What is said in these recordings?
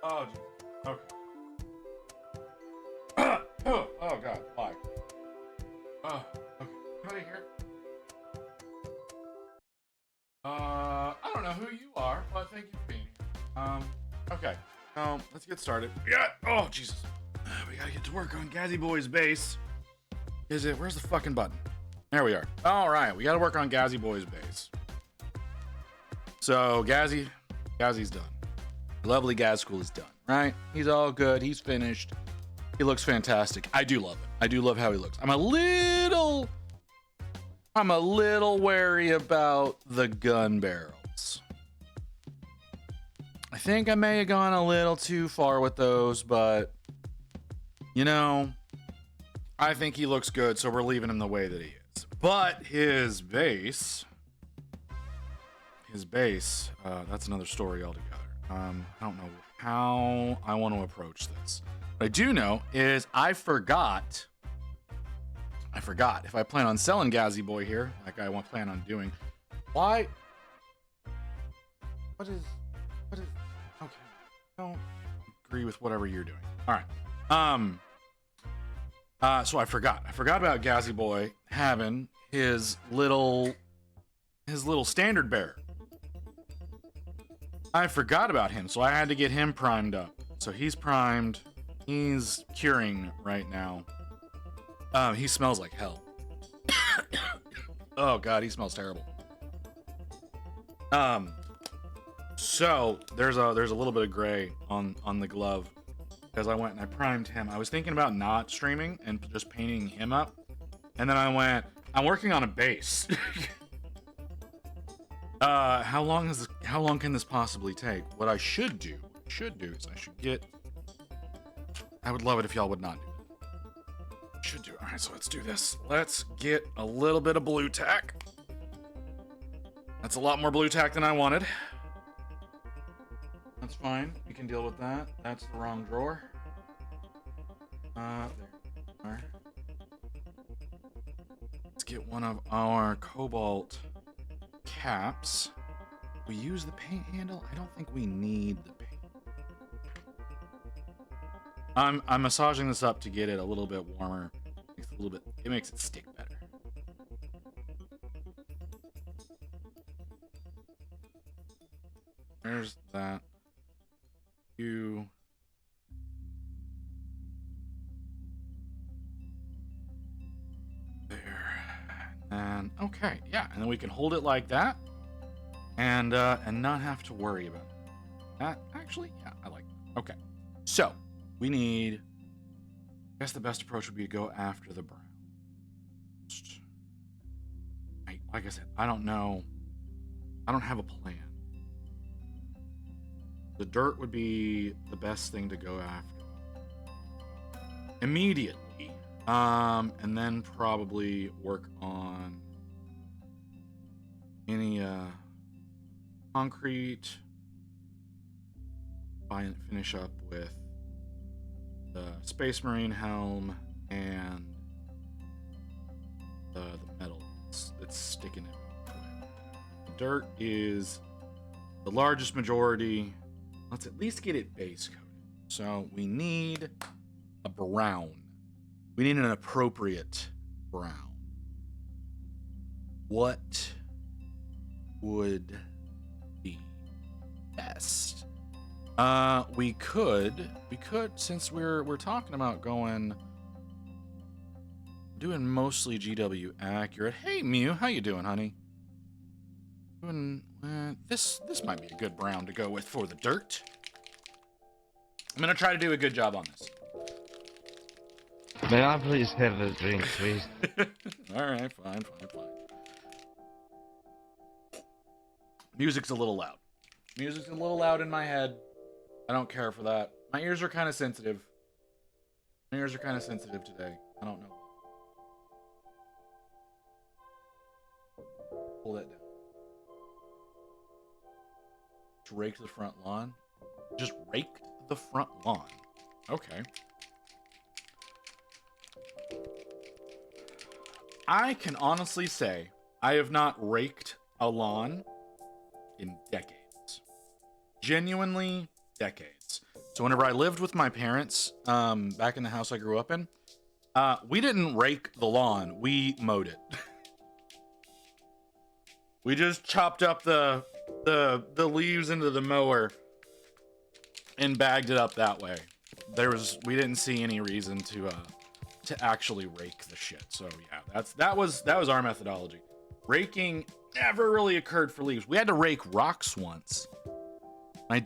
Oh, okay. Oh God, why? Oh, okay. Anybody here? I don't know who you are, but thank you for being here. Okay. Let's get started. Yeah. Oh, Jesus. We gotta get to work on Gazzy Boy's base. Where's the fucking button? There we are. All right, we gotta work on Gazzy Boy's base. So Gazzy's done. Lovely Gaz School is done, right? He's all good. He's finished. He looks fantastic. I do love it. I do love how he looks. I'm a little wary about the gun barrels. I think I may have gone a little too far with those, but you know, I think he looks good, so we're leaving him the way that he is. But his base, that's another story altogether. I don't know how I want to approach this. What I do know is I forgot if I plan on selling Gazzy Boy here, like I plan on doing. Why? What is? Okay, I don't agree with whatever you're doing. All right. So I forgot about Gazzy Boy having his little standard bearer. I forgot about him, so I had to get him primed up. So he's primed. He's curing right now. He smells like hell. Oh God, he smells terrible. So there's a little bit of gray on the glove because I went and I primed him. I was thinking about not streaming and just painting him up, and then I went, I'm working on a base. How long can this possibly take? What I should do is I would love it if y'all would not do that. Should do. All right, so let's do this. Let's get a little bit of blue tack. That's a lot more blue tack than I wanted. That's fine. We can deal with that. That's the wrong drawer. There. Let's get one of our cobalt caps. We use the paint handle. I don't think we need the paint. I'm massaging this up to get it a little bit warmer. It makes it stick better. There's that. You. There. And okay, yeah, and then we can hold it like that, and not have to worry about that. Actually, yeah, I like that. Okay, so we need. I guess the best approach would be to go after the brown. Like I said, I don't know. I don't have a plan. The dirt would be the best thing to go after immediately, and then probably work on any concrete. Finish up with the Space Marine helm and the metal that's sticking it. The dirt is the largest majority. Let's at least get it base coated. So we need a brown. We need an appropriate brown. What would be best? We could, since we're talking about doing mostly GW accurate. Hey Mew, how you doing, honey? This might be a good brown to go with for the dirt. I'm gonna try to do a good job on this. May I please have a drink, please? All right, fine. Music's a little loud. Music's a little loud in my head. I don't care for that. My ears are kind of sensitive. Today. I don't know. Pull that down. Just rake the front lawn. Just rake the front lawn. Okay. I can honestly say I have not raked a lawn in decades. Genuinely decades. So whenever I lived with my parents, back in the house I grew up in, we didn't rake the lawn. We mowed it. We just chopped up the leaves into the mower and bagged it up that way. We didn't see any reason to actually rake the shit. So yeah, that was our methodology. Raking never really occurred for leaves. We had to rake rocks once. My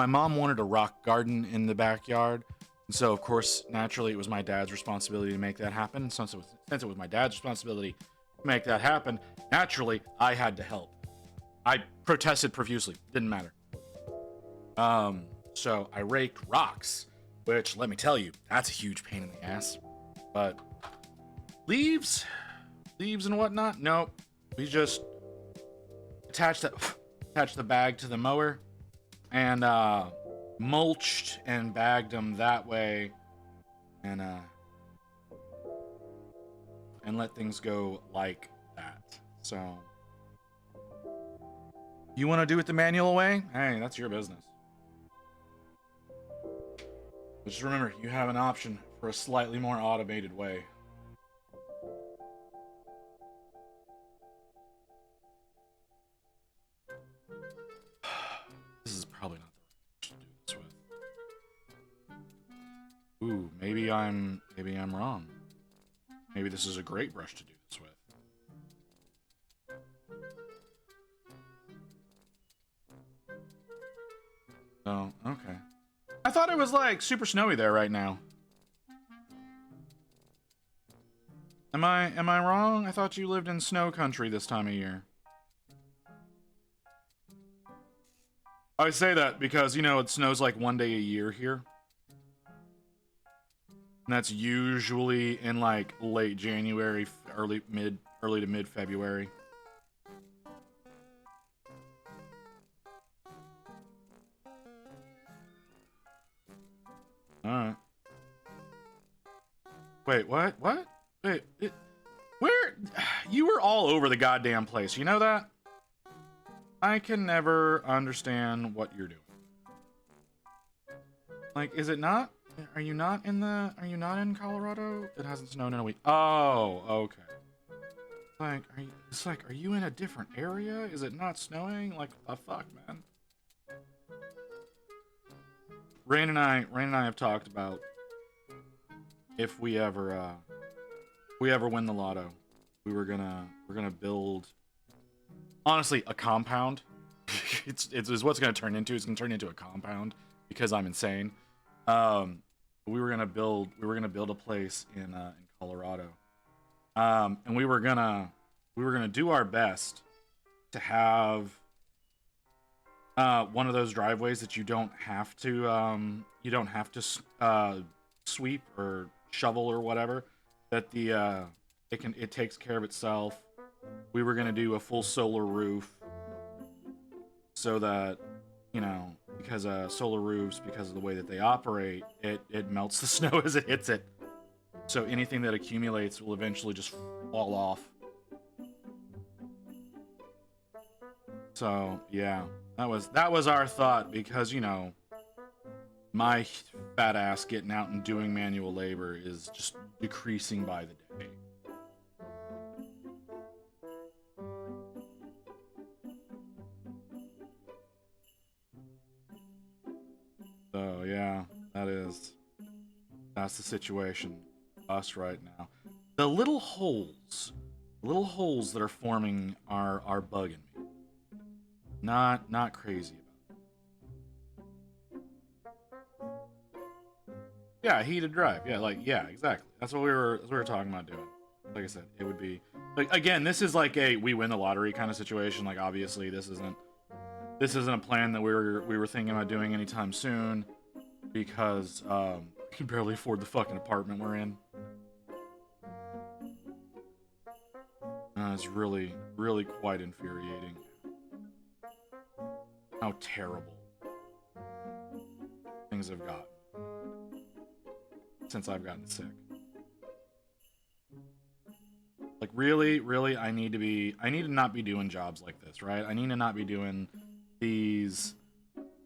mom wanted a rock garden in the backyard. And so of course, naturally it was my dad's responsibility to make that happen. Since it was my dad's responsibility to make that happen, naturally I had to help. I protested profusely. Didn't matter. So I raked rocks, which, let me tell you, that's a huge pain in the ass. But leaves and whatnot, nope. We just attached the bag to the mower and mulched and bagged them that way, and let things go like that. So you want to do it the manual way? Hey, that's your business. Just remember, you have an option for a slightly more automated way. This is probably not the right brush to do this with. Ooh, maybe I'm wrong. Maybe this is a great brush to do this with. Oh, okay. I thought it was like super snowy there right now. Am I wrong? I thought you lived in snow country this time of year. I say that because, it snows like one day a year here. And that's usually in like late January, early to mid February. Alright. Wait, what? What? Wait, where? You were all over the goddamn place, you know that? I can never understand what you're doing. Like, is it not? Are you not in Colorado? It hasn't snowed in a week. Oh, okay. Are you in a different area? Is it not snowing? Like, what the fuck, man? Rain and I have talked about if we ever win the lotto, we're gonna build, honestly, a compound. it's what's gonna turn into. It's gonna turn into a compound because I'm insane. We were gonna build a place in Colorado, and we were gonna do our best to have one of those driveways that you don't have to sweep or shovel or whatever, that it takes care of itself. We were gonna do a full solar roof so that, because solar roofs, because of the way that they operate, it melts the snow as it hits it. So anything that accumulates will eventually just fall off. So yeah, that was our thought, because my fat ass getting out and doing manual labor is just decreasing by the day. So yeah, that's the situation us right now. The little holes that are forming are bugging me. Not crazy about it. Yeah, heated drive. Yeah, exactly. That's what we were talking about doing. Like I said, it would be like, again, this is like a we win the lottery kind of situation. Like, obviously this isn't a plan that we were thinking about doing anytime soon, because we can barely afford the fucking apartment we're in. It's really, really quite infuriating how terrible things have gotten since I've gotten sick. Like, really, I need to not be doing jobs like this, right? I need to not be doing these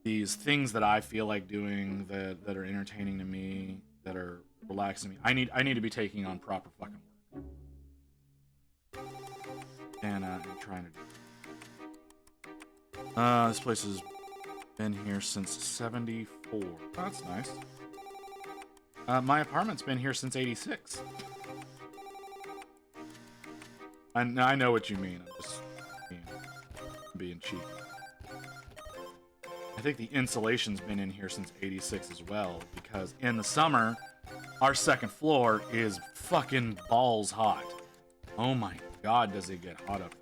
these things that I feel like doing that are entertaining to me, that are relaxing me. I need to be taking on proper fucking work. And trying to do. This place has been here since 74. Oh, that's nice. My apartment's been here since 86. I know what you mean. I'm just being cheap. I think the insulation's been in here since 86 as well, because in the summer, our second floor is fucking balls hot. Oh my god, does it get hot up there.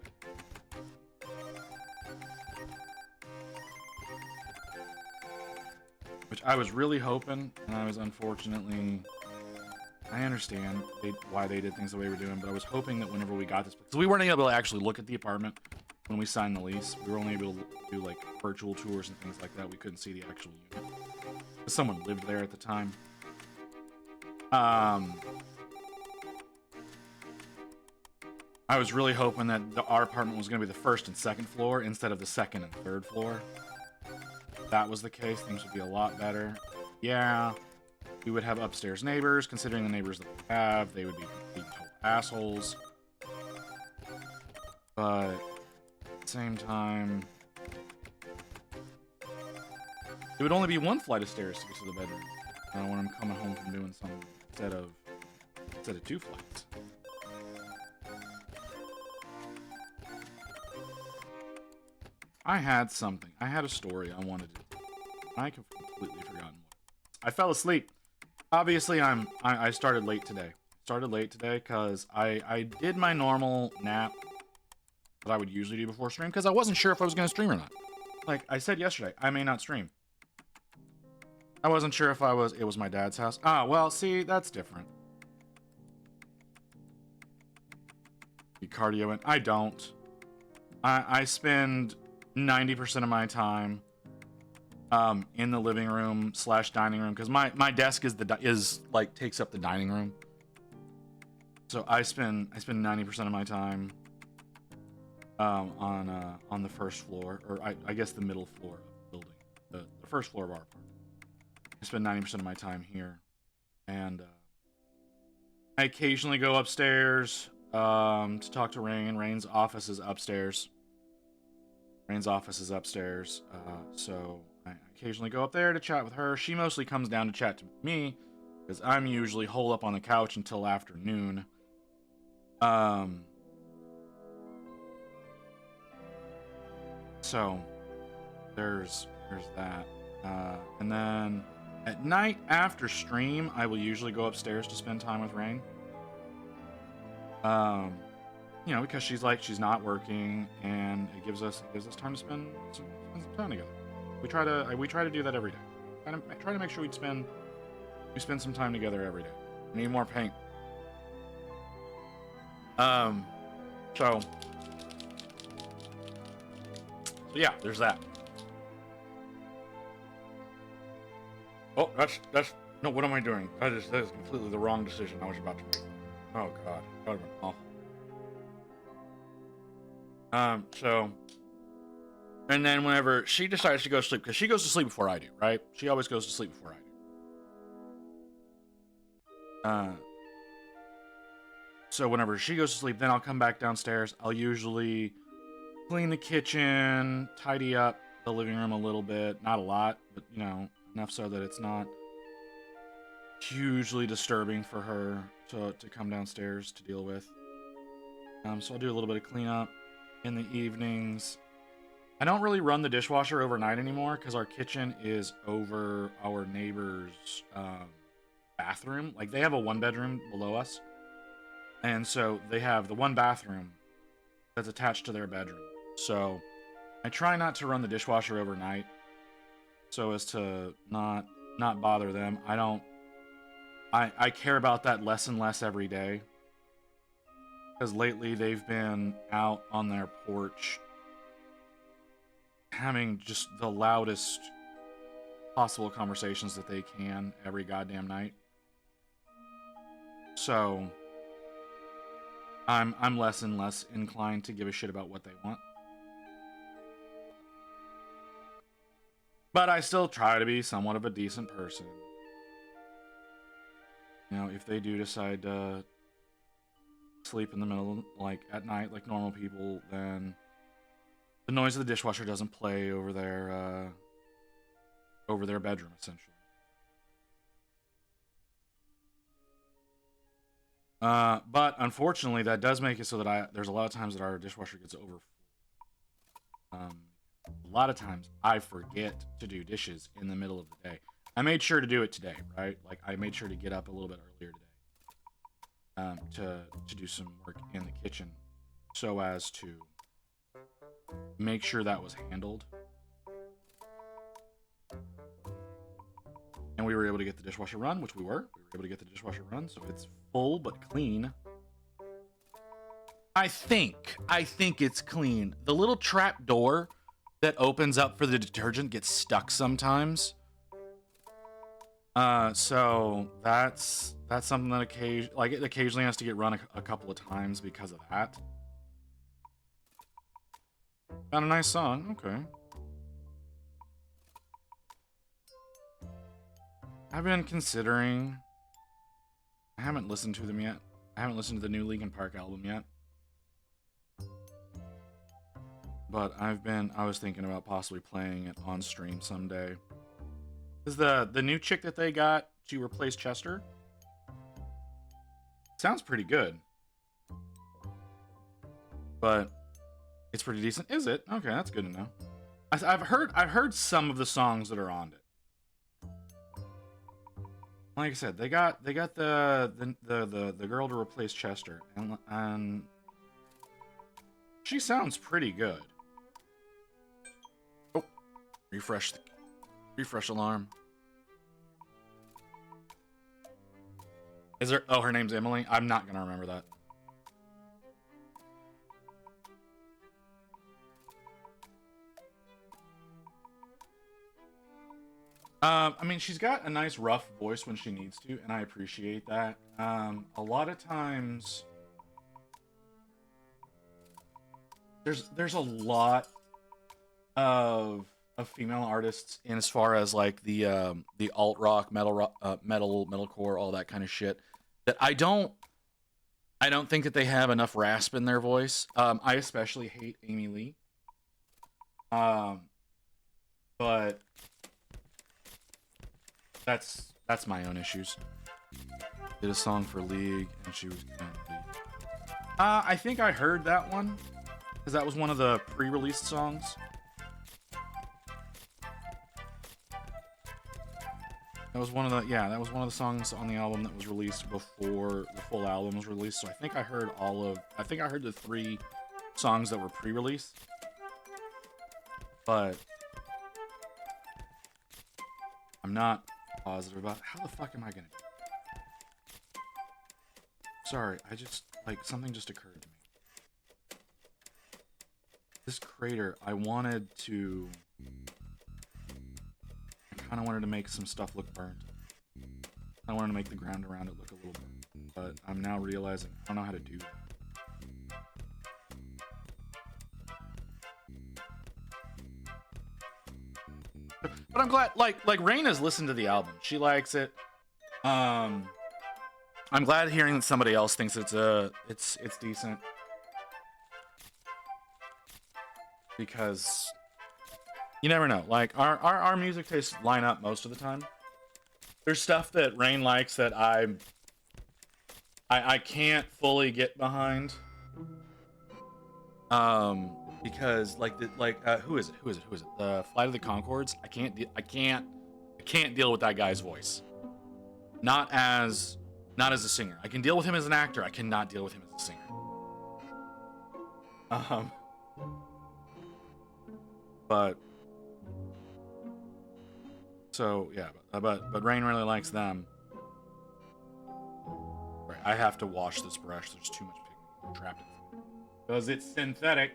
Which I was really hoping, and I was unfortunately... I understand why they did things the way we were doing, but I was hoping that whenever we got this... Because we weren't able to actually look at the apartment when we signed the lease. We were only able to do, like, virtual tours and things like that. We couldn't see the actual unit. Someone lived there at the time. I was really hoping that our apartment was going to be the first and second floor instead of the second and third floor. If that was the case, things would be a lot better. Yeah, we would have upstairs neighbors. Considering the neighbors that we have, they would be complete total assholes. But at the same time, it would only be one flight of stairs to get to the bedroom when I'm coming home from doing something instead of 2 flights. I had something. I had a story I wanted to. I completely forgotten what. I fell asleep. Obviously, I started late today. Because I did my normal nap that I would usually do before stream, because I wasn't sure if I was going to stream or not. Like I said yesterday, I may not stream. I wasn't sure if it was my dad's house. Ah, well, see, that's different. You cardio in? I don't. I spend 90% of my time in the living room / dining room, because my desk is like takes up the dining room. So I spend 90% of my time on the first floor, or I guess the middle floor of the building, the first floor of our apartment. I spend 90% of my time here, and I occasionally go upstairs to talk to Rain. Rain's office is upstairs. So I occasionally go up there to chat with her. She mostly comes down to chat to me, because I'm usually holed up on the couch until afternoon. So there's that. And then at night after stream, I will usually go upstairs to spend time with Rain. You know, because she's not working, and it gives us time to spend some time together. We try to do that every day. Try to make sure we spend some time together every day. I need more paint. So yeah, there's that. Oh, that's no. What am I doing? That is completely the wrong decision I was about to make. Oh god, that would have been awful. So, and then whenever she decides to go to sleep, because she goes to sleep before I do, right? She always goes to sleep before I do. So whenever she goes to sleep, then I'll come back downstairs. I'll usually clean the kitchen, tidy up the living room a little bit. Not a lot, but, you know, enough so that it's not hugely disturbing for her to come downstairs to deal with. So I'll do a little bit of cleanup in the evenings. I don't really run the dishwasher overnight anymore, because our kitchen is over our neighbor's bathroom. Like, they have a 1-bedroom below us. And so they have the 1 bathroom that's attached to their bedroom. So I try not to run the dishwasher overnight, so as to not bother them. I care about that less and less every day, because lately they've been out on their porch having just the loudest possible conversations that they can every goddamn night. So I'm less and less inclined to give a shit about what they want. But I still try to be somewhat of a decent person. You know, if they do decide to sleep in the middle, like at night, like normal people, then the noise of the dishwasher doesn't play over their bedroom, essentially. But unfortunately, that does make it so that there's a lot of times that our dishwasher gets over. A lot of times I forget to do dishes in the middle of the day. I made sure to do it today, right? Like I made sure to get up a little bit earlier today, to do some work in the kitchen, so as to make sure that was handled. And we were able to get the dishwasher run, which we were. We were able to get the dishwasher run, so it's full but clean. I think it's clean. The little trap door that opens up for the detergent gets stuck sometimes. So that's something that it occasionally has to get run a couple of times because of that. Found a nice song. Okay. I've been considering. I haven't listened to them yet. I haven't listened to the new Linkin Park album yet. But I was thinking about possibly playing it on stream someday. Is the new chick that they got to replace Chester? Sounds pretty good. But it's pretty decent. Is it? Okay, that's good to know. I've heard some of the songs that are on it. Like I said, they got the girl to replace Chester, and she sounds pretty good. Oh, refresh alarm. Is there? Oh, her name's Emily. I'm not gonna remember that. I mean, she's got a nice rough voice when she needs to, and I appreciate that. A lot of times, there's a lot of female artists in as far as like the alt rock, metalcore, all that kind of shit, that I don't think that they have enough rasp in their voice. I especially hate Amy Lee. But that's my own issues. Did a song for League, and she was kind of League. I think I heard that one, because that was one of the pre-released songs. That was one of the songs on the album that was released before the full album was released. So I think I heard the 3 songs that were pre-released. But I'm not positive about how the fuck am I gonna do it? Sorry, something just occurred to me. This crater, I kind of wanted to make some stuff look burnt. I wanted to make the ground around it look a little burnt, but I'm now realizing I don't know how to do that. But I'm glad, like Rain has listened to the album. She likes it. I'm glad hearing that somebody else thinks it's decent, because you never know. Like our music tastes line up most of the time. There's stuff that Rain likes that I can't fully get behind. Because who is it? The Flight of the Conchords. I can't deal with that guy's voice. Not as a singer. I can deal with him as an actor. I cannot deal with him as a singer. But so yeah, but Rain really likes them. Right, I have to wash this brush. There's too much pigment trapped in it because it's synthetic.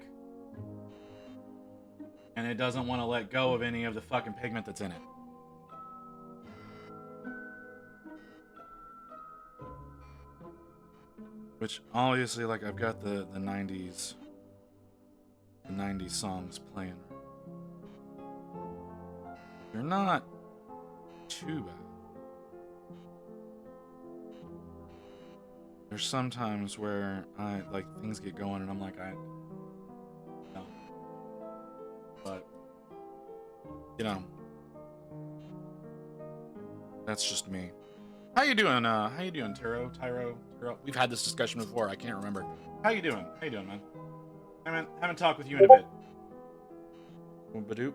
And it doesn't want to let go of any of the fucking pigment that's in it. Which, obviously, like, I've got the 90s songs playing. You're not too bad. There's sometimes where things get going and I'm like, no. But, that's just me. How you doing, Tyro? We've had this discussion before, I can't remember. How you doing, man? I haven't talked with you in a bit. Badoop.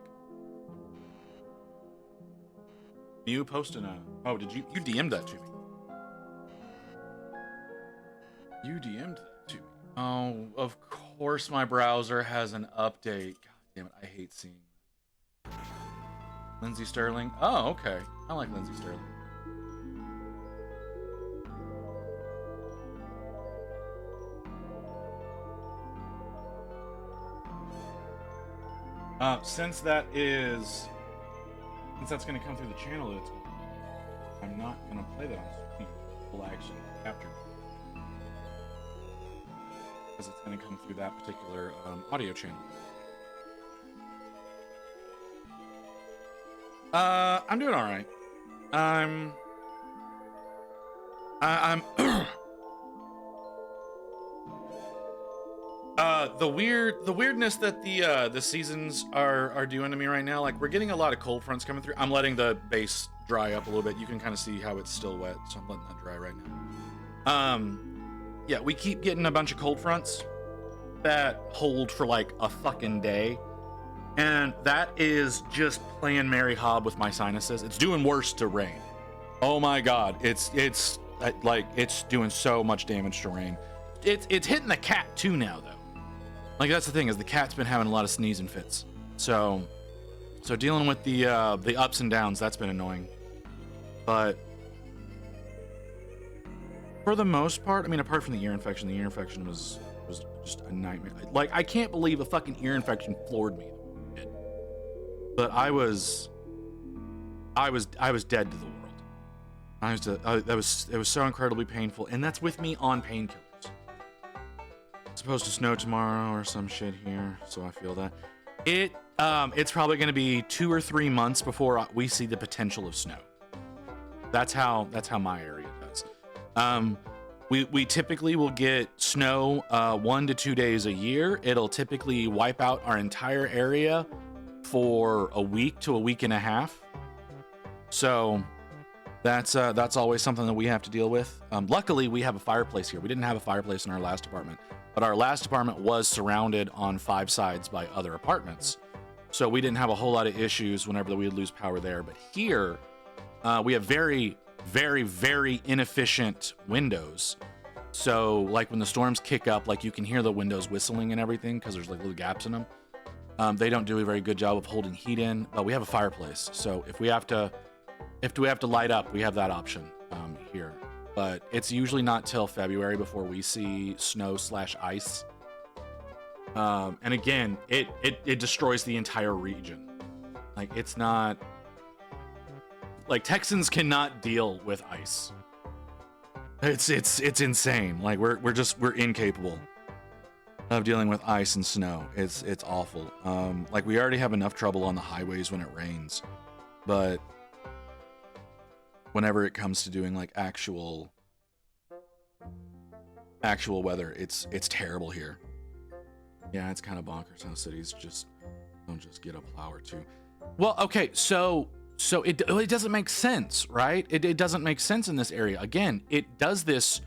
You posted did you DM'd that to me? You DM'd that to me. Oh, of course my browser has an update. God damn it, I hate seeing that. Lindsey Sterling? Oh, okay. I like Lindsey Sterling. Since that's going to come through the channel, I'm not going to play that on stream. We'll actually capture it. Because it's going to come through that particular audio channel. I'm doing all right. I'm the weirdness that the seasons are doing to me right now. Like, we're getting a lot of cold fronts coming through. I'm letting the base dry up a little bit. You can kind of see how it's still wet, so I'm letting that dry right now. Yeah, we keep getting a bunch of cold fronts that hold for like a fucking day, and that is just playing Mary Hobb with my sinuses. It's doing worse to rain. Oh my god, it's doing so much damage to rain. It's hitting the cat too now though. Like, that's the thing, is the cat's been having a lot of sneezing fits. So dealing with the ups and downs, that's been annoying. But for the most part, I mean, apart from the ear infection was just a nightmare. Like, I can't believe a fucking ear infection floored me. But I was dead to the world. It was so incredibly painful, and that's with me on painkillers. It's supposed to snow tomorrow or some shit here, so I feel that. It's probably going to be 2 or 3 months before we see the potential of snow. That's how my area does. We typically will get snow 1 to 2 days a year. It'll typically wipe out our entire area for a week to a week and a half. So that's always something that we have to deal with. Luckily, we have a fireplace here. We didn't have a fireplace in our last apartment, but our last apartment was surrounded on 5 sides by other apartments. So we didn't have a whole lot of issues whenever we would lose power there. But here, we have very, very, very inefficient windows. So like when the storms kick up, like you can hear the windows whistling and everything because there's like little gaps in them. They don't do a very good job of holding heat in, but we have a fireplace. So if we have to light up, we have that option here. But it's usually not till February before we see snow/ice. And again, it destroys the entire region. Like, it's not like Texans cannot deal with ice. It's insane. Like, we're incapable of dealing with ice and snow. It's awful. Like, we already have enough trouble on the highways when it rains, but whenever it comes to doing like actual weather, it's terrible here. Yeah, it's kind of bonkers how cities don't just get a plow or two. Well, okay, so it doesn't make sense, right? It doesn't make sense in this area. Again, it does this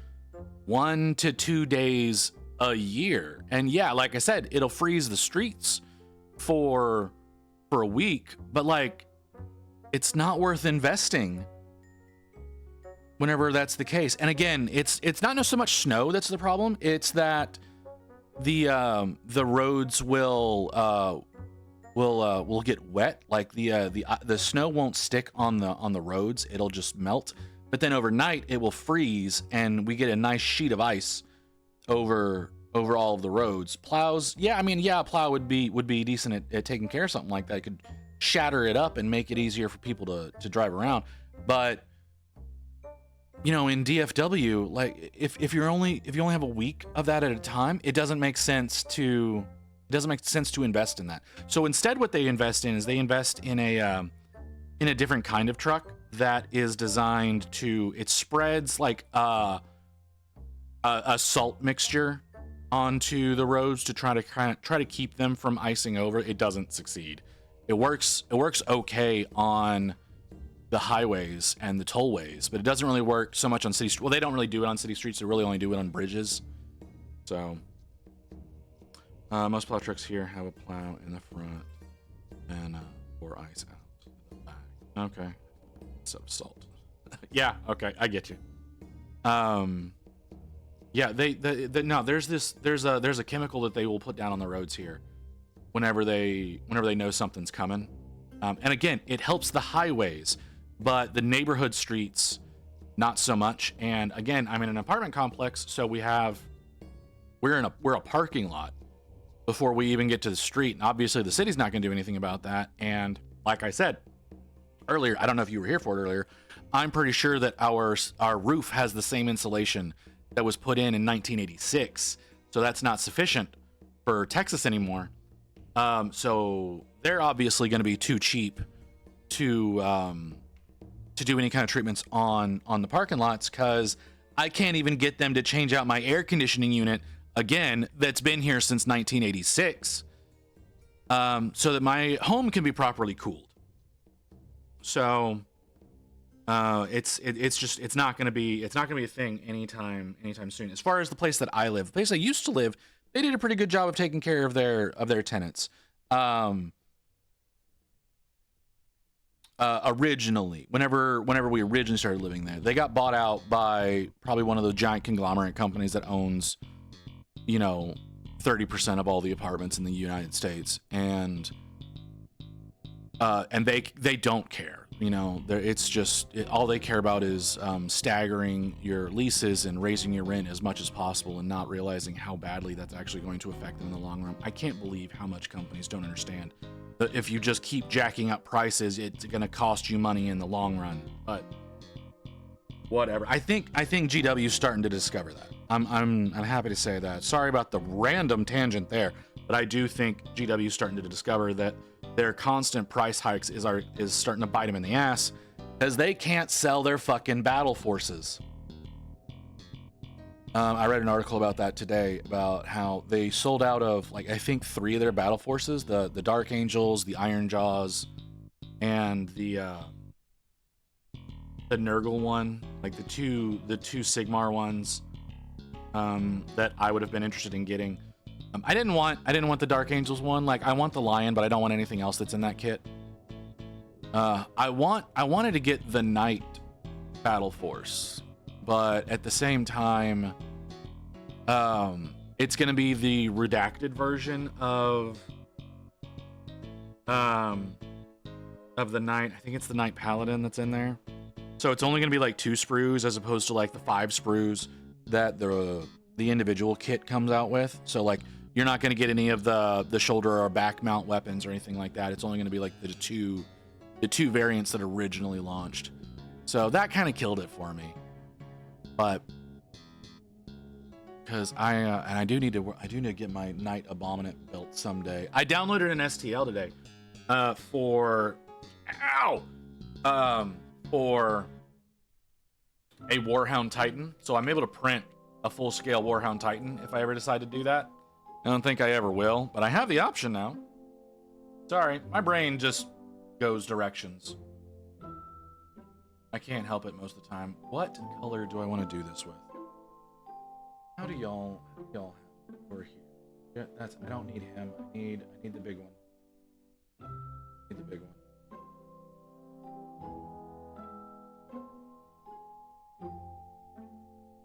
1 to 2 days a year, and yeah, like I said, it'll freeze the streets for a week, but like, it's not worth investing whenever that's the case. And again, it's not so much snow that's the problem. It's that the roads will get wet. Like the snow won't stick on the roads. It'll just melt. But then overnight it will freeze, and we get a nice sheet of ice over all of the roads. Plows, yeah, I mean, yeah, a plow would be decent at taking care of something like that. It could shatter it up and make it easier for people to drive around. But you know, in DFW, like if you only have a week of that at a time, it doesn't make sense to invest in that. So instead, what they invest in is they invest in in a different kind of truck that is designed to, it spreads like a salt mixture onto the roads to try to keep them from icing over. It doesn't succeed. It works okay on the highways and the tollways, but it doesn't really work so much on city. Well, they don't really do it on city streets. They really only do it on bridges. So most plow trucks here have a plow in the front and pour ice out the back. Okay, so salt. Yeah, okay, I get you. Yeah, no, there's a chemical that they will put down on the roads here whenever they know something's coming. And again, it helps the highways, but the neighborhood streets, not so much. And again, I'm in an apartment complex, so we're a parking lot before we even get to the street. And obviously the city's not gonna do anything about that. And like I said earlier, I don't know if you were here for it earlier, I'm pretty sure that our roof has the same insulation that was put in 1986. So that's not sufficient for Texas anymore. So they're obviously going to be too cheap to do any kind of treatments on the parking lots, because I can't even get them to change out my air conditioning unit again that's been here since 1986, so that my home can be properly cooled. So it's not going to be a thing anytime soon. As far as the place that I live, the place I used to live, they did a pretty good job of taking care of their tenants. Originally, whenever we originally started living there, they got bought out by probably one of the giant conglomerate companies that owns, 30% of all the apartments in the United States, and they don't care. It's just all they care about is staggering your leases and raising your rent as much as possible, and not realizing how badly that's actually going to affect them in the long run. I can't believe how much companies don't understand that if you just keep jacking up prices, it's going to cost you money in the long run. But whatever. I think GW is starting to discover that. I'm happy to say that. Sorry about the random tangent there, but I do think GW is starting to discover that their constant price hikes is starting to bite them in the ass, because they can't sell their fucking battle forces. I read an article about that today, about how they sold out of, I think 3 of their battle forces, the Dark Angels, the Iron Jaws, and the Nurgle one, the two Sigmar ones, that I would have been interested in getting. I didn't want the Dark Angels one. I want the Lion, but I don't want anything else that's in that kit. I wanted to get the Knight battle force, but at the same time, it's gonna be the redacted version of the Knight. I think it's the Knight Paladin that's in there. So it's only gonna be 2 sprues as opposed to the 5 sprues that the individual kit comes out with. So you're not gonna get any of the shoulder or back mount weapons or anything like that. It's only gonna be the two variants that originally launched. So that kind of killed it for me. But because I do need to get my Knight Abominant built someday. I downloaded an STL today for a Warhound Titan. So I'm able to print a full-scale Warhound Titan if I ever decide to do that. I don't think I ever will, but I have the option now. Sorry, my brain just goes directions. I can't help it most of the time. What color do I want to do this with? How do y'all have over here? Yeah, I don't need him. I need the big one. I need the big one.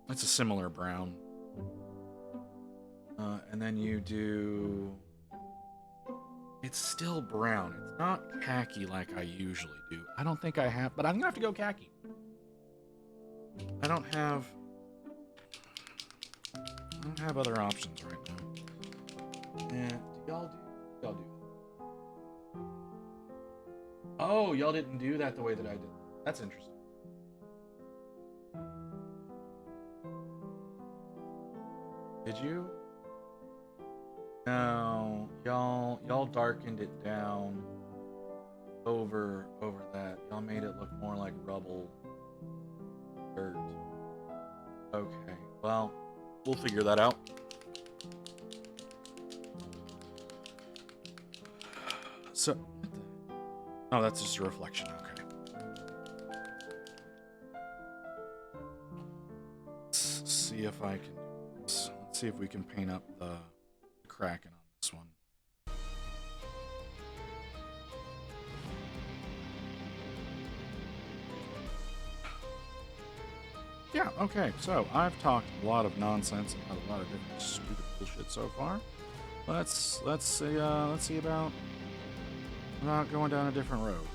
That's a similar brown. And then you do... It's still brown. It's not khaki like I usually do. I don't think I have, but I'm gonna have to go khaki. I don't have other options right now. Yeah, y'all do. Oh, y'all didn't do that the way that I did. That's interesting. Did you? No, y'all darkened it down over that. Y'all made it look more like rubble, dirt. Okay, well, we'll figure that out. So, oh, that's just a reflection. Okay. Let's see if I can. Let's see if we can paint up the Kraken on this one. Yeah, okay, so I've talked a lot of nonsense about a lot of different stupid bullshit so far. Let's see about going down a different road.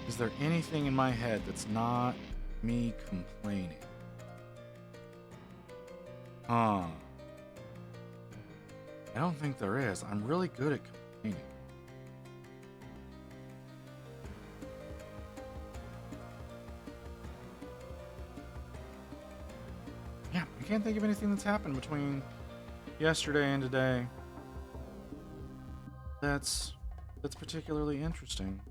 Is there anything in my head that's not me complaining? I don't think there is. I'm really good at complaining. Yeah, I can't think of anything that's happened between yesterday and today that's particularly interesting.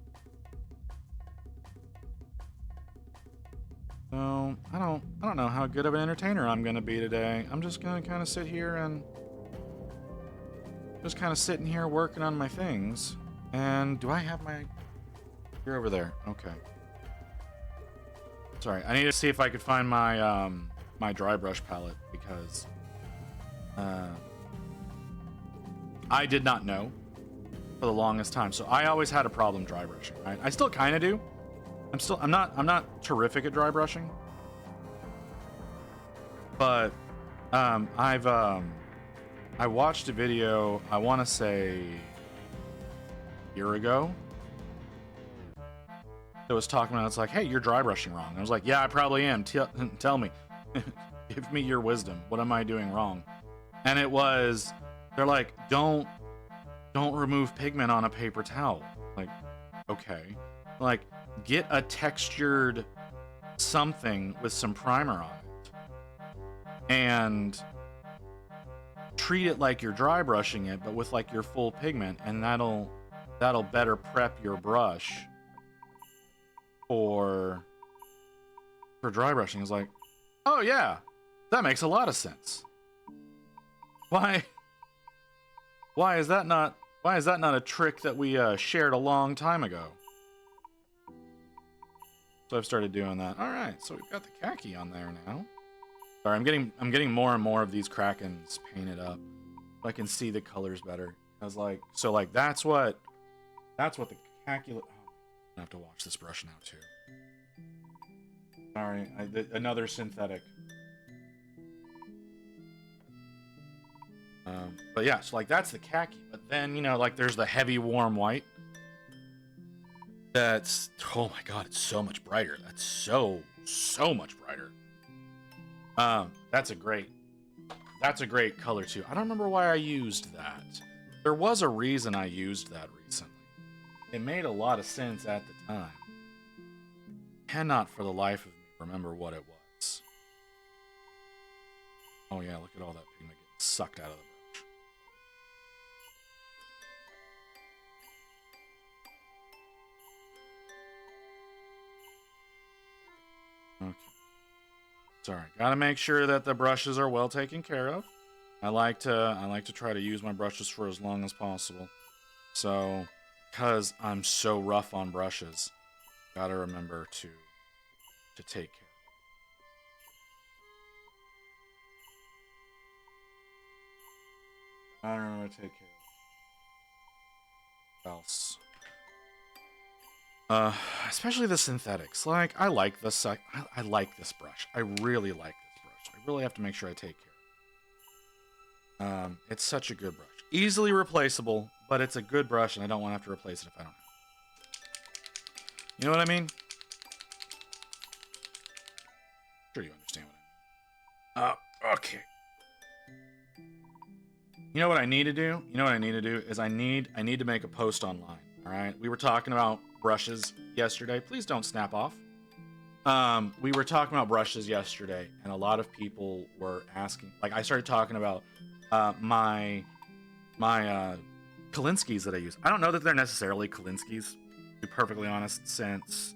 So I don't know how good of an entertainer I'm gonna be today. I'm just gonna kind of sit here and just kind of sitting here working on my things. And do I have my? You're over there. Okay. Sorry, I need to see if I could find my my dry brush palette because I did not know for the longest time. So I always had a problem dry brushing, right? I still kind of do. I'm not terrific at dry brushing. But I watched a video, I want to say a year ago, that was talking about, it's like, hey, you're dry brushing wrong. I was like, yeah, I probably am. Tell me. Give me your wisdom. What am I doing wrong? And it was, they're like, don't remove pigment on a paper towel. Like, okay. Like, get a textured something with some primer on it. And treat it like you're dry brushing it, but with like your full pigment, and that'll better prep your brush for dry brushing. It's like, oh yeah, that makes a lot of sense. Why is that not a trick that we shared a long time ago? So I've started doing that. All right, so we've got the khaki on there now. Sorry, I'm getting more and more of these Krakens painted up, so I can see the colors better. I was like, so like that's what the khaki. Oh, I have to wash this brush now too. Sorry, another synthetic. But yeah, so like that's the khaki. But then like there's the heavy warm white. That's, oh my god, it's so much brighter. That's so much brighter. That's a great color too. I don't remember why I used that. There was a reason I used that recently. It made a lot of sense at the time. Cannot for the life of me remember what it was. Oh yeah, look at all that pigment getting sucked out of the brush. Okay. Sorry, gotta make sure that the brushes are well taken care of. I like to try to use my brushes for as long as possible. So, because I'm so rough on brushes, gotta remember to take care. I remember to take care of else. Especially the synthetics. Like, I like this brush. I really like this brush. I really have to make sure I take care. It's such a good brush. Easily replaceable, but it's a good brush, and I don't want to have to replace it if I don't have to. You know what I mean? Sure you understand what I mean. Okay. You know what I need to do? You know what I need to do is I need to make a post online. All right. We were talking about brushes yesterday. Please don't snap off. We were talking about brushes yesterday, and a lot of people were asking. Like, I started talking about my Kolinsky's that I use. I don't know that they're necessarily Kolinsky's, to be perfectly honest, since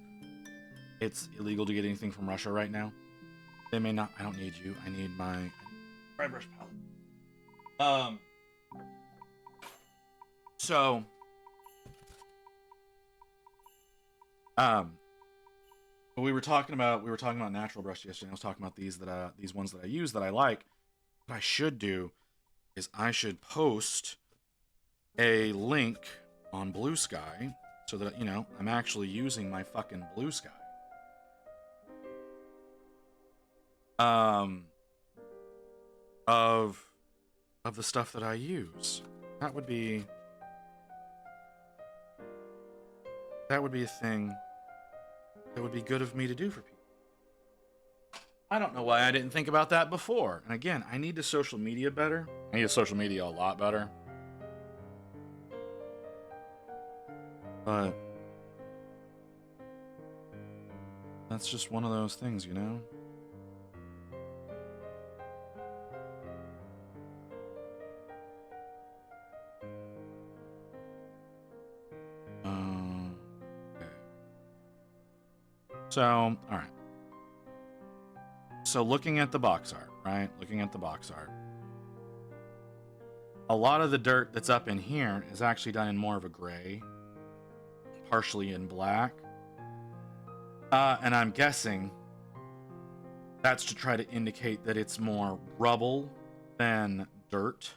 it's illegal to get anything from Russia right now. They may not. I don't need you. I need my dry brush palette. So, we were talking about natural brush yesterday. I was talking about these ones that I use that I like. What I should do is I should post a link on Blue Sky so that, you know, I'm actually using my fucking Blue Sky. Of the stuff that I use. That would be a thing that would be good of me to do for people. I don't know why I didn't think about that before. And again, I need to social media better. I need to social media a lot better. But that's just one of those things, you know? Okay. So, all right. So looking at the box art, right? Looking at the box art. A lot of the dirt that's up in here is actually done in more of a gray, partially in black. And I'm guessing that's to try to indicate that it's more rubble than dirt.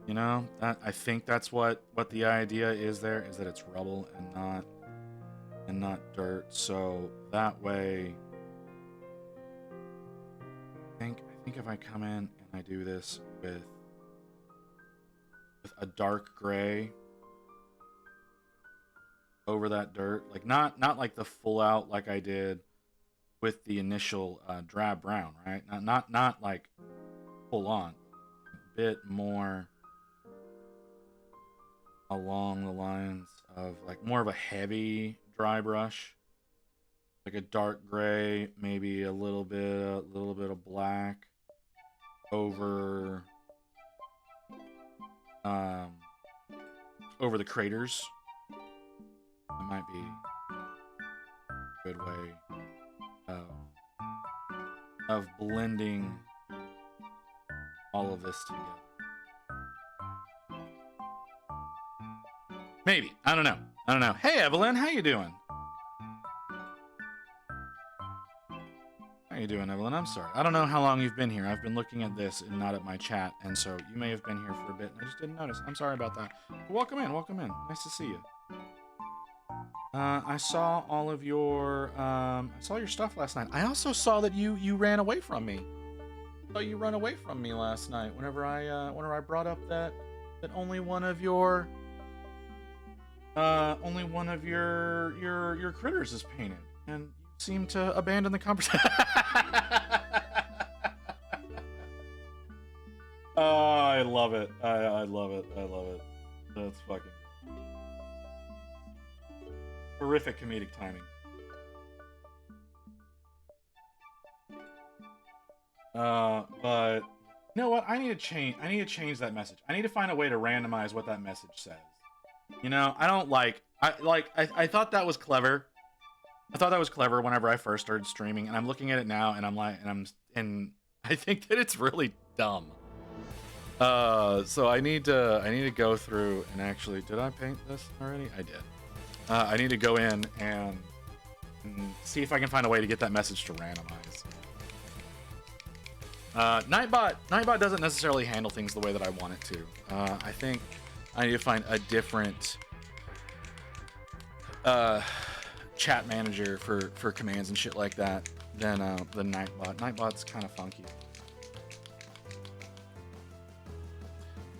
You know, I think that's what the idea is there, is that it's rubble and not dirt. So that way, I think if I come in and I do this with a dark gray over that dirt, like not like the full out like I did with the initial drab brown, right? Not like full on, a bit more along the lines of like more of a heavy dry brush, like a dark gray, maybe a little bit of black over the craters. That might be a good way of blending all of this together. Maybe. I don't know. Hey, Evelyn, how you doing? How you doing, Evelyn? I'm sorry. I don't know how long you've been here. I've been looking at this and not at my chat, and so you may have been here for a bit, and I just didn't notice. I'm sorry about that. But welcome in. Nice to see you. I saw all of your I saw your stuff last night. I also saw that you ran away from me. I saw you run away from me last night whenever I brought up that only one of your critters is painted, and you seem to abandon the conversation. Oh, I love it. I love it. That's fucking horrific comedic timing. But you know what? I need to change that message. I need to find a way to randomize what that message says. You know, I thought that was clever. I thought that was clever whenever I first started streaming, and I'm looking at it now, and I think that it's really dumb. So I need to go through and actually, did I paint this already? I did. I need to go in and see if I can find a way to get that message to randomize. Nightbot doesn't necessarily handle things the way that I want it to. I think I need to find a different chat manager for commands and shit like that than Nightbot. Nightbot's kind of funky.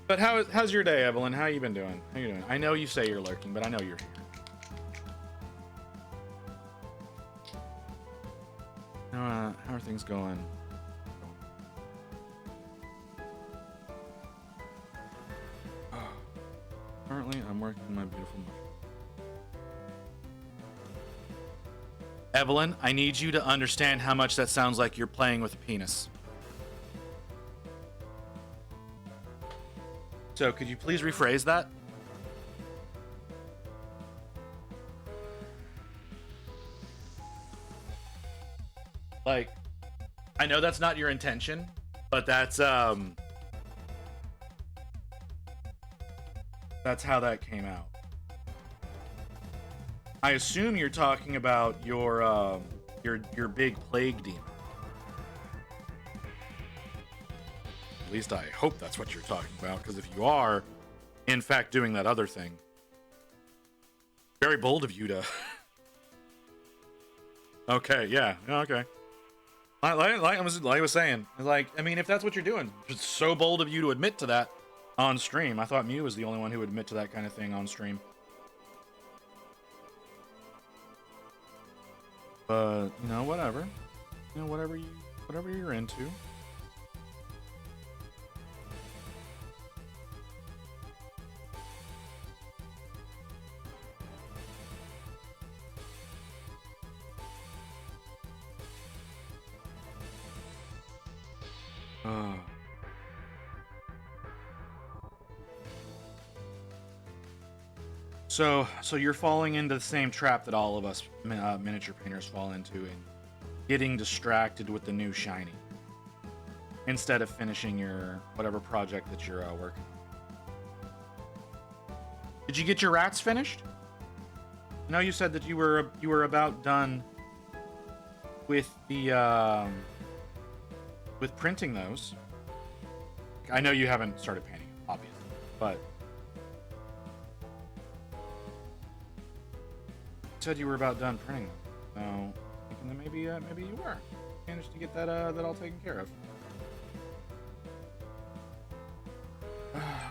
But how's your day, Evelyn? How you been doing? How you doing? I know you say you're lurking, but I know you're here. How are things going? Currently, I'm working on my beautiful mushroom. Evelyn, I need you to understand how much that sounds like you're playing with a penis. So, could you please rephrase that? Like, I know that's not your intention, but that's how that came out. I assume you're talking about your big plague demon. At least I hope that's what you're talking about, because if you are, in fact, doing that other thing, very bold of you to. Okay, yeah, okay. Like I was saying, like, I mean, if that's what you're doing, it's so bold of you to admit to that on stream. I thought Mew was the only one who would admit to that kind of thing on stream. But you know, whatever. You know, whatever you're into. So you're falling into the same trap that all of us miniature painters fall into, in getting distracted with the new shiny instead of finishing your whatever project that you're working on. Did you get your rats finished? No, you said that you were about done with the with printing those. I know you haven't started painting, obviously, but you said you were about done printing them. So thinking that maybe you were managed to get that all taken care of.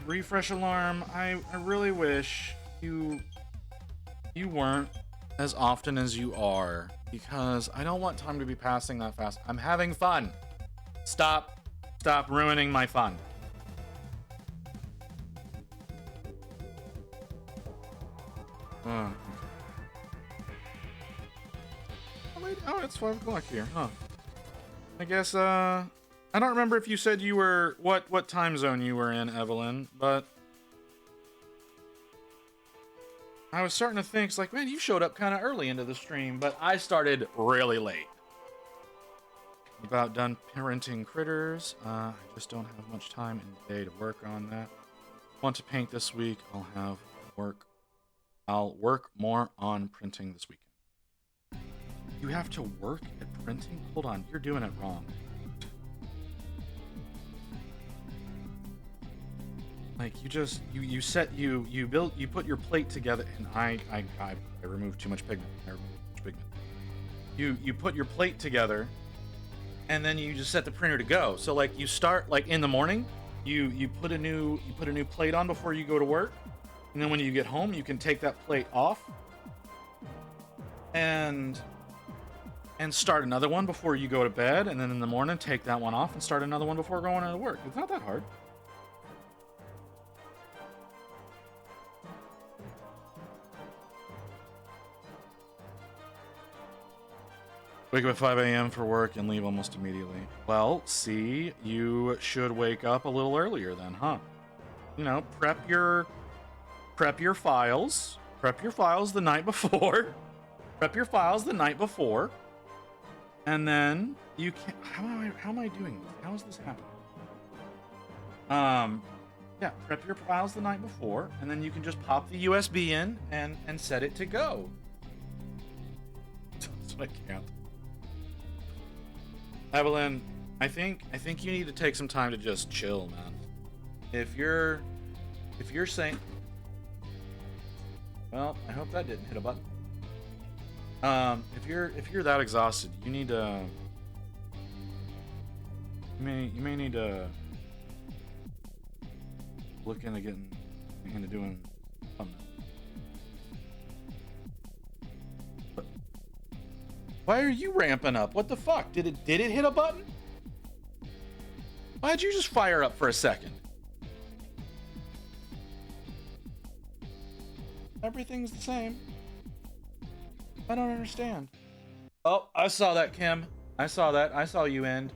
Refresh alarm. I really wish you weren't as often as you are, because I don't want time to be passing that fast. I'm having fun. Stop ruining my fun. Oh, it's 5 o'clock here, huh? I guess, I don't remember if you said you were, what time zone you were in, Evelyn, but I was starting to think, it's like, man, you showed up kind of early into the stream, but I started really late. About done parenting critters. I just don't have much time in the day to work on that. Want to paint this week. I'll work more on printing this weekend. You have to work at printing? Hold on, you're doing it wrong. Like, you put your plate together, and I removed too much pigment. You put your plate together, and then you just set the printer to go. So like, you start like in the morning, you put a new plate on before you go to work, and then when you get home, you can take that plate off and start another one before you go to bed, and then in the morning take that one off and start another one before going to work. It's not that hard. Wake up at 5 a.m. for work and leave almost immediately. Well, see, you should wake up a little earlier then, huh? You know, prep your files. Prep your files the night before. And then you can. How am I doing this? How is this happening? Yeah, prep your files the night before, and then you can just pop the USB in and set it to go. So I can't. Evelyn, I think you need to take some time to just chill, man. If you're saying, well, I hope that didn't hit a button. If you're that exhausted, you need to. You may need to look into doing something. Why are you ramping up? What the fuck? Did it hit a button? Why'd you just fire up for a second? Everything's the same. I don't understand. Oh, I saw that, Kim. I saw that. I saw you end.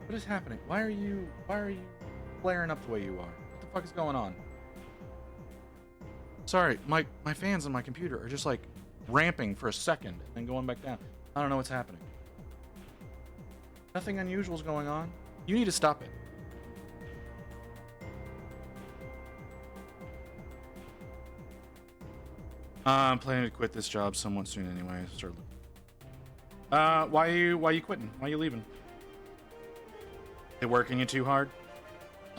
What is happening? Why are you flaring up the way you are? What the fuck is going on? Sorry, my fans on my computer are just like ramping for a second and then going back down. I don't know what's happening. Nothing unusual is going on. You need to stop it. I'm planning to quit this job somewhat soon anyway. Start looking. Why you quitting? Why you leaving? They working you too hard?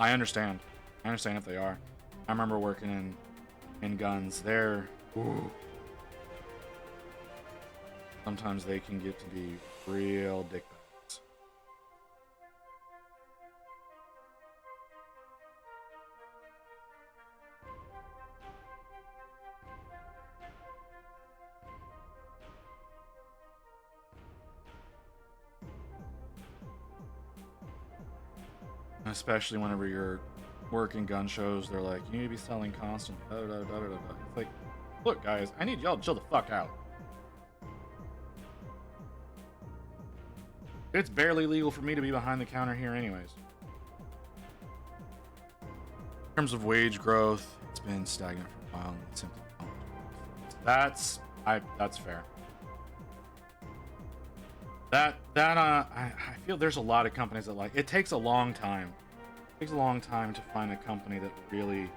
I understand. I understand if they are. I remember working in guns. They're sometimes they can get to be real dickbags. Especially whenever you're working gun shows, they're like, you need to be selling constantly. It's like, look, guys, I need y'all to chill the fuck out. It's barely legal for me to be behind the counter here anyways. In terms of wage growth, it's been stagnant for a while. It's simply that's fair. I feel there's a lot of companies that like it takes a long time. It takes a long time to find a company that really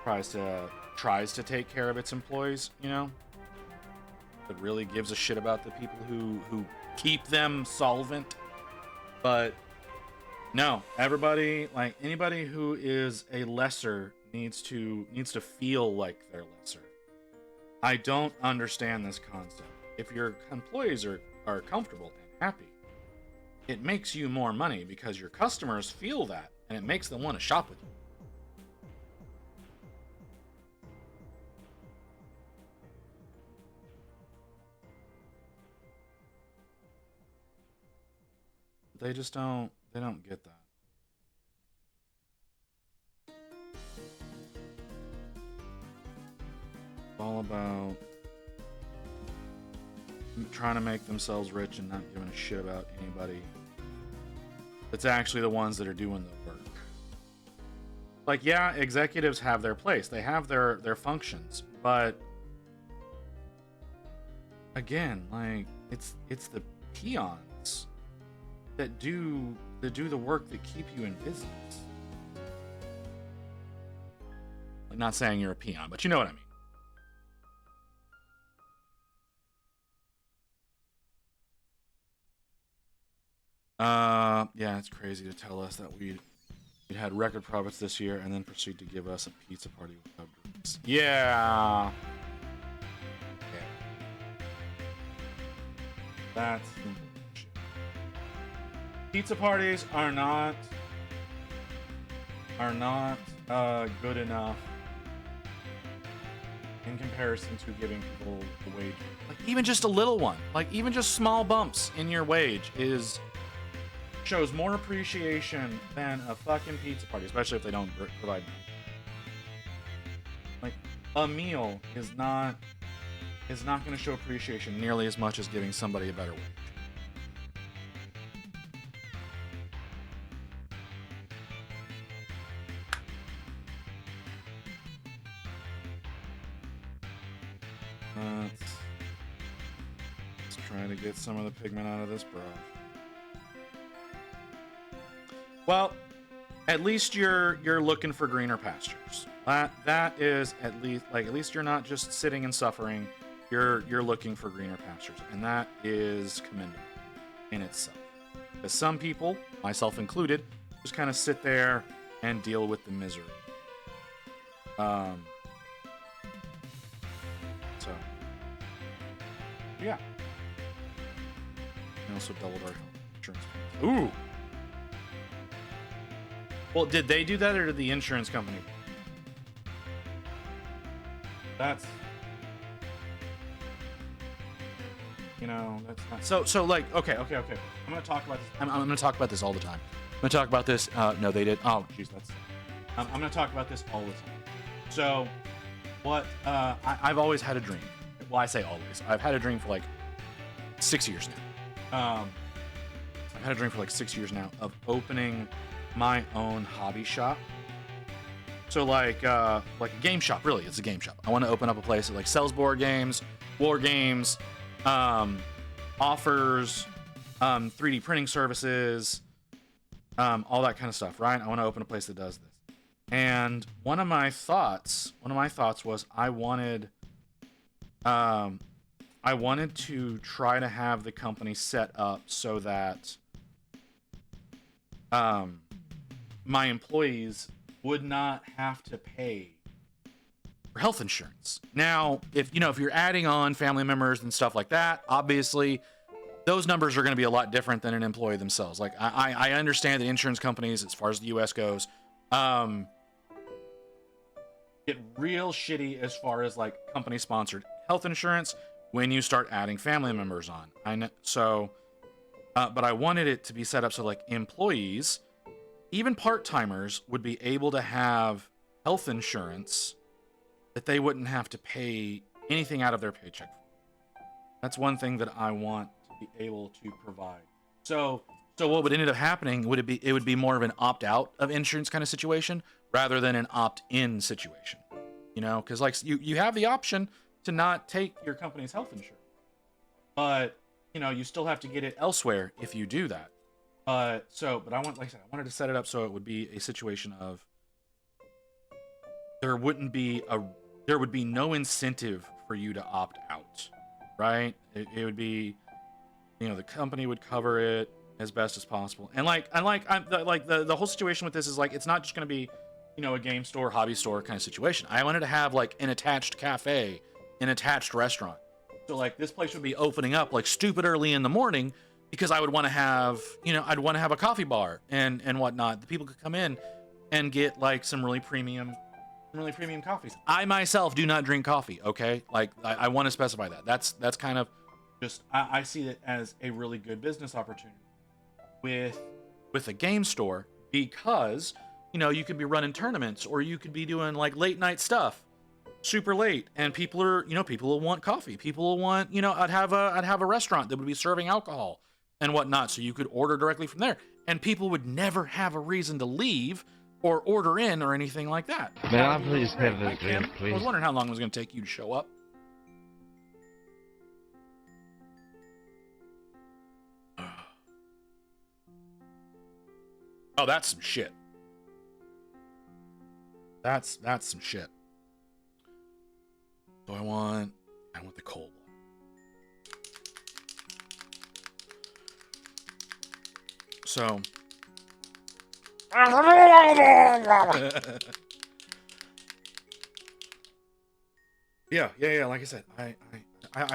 tries to take care of its employees, you know? That really gives a shit about the people who keep them solvent. But no, everybody, like anybody who is a lesser needs to feel like they're lesser. I don't understand this concept. If your employees are comfortable and happy, it makes you more money because your customers feel that and it makes them want to shop with you. They just don't get that. It's all about trying to make themselves rich and not giving a shit about anybody. It's actually the ones that are doing the work. Like, yeah, executives have their place. They have their functions, but again, like it's the peons that do the work that keep you in business. Like, not saying you're a peon, but you know what I mean. Yeah, it's crazy to tell us that we'd had record profits this year and then proceed to give us a pizza party without drinks. Yeah. That's shit. Pizza parties are not good enough in comparison to giving people the wage. Like even just a little one, like even just small bumps in your wage shows more appreciation than a fucking pizza party, especially if they don't provide. Like a meal is not going to show appreciation nearly as much as giving somebody a better wage. Let's try to get some of the pigment out of this broth. Well, at least you're looking for greener pastures. That is at least you're not just sitting and suffering. You're looking for greener pastures, and that is commendable in itself. Because some people, myself included, just kind of sit there and deal with the misery. So yeah. We also doubled our insurance payments. Ooh. Well, did they do that or did the insurance company? That's, you know, that's not so like okay. I'm gonna talk about this. I'm gonna talk about this all the time. I'm gonna talk about this. No, they did. Oh, jeez, that's. I'm gonna talk about this all the time. So, what I've always had a dream. Well, I say always. I've had a dream for like 6 years now. I've had a dream for like 6 years now of opening my own hobby shop. So like a game shop, really. It's a game shop. I want to open up a place that like sells board games, war games, offers 3D printing services, all that kind of stuff, right? I want to open a place that does this. And one of my thoughts was I wanted to try to have the company set up so that my employees would not have to pay for health insurance. Now, if you're adding on family members and stuff like that, obviously those numbers are going to be a lot different than an employee themselves. Like I understand that insurance companies, as far as the US goes, get real shitty as far as like company sponsored health insurance when you start adding family members on. I know, so but I wanted it to be set up so like employees, even part-timers, would be able to have health insurance that they wouldn't have to pay anything out of their paycheck for. That's one thing that I want to be able to provide. So what would end up happening would it would be more of an opt-out of insurance kind of situation rather than an opt-in situation. Because like you have the option to not take your company's health insurance, but you still have to get it elsewhere if you do that. But I wanted to set it up so it would be a situation of there would be no incentive for you to opt out, right? It would be, the company would cover it as best as possible, and the whole situation with this is like it's not just going to be, a game store, hobby store kind of situation. I wanted to have like an attached cafe, an attached restaurant. So like this place would be opening up like stupid early in the morning because I would want to have, I'd want to have a coffee bar and whatnot. The people could come in and get like some really premium coffees. I myself do not drink coffee. Okay. Like I want to specify that. That's kind of just, I see it as a really good business opportunity with a game store because, you could be running tournaments or you could be doing like late night stuff super late, and people will want coffee. People will want, I'd have a restaurant that would be serving alcohol and whatnot, so you could order directly from there, and people would never have a reason to leave or order in or anything like that. May I please have a drink, please? I was wondering how long it was going to take you to show up. Oh, that's some shit. That's some shit. So I want the cold one. So yeah. Like I said, I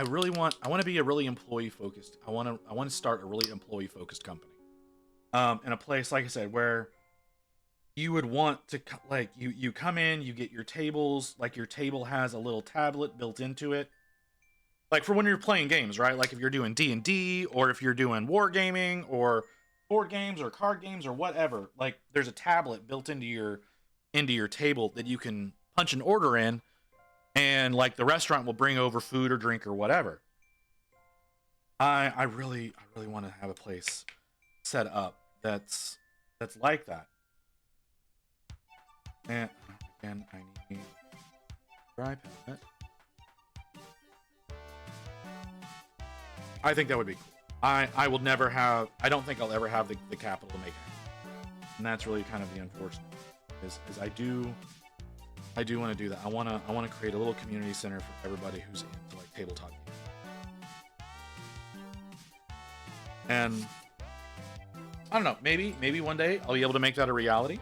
really want to be a really employee focused. I want to start a really employee focused company. In a place, like I said, where you would want to, like, you come in, you get your tables, like your table has a little tablet built into it, like for when you're playing games, right? Like if you're doing D&D or if you're doing wargaming or board games or card games or whatever, like there's a tablet built into your table that you can punch an order in, and like the restaurant will bring over food or drink or whatever. I really want to have a place set up that's like that. And again, I need dry palette. I think that would be cool. I will never have, I don't think I'll ever have the capital to make it. And that's really kind of the unfortunate is I do want to do that. I want to create a little community center for everybody who's into like tabletop games. And I don't know, maybe one day I'll be able to make that a reality.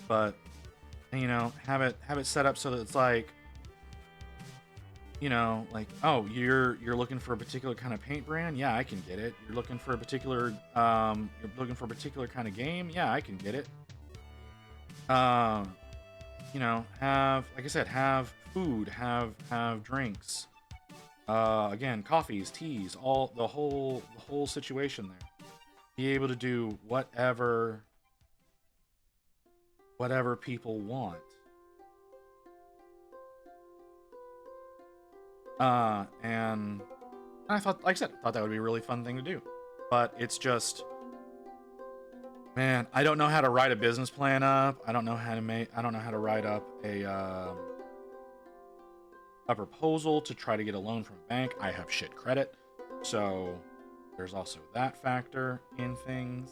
But have it set up so that it's like, like, oh, you're looking for a particular kind of paint brand, yeah, I can get it. You're looking for a particular kind of game, yeah, I can get it. Have, like I said, have food, have drinks, again, coffees, teas, all the whole situation there. Be able to do whatever whatever people want. And I thought, like I said, I thought that would be a really fun thing to do. But it's just, man, I don't know how to write a business plan up. I don't know how to write up a proposal to try to get a loan from a bank. I have shit credit. So there's also that factor in things.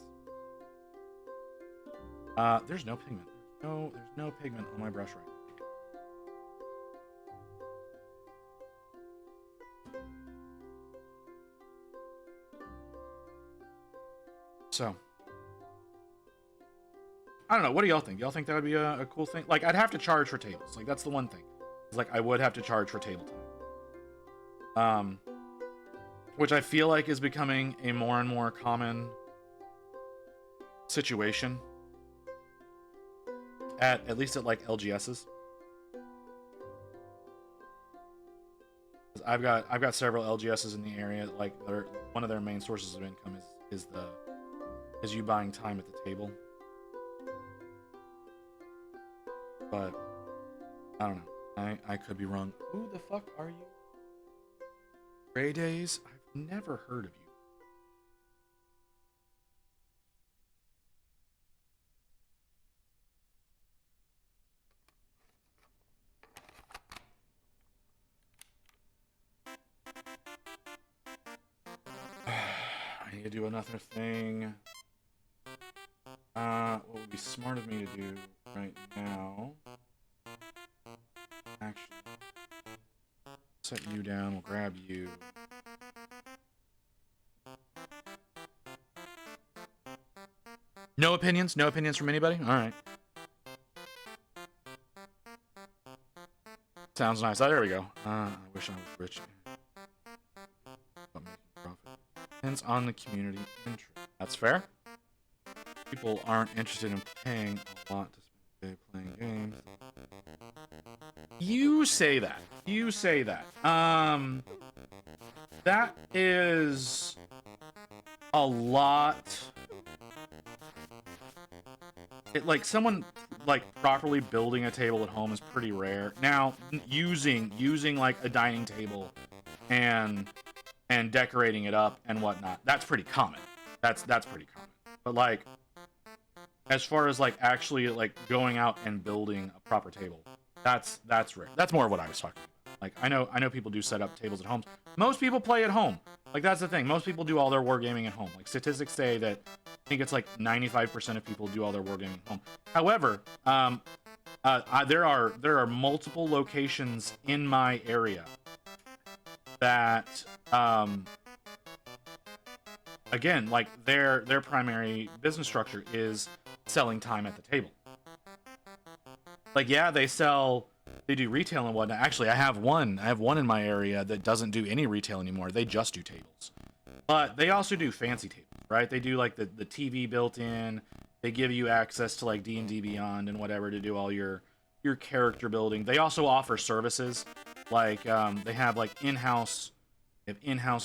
There's no pigment. There's no pigment on my brush right now. So, I don't know. What do y'all think? Y'all think that would be a cool thing? Like, I'd have to charge for tables. Like, that's the one thing. It's like, I would have to charge for table time. Which I feel like is becoming a more and more common situation. At least at, like, LGS's. I've got several LGS's in the area. Like, one of their main sources of income is you buying time at the table. But I don't know. I could be wrong. Who the fuck are you? Gray Days? I've never heard of you. I need to do another thing. What would be smart of me to do right now? Actually, set you down. We'll grab you. No opinions? No opinions from anybody? All right. Sounds nice. Oh, there we go. I wish I was rich. But making profit depends on the community interest. That's fair. People aren't interested in paying a lot to spend a day playing games. You say that. You say that. That is a lot. Like someone like properly building a table at home is pretty rare. Now, using like a dining table and decorating it up and whatnot, that's pretty common. That's pretty common. But like, as far as like actually like going out and building a proper table, that's rare. That's more of what I was talking about. Like I know people do set up tables at home. Most people play at home. Like that's the thing. Most people do all their wargaming at home. Like statistics say that I think it's like 95% of people do all their wargaming at home. However, there are multiple locations in my area that again, like their primary business structure is selling time at the table. Like yeah, they do retail and whatnot. Actually, I have one in my area that doesn't do any retail anymore. They just do tables. But they also do fancy tables, right? They do like the TV built in. They give you access to like D&D Beyond and whatever to do all your character building. They also offer services like they have like in-house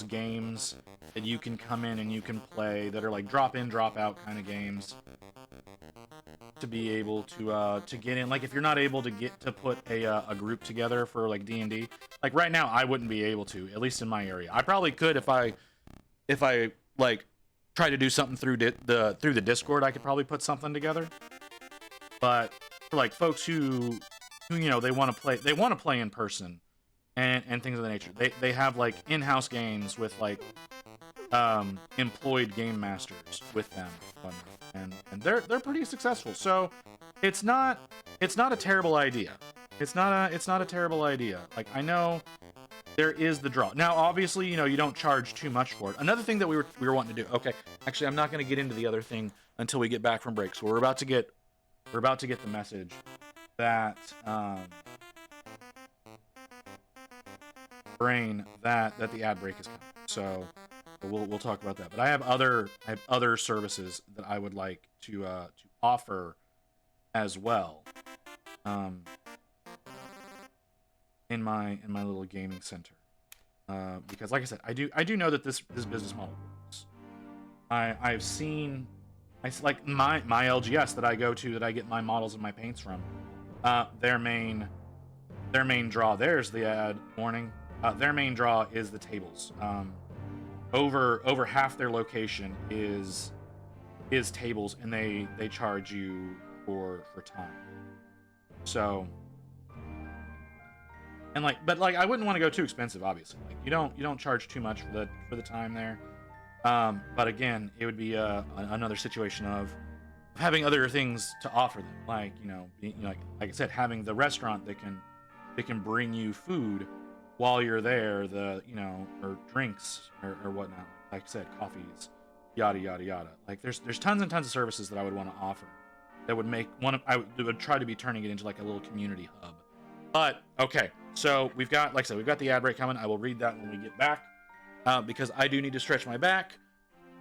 games that you can come in and you can play that are like drop in, drop out kind of games to be able to get in. Like if you're not able to get to put a group together for like D&D, like right now I wouldn't be able to, at least in my area. I probably could if I like try to do something through the Discord. I could probably put something together. But for like folks who you know they want to play in person and things of the nature, they have like in-house games with like employed game masters with them, and they're pretty successful. So it's not a terrible idea. It's not a terrible idea. Like I know there is the draw. Now obviously, you know, you don't charge too much for it. Another thing that we were wanting to do. Okay, actually I'm not going to get into the other thing until we get back from break. So we're about to get the message that brain that the ad break is coming. So we'll talk about that. But I have other services that I would like to offer as well. In my little gaming center. Because like I said, I do know that this business model works. I've seen like my LGS that I go to, that I get my models and my paints from. Their main draw. There's the ad warning. Their main draw is the tables. Over half their location is tables, and they charge you for time. So, and but I wouldn't want to go too expensive, obviously. Like you don't charge too much for the time there. But again, it would be another situation of having other things to offer them, like like I said, having the restaurant that can bring you food while you're there, or drinks or whatnot. Like I said, coffees, yada yada yada. Like there's tons and tons of services that I would want to offer that would make I would try to be turning it into like a little community hub. But okay, so we've got, like I said, we've got the ad break coming. I will read that when we get back, because I do need to stretch my back,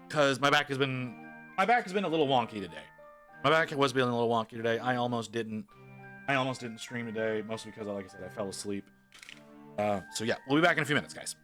because my back has been a little wonky today. My back was being a little wonky today. I almost didn't stream today, mostly because, like I said, I fell asleep. So yeah, we'll be back in a few minutes, guys.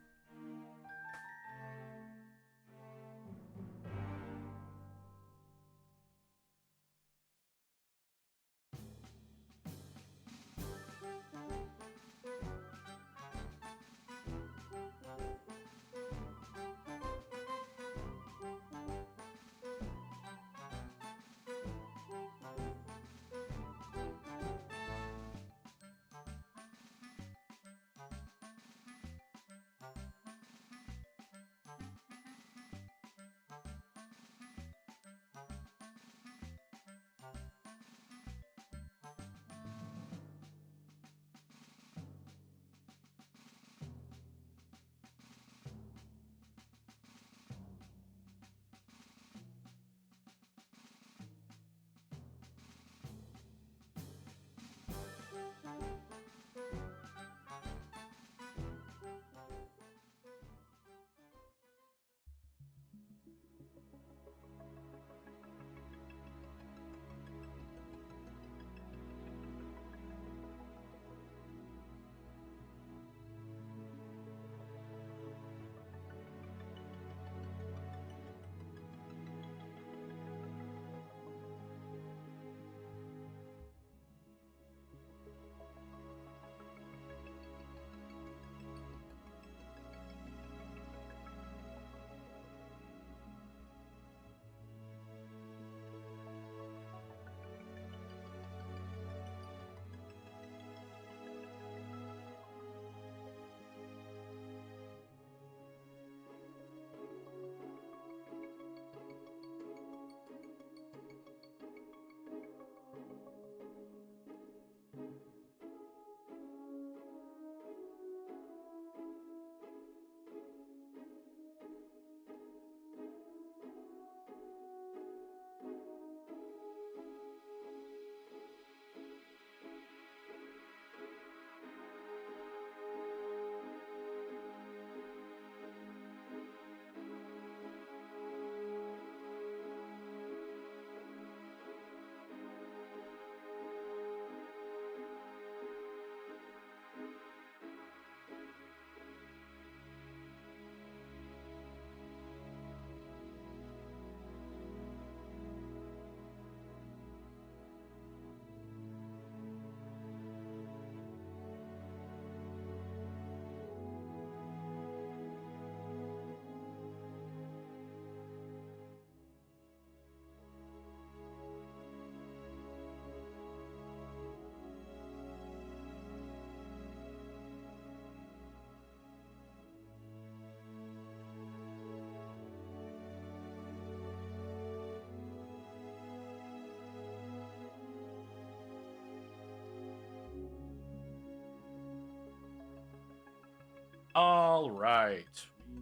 All right,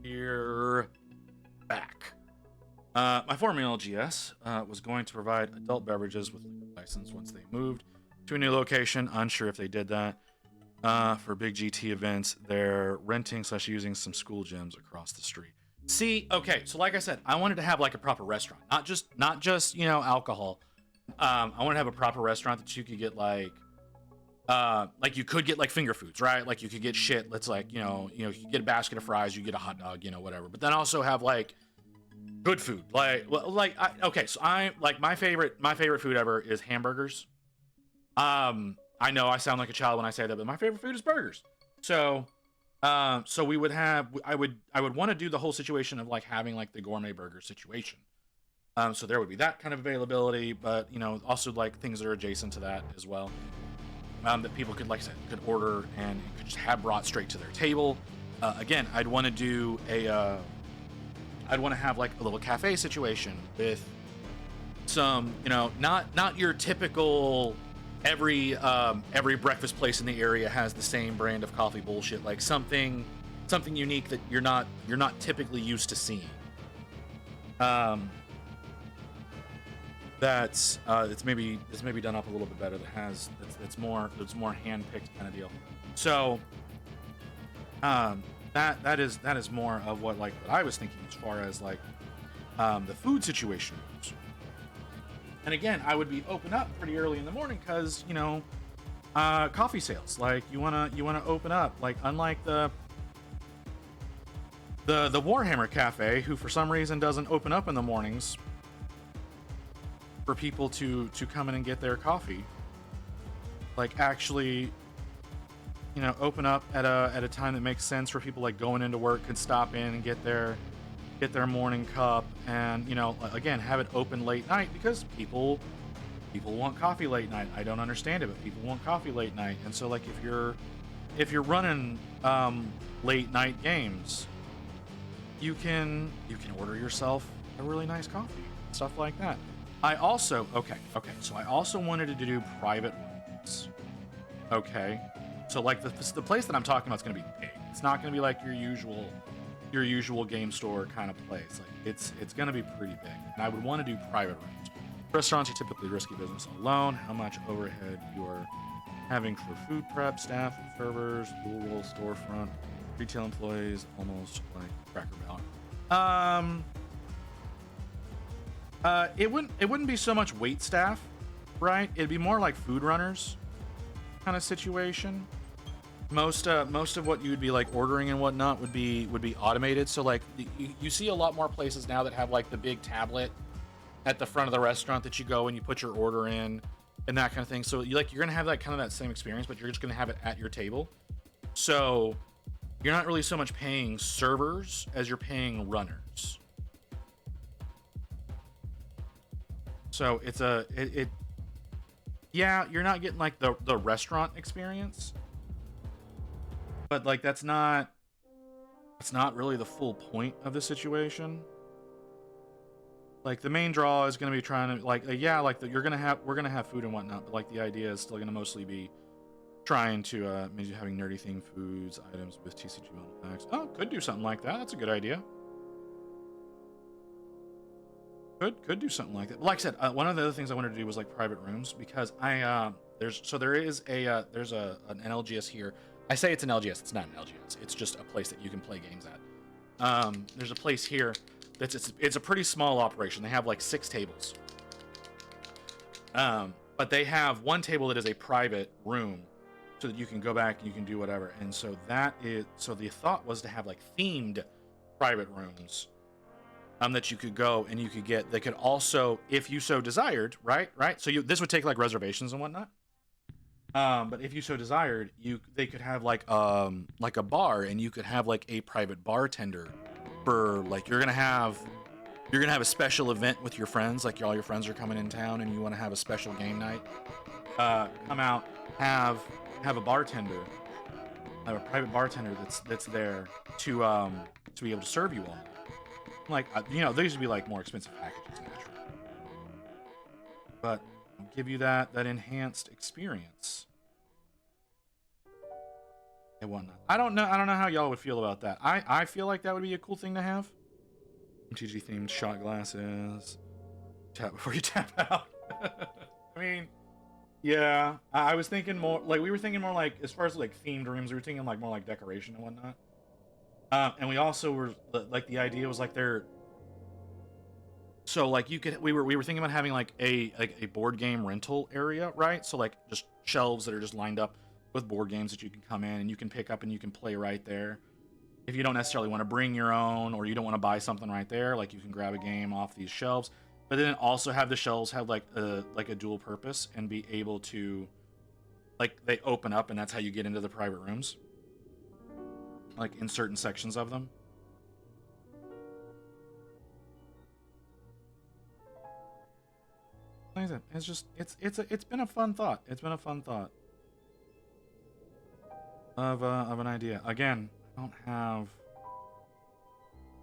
we're back. My former LGS was going to provide adult beverages with liquor license once they moved to a new location. Unsure if they did that. For big GT events, they're renting / using some school gyms across the street. See, okay, so like I said, I wanted to have like a proper restaurant, not just alcohol. I want to have a proper restaurant that you could get like you could get like finger foods, right? Like you could get shit that's like, you could get a basket of fries, you get a hot dog, whatever. But then also have like good food. Okay, so I like my favorite food ever is hamburgers. I know I sound like a child when I say that, but my favorite food is burgers. So, so we would have, I would want to do the whole situation of like having like the gourmet burger situation. So there would be that kind of availability, but you know, also like things that are adjacent to that as well. That people could, like I said, could order and could just have brought straight to their table. Again, I'd want to do I'd want to have like a little cafe situation with some, you know, not your typical every breakfast place in the area has the same brand of coffee bullshit. Like something unique that you're not typically used to seeing. That's it's maybe done up a little bit better. That's more hand-picked kind of deal. So that is more of what I was thinking as far as like the food situation goes. And again, I would be open up pretty early in the morning because, you know, coffee sales. Like you wanna open up. Like unlike the Warhammer Cafe, who for some reason doesn't open up in the mornings for people to come in and get their coffee. Like actually, you know, open up at a time that makes sense for people like going into work, could stop in and get their morning cup, and you know, again, have it open late night because people want coffee late night. I don't understand it, but people want coffee late night. And so like if you're running late night games, you can order yourself a really nice coffee, stuff like that. I also so I also wanted to do private rooms. Okay, so like the place that I'm talking about is going to be big. It's not going to be like your usual game store kind of place. Like it's going to be pretty big, and I would want to do private rooms. Restaurants are typically risky business alone. How much overhead you are having for food prep, staff, and servers, dual role storefront, retail employees, almost like Cracker Barrel. It wouldn't be so much wait staff, right? It'd be more like food runners kind of situation. Most of what you would be like ordering and whatnot would be automated. So like you see a lot more places now that have like the big tablet at the front of the restaurant that you go and you put your order in and that kind of thing. So you're gonna have that kind of that same experience, but you're just gonna have it at your table. So you're not really so much paying servers as you're paying runners. So it's yeah, you're not getting like the restaurant experience, but like that's not really the full point of the situation. Like the main draw is going to be trying to like we're gonna have food and whatnot, but like the idea is still going to mostly be trying to maybe having nerdy themed foods items with TCG packs. Oh, could do something like that. That's a good idea. Could do something like that. But like I said, one of the other things I wanted to do was like private rooms, because there's an LGS here. I say it's an LGS. It's not an LGS. It's just a place that you can play games at. There's a place here it's a pretty small operation. They have like 6 tables. But they have one table that is a private room so that you can go back and you can do whatever. And so the thought was to have like themed private rooms that you could go and you could get. They could also, if you so desired, right? So this would take like reservations and whatnot. But if you so desired, they could have like a bar, and you could have like a private bartender for like you're gonna have a special event with your friends, like all your friends are coming in town and you want to have a special game night. Come out, have a bartender, have a private bartender that's there to be able to serve you all. Like these would be like more expensive packages naturally, but give you that enhanced experience and whatnot. I don't know how y'all would feel about that. I feel like that would be a cool thing to have. MTG themed shot glasses. Tap before you tap out. I mean, yeah. I was thinking more like we were thinking more like as far as like themed rooms, we were thinking like more like decoration and whatnot. And we also were like the idea was like they're so like we were thinking about having like a board game rental area, right? So like just shelves that are just lined up with board games that you can come in and you can pick up and you can play right there. if you don't necessarily want to bring your own, or you don't want to buy something right there, like you can grab a game off these shelves. But then also have the shelves have like a dual purpose and be able to, like, they open up and that's how you get into the private rooms, like in certain sections of them. Like I said, it's just it's been a fun thought. It's been a fun thought of an idea. Again, I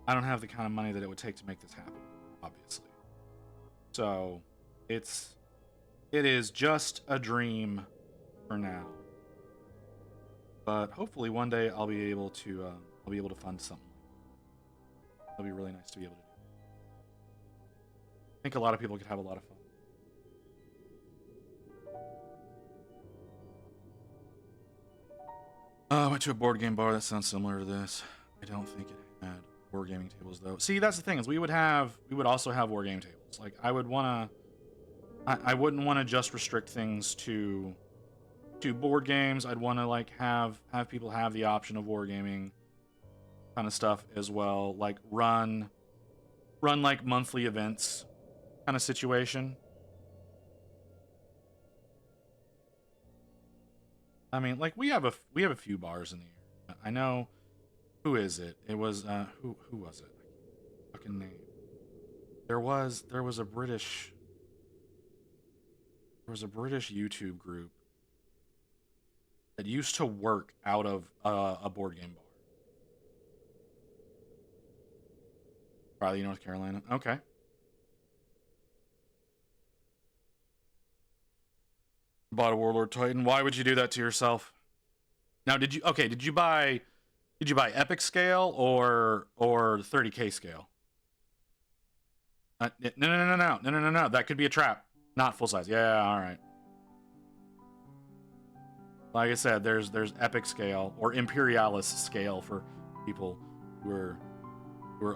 don't have the kind of money that it would take to make this happen, obviously. So it is just a dream for now. But hopefully one day I'll be able to fund something. That'll be really nice to be able to do. I think a lot of people could have a lot of fun. I went to a board game bar that sounds similar to this. I don't think it had wargaming tables though. See, that's the thing, is we would also have wargame tables. Like I wouldn't want to just restrict things to board games. I'd want to like have people have the option of wargaming kind of stuff as well, like run like monthly events kind of situation. I mean, like we have a few bars in the area. I know. Who is it? It was who was it? Fucking name. There was a British YouTube group that used to work out of a board game bar. Raleigh, North Carolina. Okay. Bought a Warlord Titan. Why would you do that to yourself? Now, did you buy Epic scale or 30K scale? No. That could be a trap. Not full size. Yeah, all right. Like I said, there's Epic scale or Imperialis scale for people who are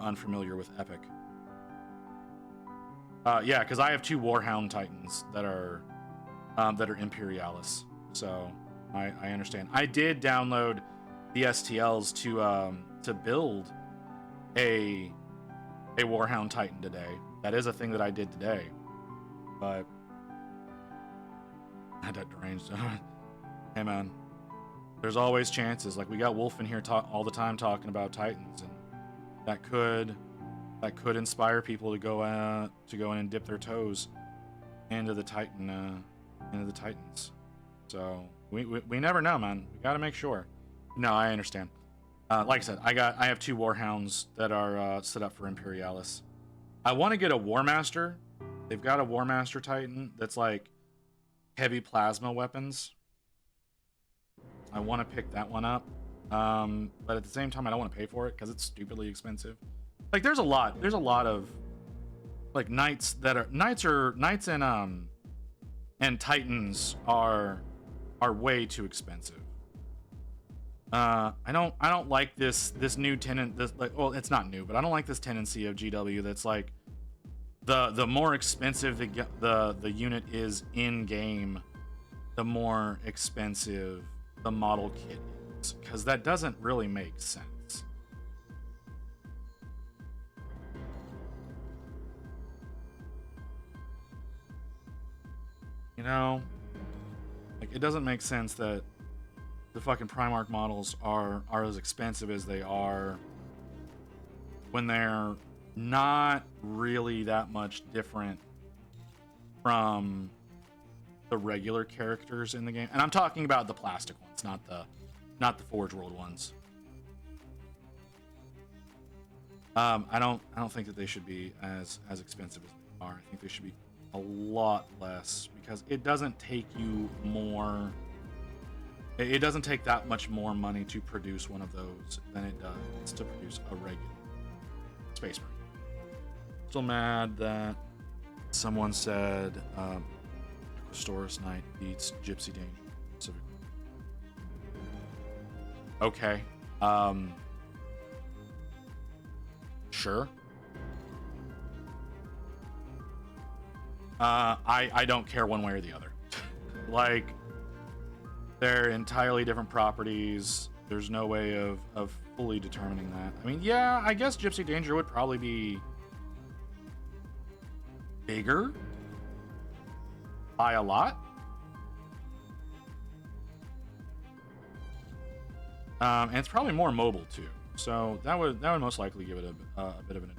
unfamiliar with Epic. Yeah, because I have 2 Warhound Titans that are Imperialis, so I understand. I did download the STLs to build a Warhound Titan today. That is a thing that I did today, but I had that deranged. Hey man, there's always chances. Like we got Wolf in here all the time talking about Titans, and that could inspire people to go in and dip their toes into the Titans. So we never know, man. We got to make sure. No, I understand. Like I said, I have 2 Warhounds that are set up for Imperialis. I want to get a Warmaster. They've got a Warmaster Titan that's like heavy plasma weapons. I want to pick that one up. But at the same time, I don't want to pay for it because it's stupidly expensive. Like there's a lot of like knights and Titans are way too expensive. I don't like this new tenant. This, like, well, it's not new, but I don't like this tendency of GW that's like the more expensive the unit is in game, the more expensive the model kit is, because that doesn't really make sense. You know, like it doesn't make sense that the fucking Primarch models are as expensive as they are when they're not really that much different from the regular characters in the game. And I'm talking about the plastic ones, not the Forge World ones. I don't think that they should be as expensive as they are. I think they should be a lot less, because it doesn't take you more. It doesn't take that much more money to produce one of those than it does to produce a regular Space Marine. Still mad that someone said Equistoris Knight beats Gypsy Danger specifically. Okay. Sure. I don't care one way or the other. Like, they're entirely different properties. There's no way of fully determining that. I mean, yeah, I guess Gypsy Danger would probably be bigger by a lot. And it's probably more mobile too. So that would most likely give it a bit of an advantage.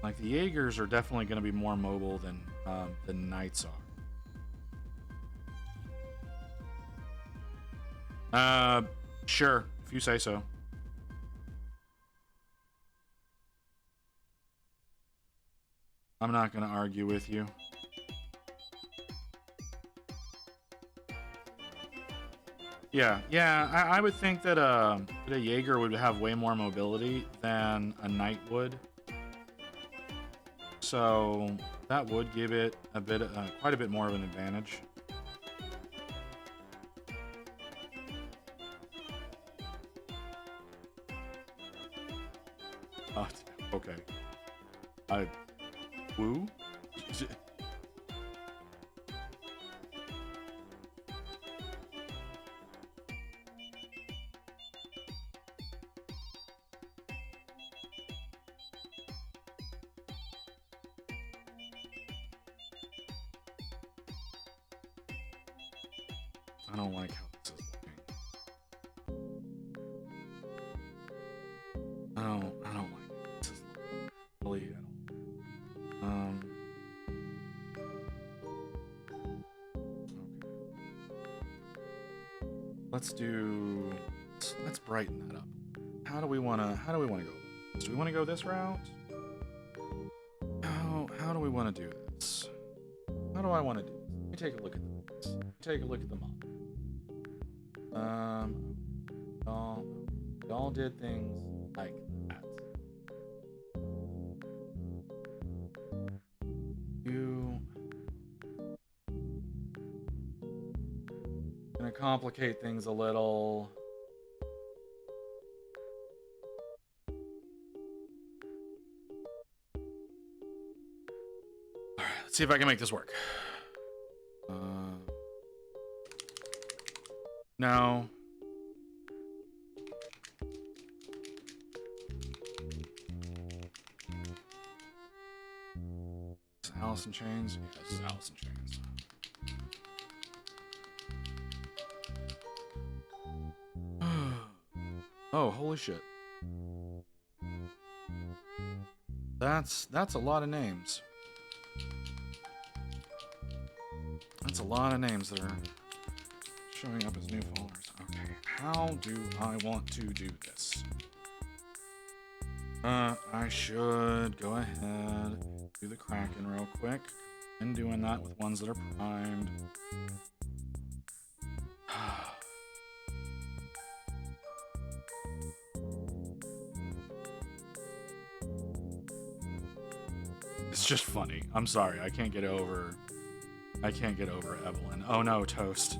Like the Jaegers are definitely going to be more mobile than Knights are. Sure, if you say so. I'm not going to argue with you. Yeah, I would think that a Jaeger would have way more mobility than a Knight would. So that would give it a bit, quite a bit more of an advantage. Okay. Woo? I don't like how this is looking. I don't like how this is looking really at all. Okay. Let's brighten that up. How do we wanna go? Do we wanna go this route? How do we wanna do this? How do I wanna do this? Let me take a look at the base. Take a look at the mod. Y'all did things like that. You gonna complicate things a little. All right, let's see if I can make this work. No. Is Alice in Chains? Yeah, this is Alice in Chains. Oh, holy shit. That's a lot of names. That's a lot of names that are showing up as new followers. Okay, how do I want to do this? I should go ahead, do the Kraken real quick. And doing that with ones that are primed. It's just funny. I'm sorry, I can't get over Evelyn. Oh no, Toast.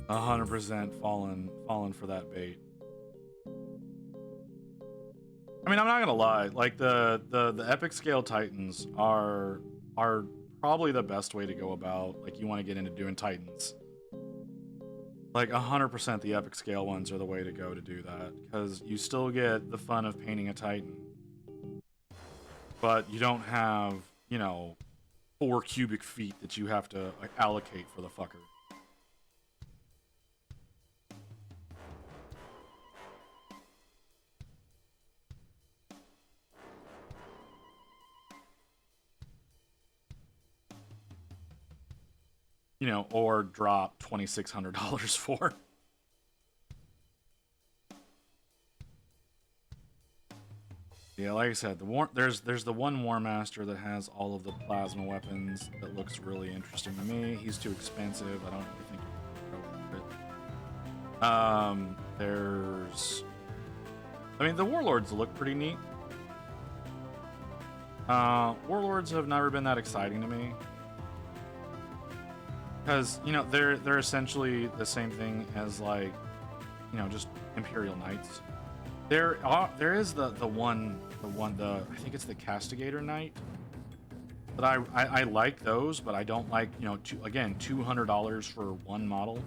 100% fallen for that bait. I mean, I'm not gonna lie. Like the epic scale Titans are probably the best way to go about. Like, you want to get into doing Titans. Like 100% the epic scale ones are the way to go to do that, because you still get the fun of painting a Titan, but you don't have, you know, 4 cubic feet that you have to like allocate for the fucker. You know, or drop $2,600 for. Yeah, like I said, there's the one War Master that has all of the plasma weapons that looks really interesting to me. He's too expensive. I don't really think you can go for it. I mean, the Warlords look pretty neat. Warlords have never been that exciting to me. Because, you know, they're essentially the same thing as, like, you know, just Imperial Knights. there is the one I think it's the Castigator Knight. But I like those, but I don't like, you know, again, $200 for one model.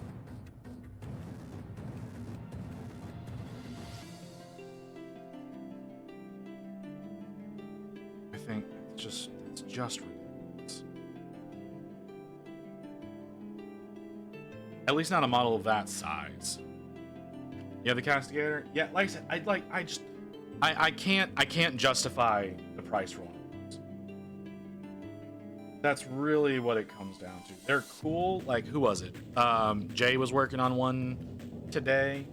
I think it's just ridiculous. At least not a model of that size. Yeah, the Castigator. Yeah, like I said, I can't justify the price for one. That's really what it comes down to. They're cool. Like, who was it? Jay was working on one today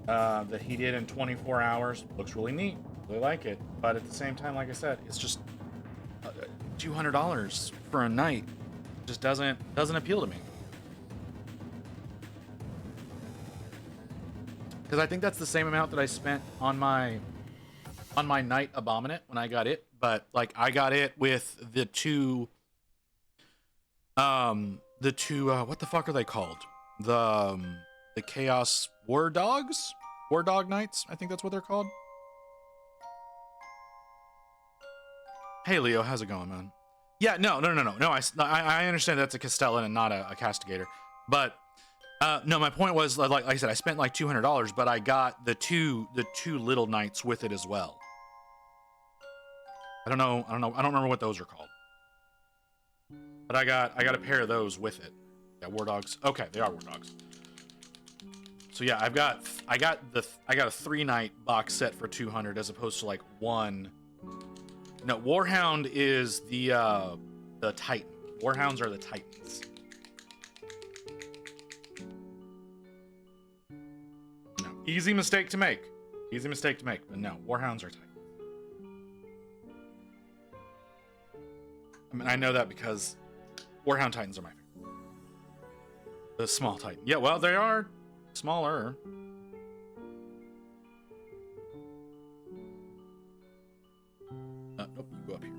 that he did in 24 hours. Looks really neat. Really like it. But at the same time, like I said, it's just $200 for a night. Just doesn't appeal to me. Because I think that's the same amount that I spent on my Night Abominant when I got it. But like I got it with the two what the fuck are they called? The Chaos War Dogs? War Dog Knights? I think that's what they're called. Hey Leo, how's it going, man? Yeah, no. I understand that's a Castellan and not a Castigator. But no, my point was like I said, I spent like $200, but I got the two little knights with it as well. I don't remember what those are called. But I got a pair of those with it. Yeah, War Dogs. Okay, they are War Dogs. So yeah, I got a 3-night box set for $200 as opposed to like one. No, Warhound is the Titan. Warhounds are the Titans. No, easy mistake to make. But no, Warhounds are Titans. I mean, I know that because Warhound Titans are my favorite. The small Titan. Yeah, well, they are smaller. Nope, you go up here.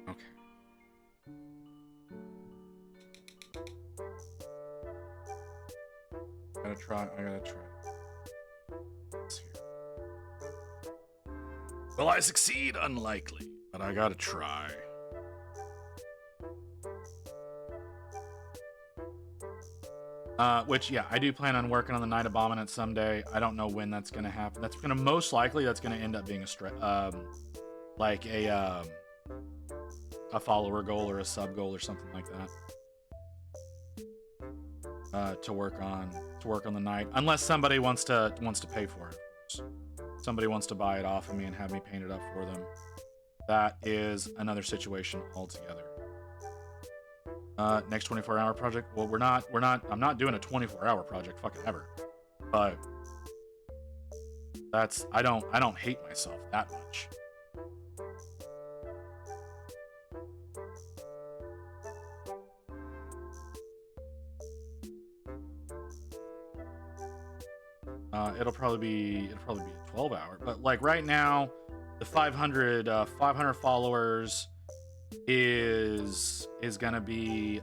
Okay. I gotta try. Let's see here. Will I succeed? Unlikely, but I gotta try. Which, yeah, I do plan on working on the Night Abominant someday. I don't know when that's gonna happen. That's gonna most likely end up being like a follower goal or a sub goal or something like that. To work on the night, unless somebody wants to pay for it. Of course. Somebody wants to buy it off of me and have me paint it up for them. That is another situation altogether. Next 24-hour project. Well, I'm not doing a 24-hour project fucking ever. But I don't hate myself that much. It'll probably be a 12-hour, but like right now, the 500 followers is gonna be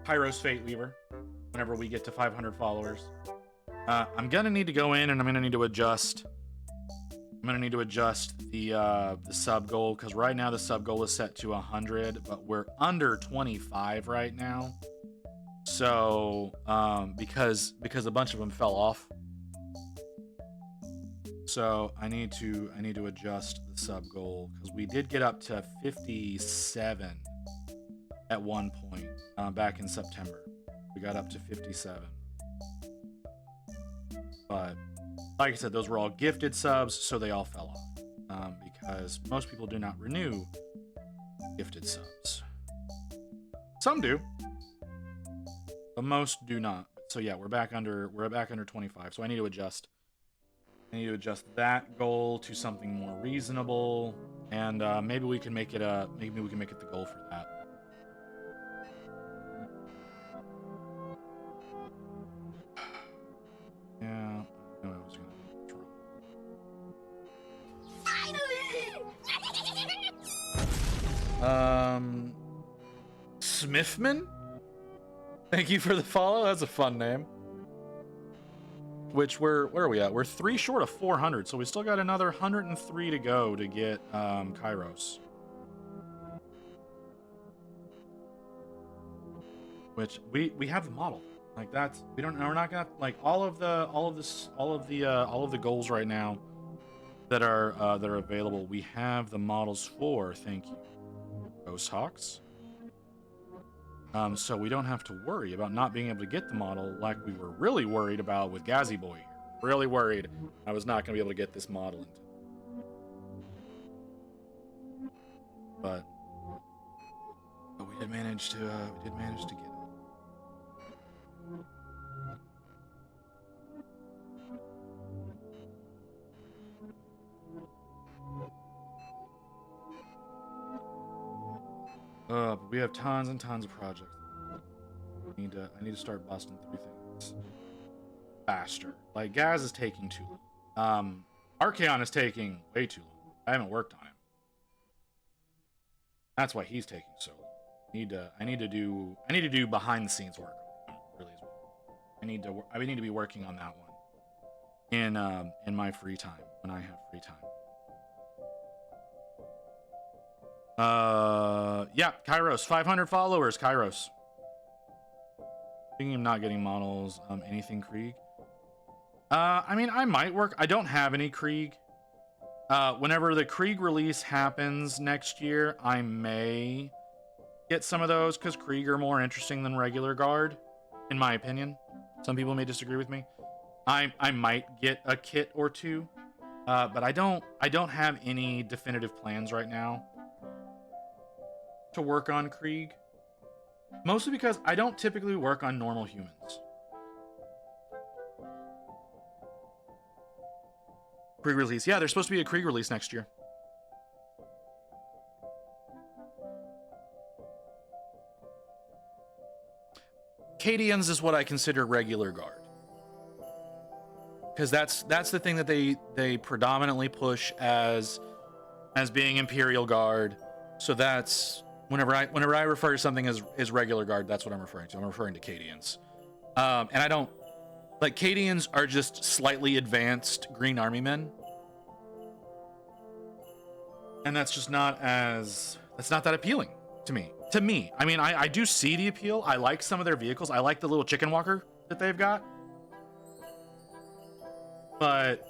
Pyro's Fate Weaver. Whenever we get to 500 followers, I'm gonna need to go in and I'm gonna need to adjust the sub goal, because right now the sub goal is set to 100, but we're under 25 right now. So, because a bunch of them fell off, so I need to adjust the sub goal, because we did get up to 57 at one point back in September. We got up to 57, but like I said, those were all gifted subs, so they all fell off because most people do not renew gifted subs. Some do. But most do not. So yeah, we're back under 25. So I need to adjust that goal to something more reasonable, and maybe we can make it the goal for that. Yeah, I know I was gonna. Smithman? Thank you for the follow. That's a fun name. Which where are we at? We're 3 short of 400, so we still got another 103 to go to get Kairos. Which we have the model. Like that's we're not gonna like all of the goals right now that are available. We have the models for. Thank you, Ghost Hawks. So we don't have to worry about not being able to get the model like we were really worried about with Gazzy Boy here. Really worried I was not going to be able to get this model into. But we did manage to get it. But we have tons and tons of projects. I need to start busting through things faster. Like Gaz is taking too long. Archaon is taking way too long. I haven't worked on him. That's why he's taking so long. I need to do behind the scenes work really as well. I need to be working on that one in my free time when I have free time. Yeah, Kairos, 500 followers, Kairos. Thinking of not getting models, anything Krieg. I mean, I might work. I don't have any Krieg. Whenever the Krieg release happens next year, I may get some of those because Krieg are more interesting than regular guard, in my opinion. Some people may disagree with me. I might get a kit or two, but I don't have any definitive plans right now to work on Krieg. Mostly because I don't typically work on normal humans. Krieg release. Yeah, there's supposed to be a Krieg release next year. Cadians is what I consider regular guard. Because that's the thing that they predominantly push as being Imperial Guard. So that's whenever I refer to something as regular guard, that's what I'm referring to. I'm referring to Cadians. And I don't like Cadians are just slightly advanced Green Army men. And that's just not that appealing to me. I mean, I do see the appeal. I like some of their vehicles. I like the little chicken walker that they've got. But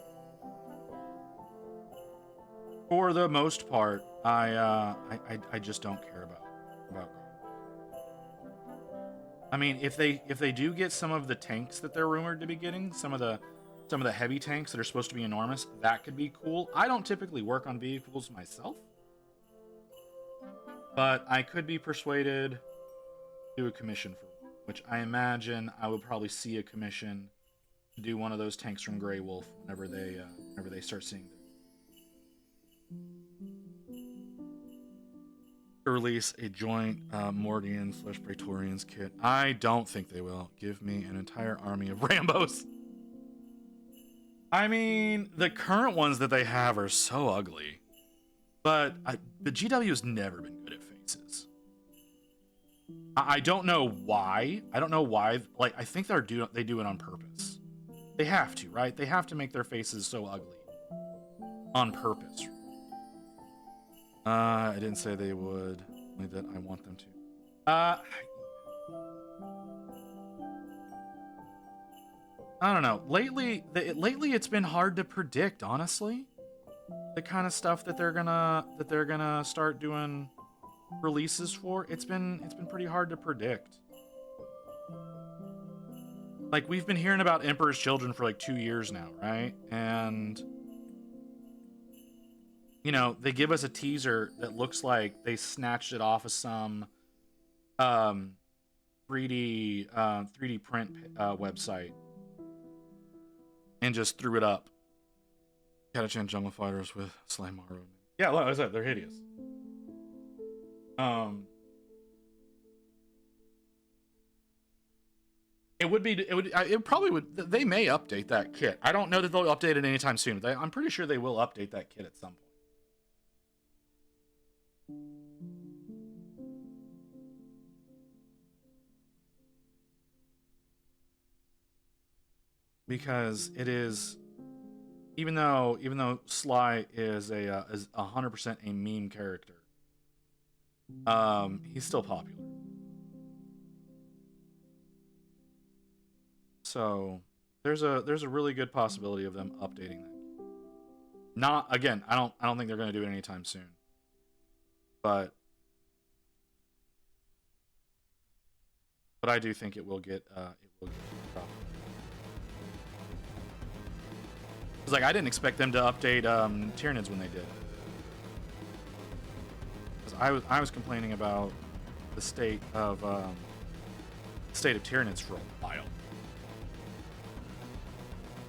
for the most part, I just don't care about guard. I mean, if they do get some of the tanks that they're rumored to be getting, some of the heavy tanks that are supposed to be enormous, that could be cool. I don't typically work on vehicles myself, but I could be persuaded to do a commission for one, which I imagine I would probably see a commission to do one of those tanks from Grey Wolf whenever they start seeing them. Release a joint Mordian/Praetorians kit. I don't think they will. Give me an entire army of Rambos. I mean, the current ones that they have are so ugly, but the GW has never been good at faces. I don't know why. Like, I think they do it on purpose. They have to, right? They have to make their faces so ugly on purpose. I didn't say they would. Only that I want them to. I don't know. Lately it's been hard to predict, honestly. The kind of stuff that they're gonna start doing releases for. It's been pretty hard to predict. Like, we've been hearing about Emperor's Children for like 2 years now, right? And you know, they give us a teaser that looks like they snatched it off of some 3D print website and just threw it up. Catachan Jungle Fighters with Slimaru. Yeah, like I said, they're hideous. It probably would. They may update that kit. I don't know that they'll update it anytime soon. I'm pretty sure they will update that kit at some point. because it is, even though Sly is is 100% a meme character, he's still popular. So there's a really good possibility of them updating that. Not again, I don't think they're going to do it anytime soon. But I do think it will get dropped. It's like I didn't expect them to update Tyranids when they did. Because I was complaining about the state of Tyranids for a while.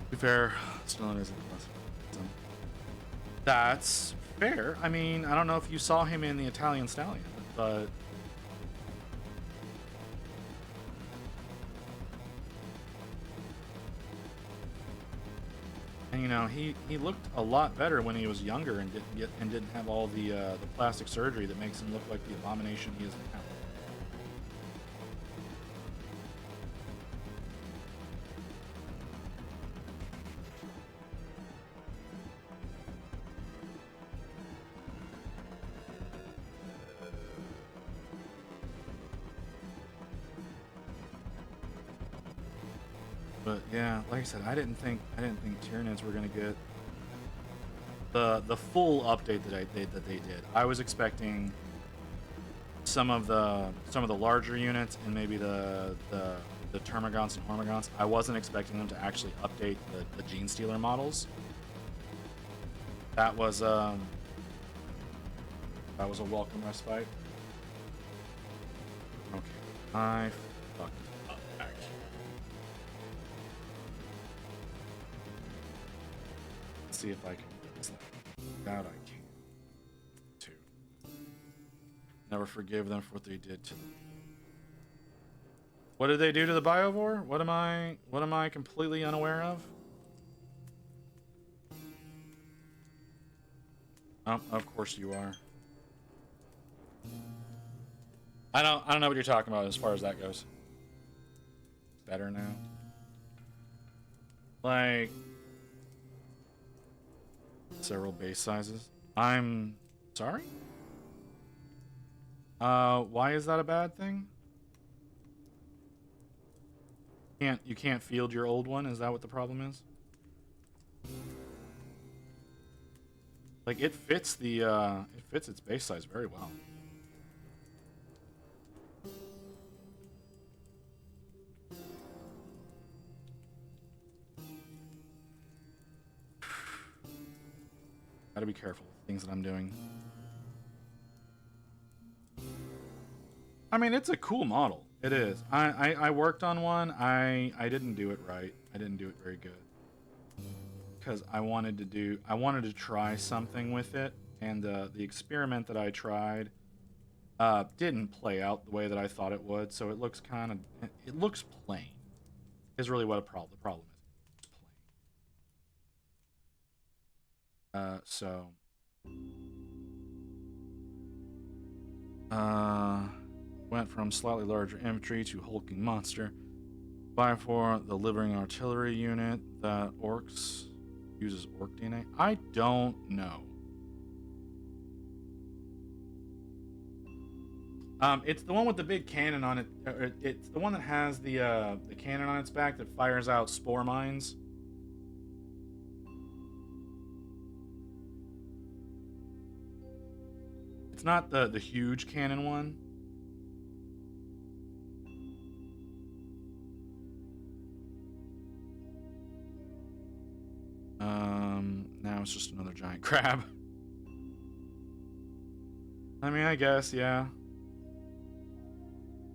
To be fair, still isn't. That's fair. I mean, I don't know if you saw him in the Italian Stallion, but and you know he looked a lot better when he was younger and didn't have all the plastic surgery that makes him look like the abomination he is now. But yeah, like I said, I didn't think Tyranids were gonna get the full update that they did. I was expecting some of the larger units and maybe the Termagants and Hormagaunts. I wasn't expecting them to actually update the Gene Stealer models. That was a welcome respite. Okay, I fucked up actually. Let's see if I can fix that. Doubt I can. Too. Never forgive them for what they did to them. What did they do to the Biovore? What am I completely unaware of? Oh, of course you are. I don't know what you're talking about as far as that goes. Better now. Like several base sizes. I'm sorry? Why is that a bad thing? You can't field your old one? Is that what the problem is? Like it fits its base size very well. Gotta be careful with things that I'm doing. I mean, it's a cool model. It is. I worked on one. I didn't do it right. I didn't do it very good. Because I wanted to try something with it, and the experiment that I tried didn't play out the way that I thought it would. So it looks it looks plain. Is really what the problem is. It's plain. So went from slightly larger infantry to hulking monster. Buy for the Living Artillery unit that Orcs uses Orc DNA. I don't know. It's the one with the big cannon on it. It's the one that has the cannon on its back that fires out spore mines. It's not the huge cannon one. Now it's just another giant crab. I mean, I guess, yeah.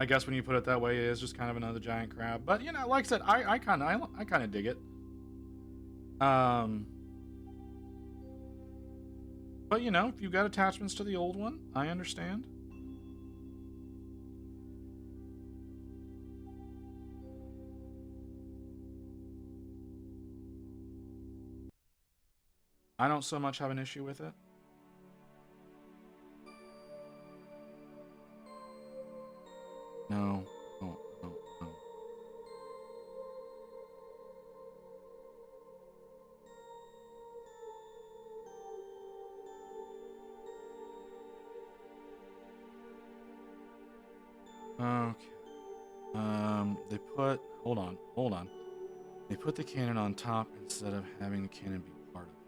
I guess when you put it that way, it is just kind of another giant crab. But you know, like I said, I kind of dig it. But you know, if you've got attachments to the old one, I understand. I don't so much have an issue with it. No. Okay. They put. Hold on. Hold on. They put the cannon on top instead of having the cannon be part of it.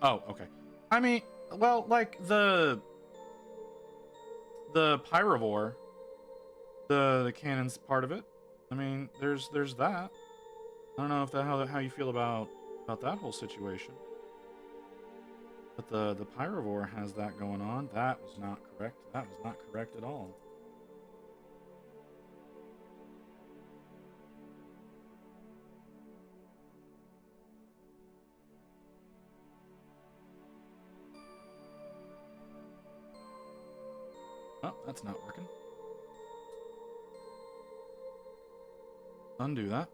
Oh, okay. I mean, well, like the pyrovore, the cannon's part of it. I mean, there's that. I don't know if that how you feel about that whole situation. But the pyrovore has that going on. That was not correct. That was not correct at all. Oh, that's not working. Undo that.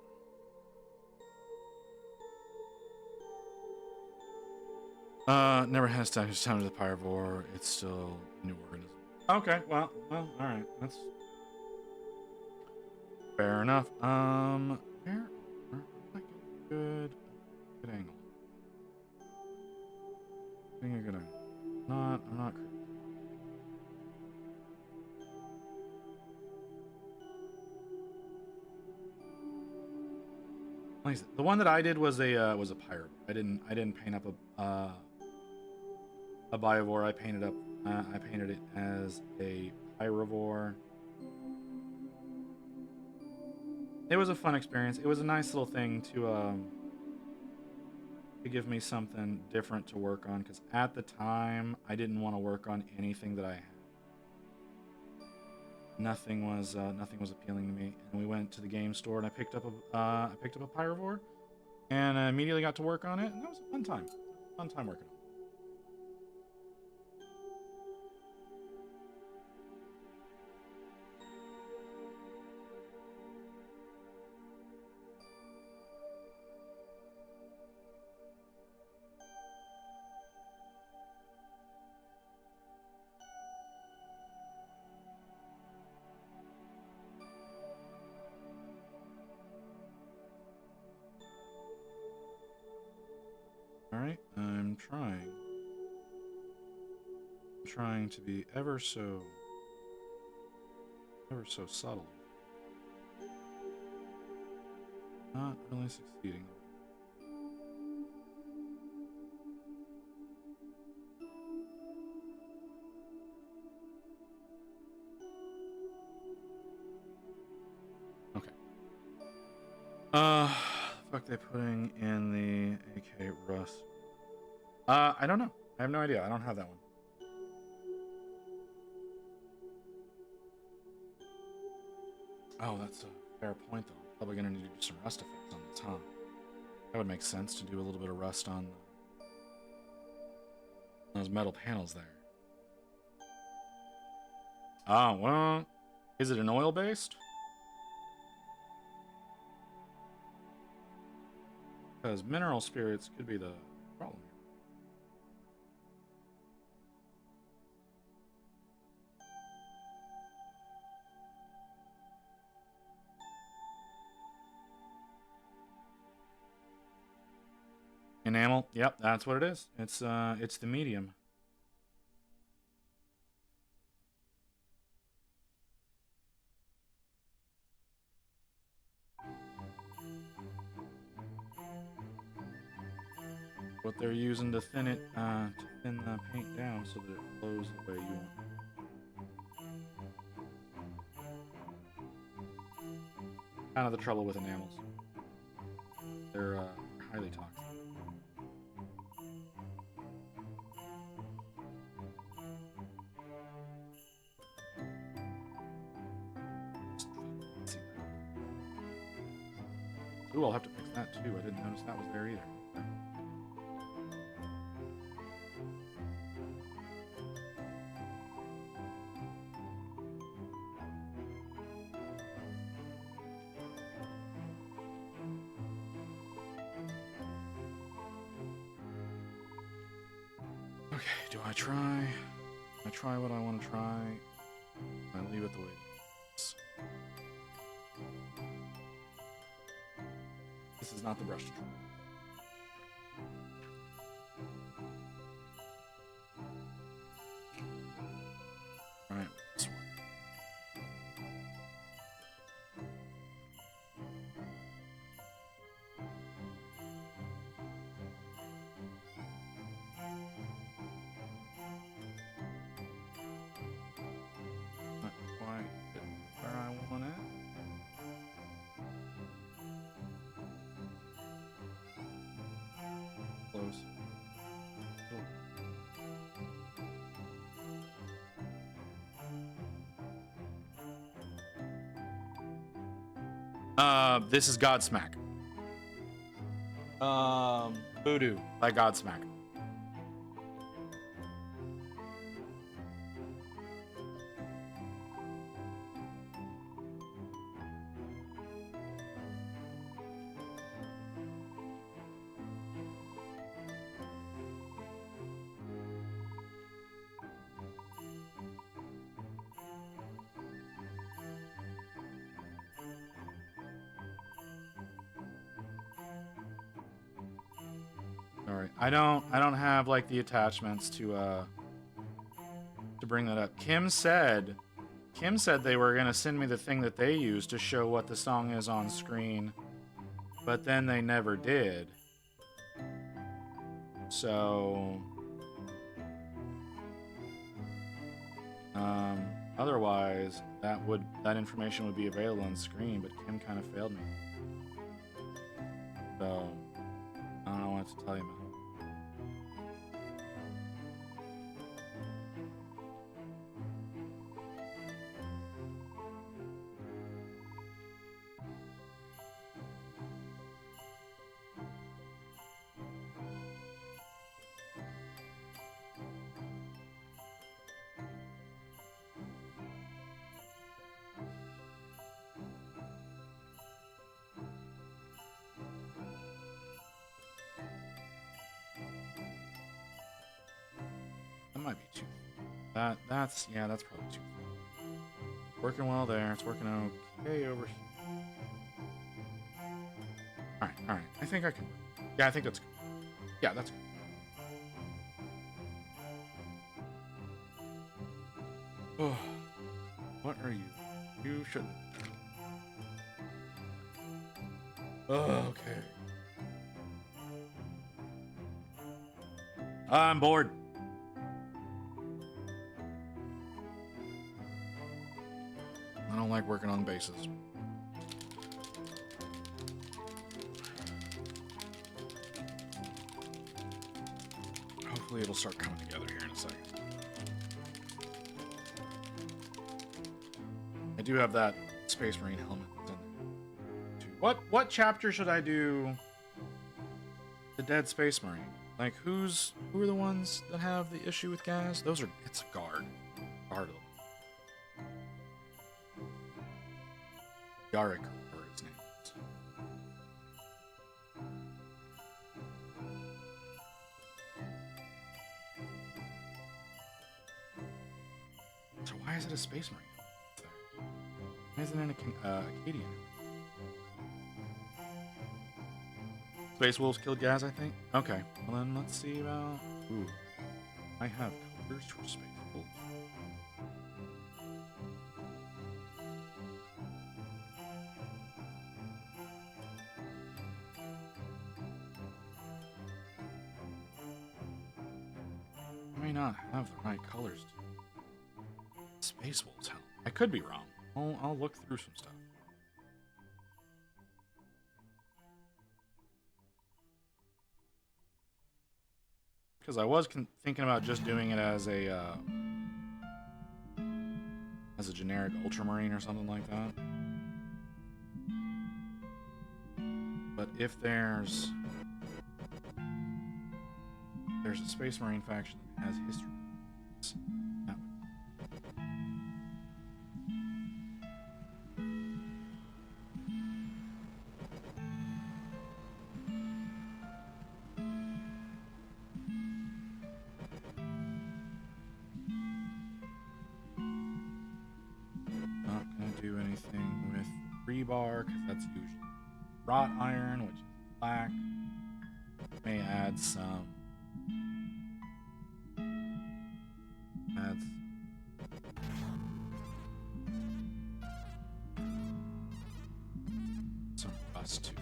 Never has time to the pyrovore. It's still a new organism. Okay, well, all right. That's fair enough. Where I get a good angle? I think I'm gonna I'm not crazy. Like I said, the one that I did was a pyro. I didn't paint up a biovore. I painted it as a pyrovore. It was a fun experience. It was a nice little thing to give me something different to work on, because at the time I didn't want to work on anything that I had. Nothing was appealing to me, and we went to the game store and I picked up a pyrovore, and I immediately got to work on it, and that was a fun time. Fun time working on it. Alright, I'm trying to be ever so subtle. Not really succeeding. Okay. Fuck they putting in the AK Rust? I don't know. I have no idea. I don't have that one. Oh, that's a fair point, though. I'm probably gonna need to do some rust effects on this, huh? That would make sense to do a little bit of rust on those metal panels there. Oh, well, is it an oil-based? Because mineral spirits could be the problem here. Enamel, yep, that's what it is. It's the medium. What they're using to thin it, to thin the paint down so that it flows the way you want. Kind of the trouble with enamels. They're highly toxic. Ooh, I'll have to fix that too. I didn't notice that was there either. Okay, do I try? I try what I want to try. I leave it the way it is. This is not the brush to try. close. This is Godsmack. Voodoo by Godsmack. Alright. I don't have like the attachments to bring that up. Kim said they were gonna send me the thing that they use to show what the song is on screen, but then they never did. So otherwise that information would be available on screen, but Kim kind of failed me. So I don't know what to tell you, man. Might be too. That's probably too. Working well there. It's working okay over here. All right. I think I can. Yeah, I think that's good. Yeah, that's good. Oh, what are you? You shouldn't. Oh, okay. I'm bored. I don't like working on bases. Hopefully it'll start coming together here in a second. I do have that Space Marine helmet that's in there. What chapter should I do? The Dead Space Marine. Like who are the ones that have the issue with gas? It's a guard. Guard. Yarick, whatever his name is. So why is it a Space Marine? Why isn't it an Acadian? Space Wolves killed Gaz, I think? Okay, well then let's see about... Ooh. I have colors for Space Wolves. I may not have the right colors. Space Wolves, hell. I could be wrong. I'll look through some stuff. Because I was thinking about just doing it as a generic Ultramarine or something like that. But if there's a Space Marine faction that has history, that would... Not gonna do anything with rebar because that's usually wrought iron, which is black. May add some. Some rust too.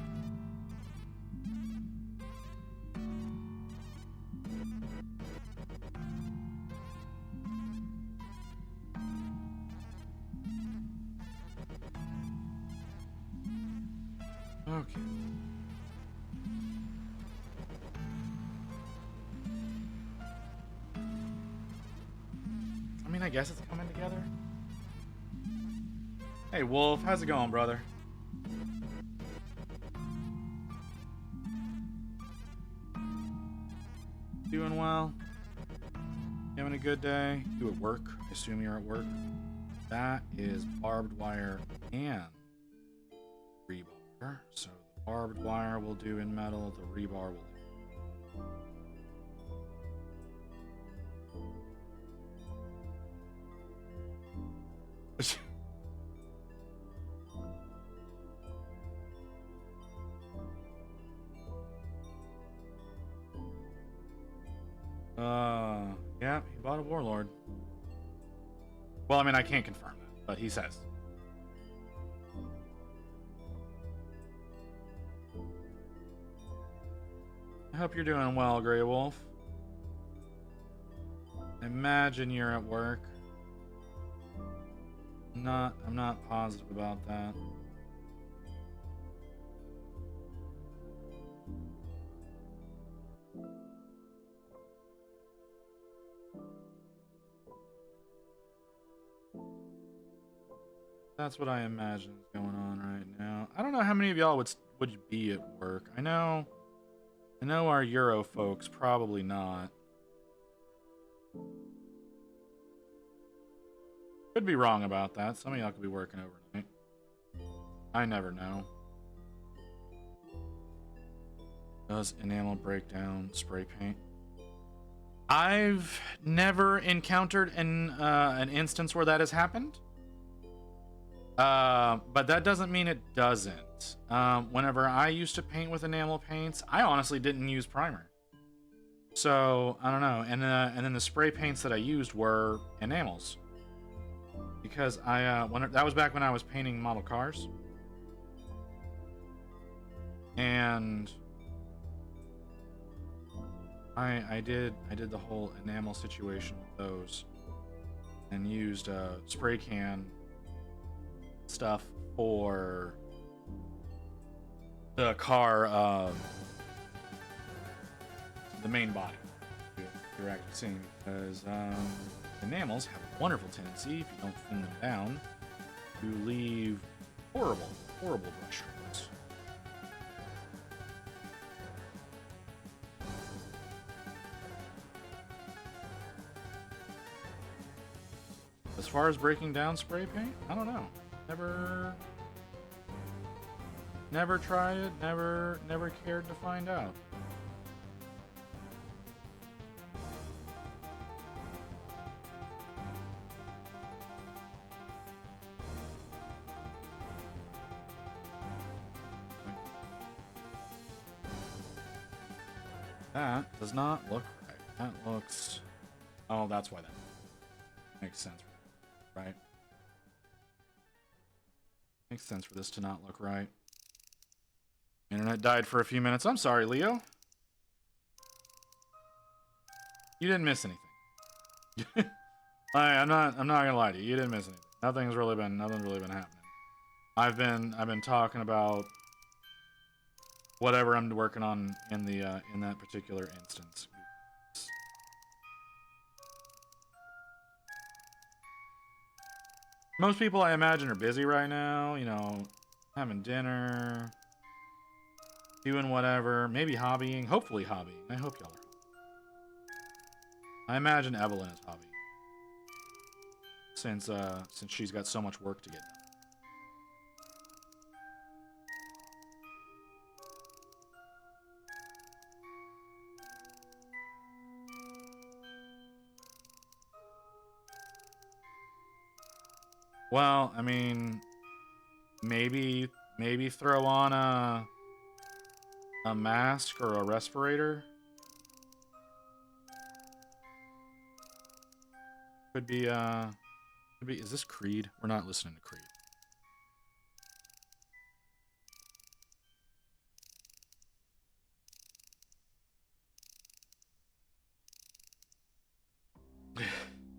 Okay. guess it's coming together. Hey, Wolf, how's it going, brother? Doing well? Having a good day? You at work? I assume you're at work. That is barbed wire and rebar. So the barbed wire will do in metal, the rebar will do. Yeah, he bought a warlord. Well, I mean, I can't confirm that, but he says. I hope you're doing well, Grey Wolf. I imagine you're at work. I'm not positive about that. That's what I imagine is going on right now. I don't know how many of y'all would be at work. I know our Euro folks probably not. Could be wrong about that. Some of y'all could be working overnight. I never know. Does enamel break down spray paint? I've never encountered an instance where that has happened. But that doesn't mean it doesn't. Whenever I used to paint with enamel paints, I honestly didn't use primer. So, I don't know. And then the spray paints that I used were enamels. Because that was back when I was painting model cars. And I did the whole enamel situation with those. And used a spray can stuff for the car, the main body you're actually seeing, because enamels have a wonderful tendency, if you don't thin them down, to leave horrible brush strokes. As far as breaking down spray paint, I don't know. Never tried it, never cared to find out. That does not look right. That looks... Oh, that's why that makes sense, right? Makes sense for this to not look right. Internet died for a few minutes. I'm sorry, Leo. You didn't miss anything. I'm not gonna lie to you. You didn't miss anything. Nothing's really been happening. I've been talking about whatever I'm working on in that particular instance. Most people, I imagine, are busy right now, you know, having dinner, doing whatever, maybe hobbying, hopefully hobbying. I hope y'all are. I imagine Evelyn is hobbying. Since she's got so much work to get done. Well, I mean, maybe throw on a mask or a respirator. Could be, is this Creed? We're not listening to Creed.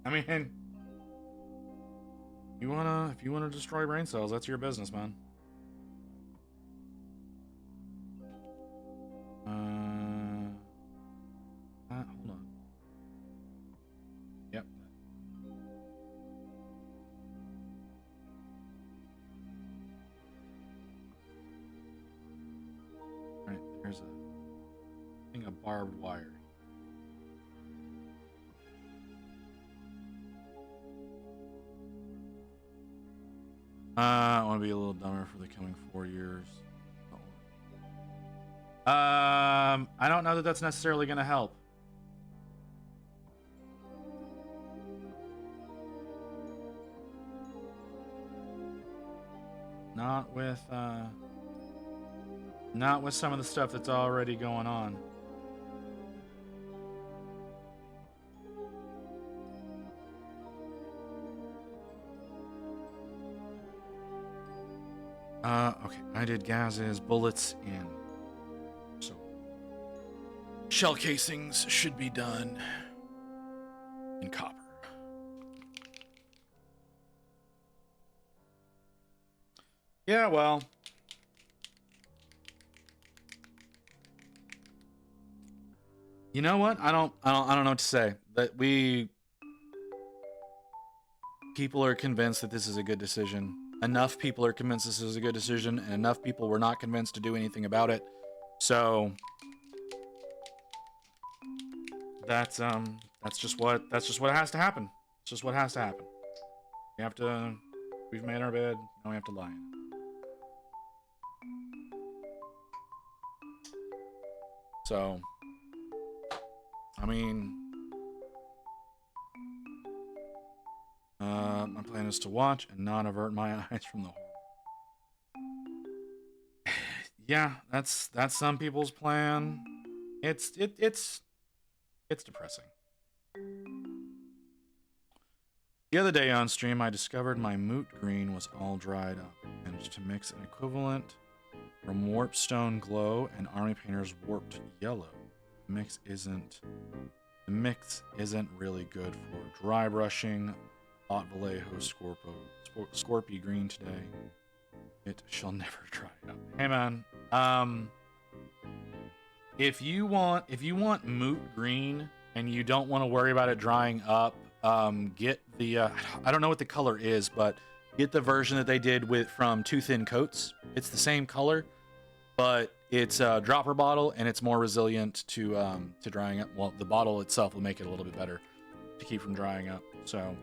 I mean, if you wanna destroy brain cells, that's your business, man. Hold on. Yep. barbed wire. I want to be a little dumber for the coming 4 years. I don't know that that's necessarily going to help. Not with some of the stuff that's already going on. Okay, I did gases, bullets, and so shell casings should be done in copper. Yeah, well, you know what? I don't know what to say. That people are convinced that this is a good decision. Enough people are convinced this is a good decision, and enough people were not convinced to do anything about it. So that's just what has to happen. It's just what has to happen. We've made our bed, now we have to lie in it. So, I mean, my plan is to watch and not avert my eyes from the horror. Yeah, that's some people's plan. It's depressing. The other day on stream, I discovered my moot green was all dried up. I managed to mix an equivalent from Warpstone Glow and Army Painter's Warped Yellow. The mix isn't really good for dry brushing. Hot Vallejo Scorpy Green today. It shall never dry up. Hey man, if you want moot green and you don't want to worry about it drying up, get the I don't know what the color is, but get the version that they did from Too Thin Coats. It's the same color, but it's a dropper bottle and it's more resilient to drying up. Well, the bottle itself will make it a little bit better to keep from drying up. So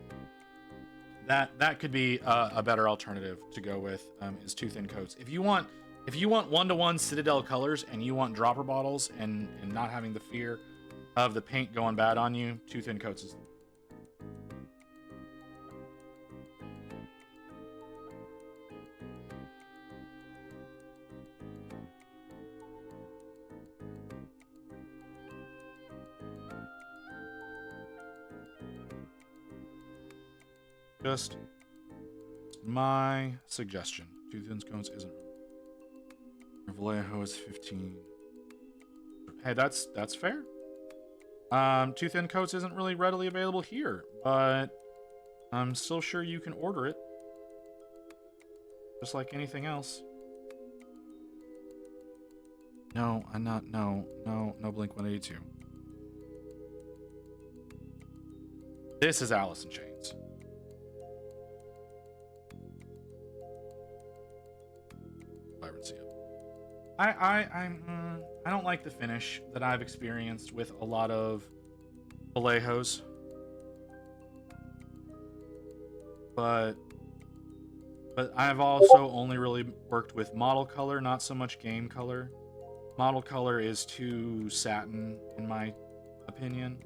that could be a better alternative to go with, is Too Thin Coats. If you want 1-to-1 Citadel colors and you want dropper bottles and not having the fear of the paint going bad on you, Too Thin Coats is. Just my suggestion. Too Thin Coats isn't. Vallejo is 15. Hey, that's fair. Too Thin Coats isn't really readily available here, but I'm still sure you can order it. Just like anything else. No, I'm not. No, Blink 182. This is Alice in Chains. Vibrancy. I don't like the finish that I've experienced with a lot of Vallejos. But I've also only really worked with model color, not so much game color. Model color is too satin, in my opinion.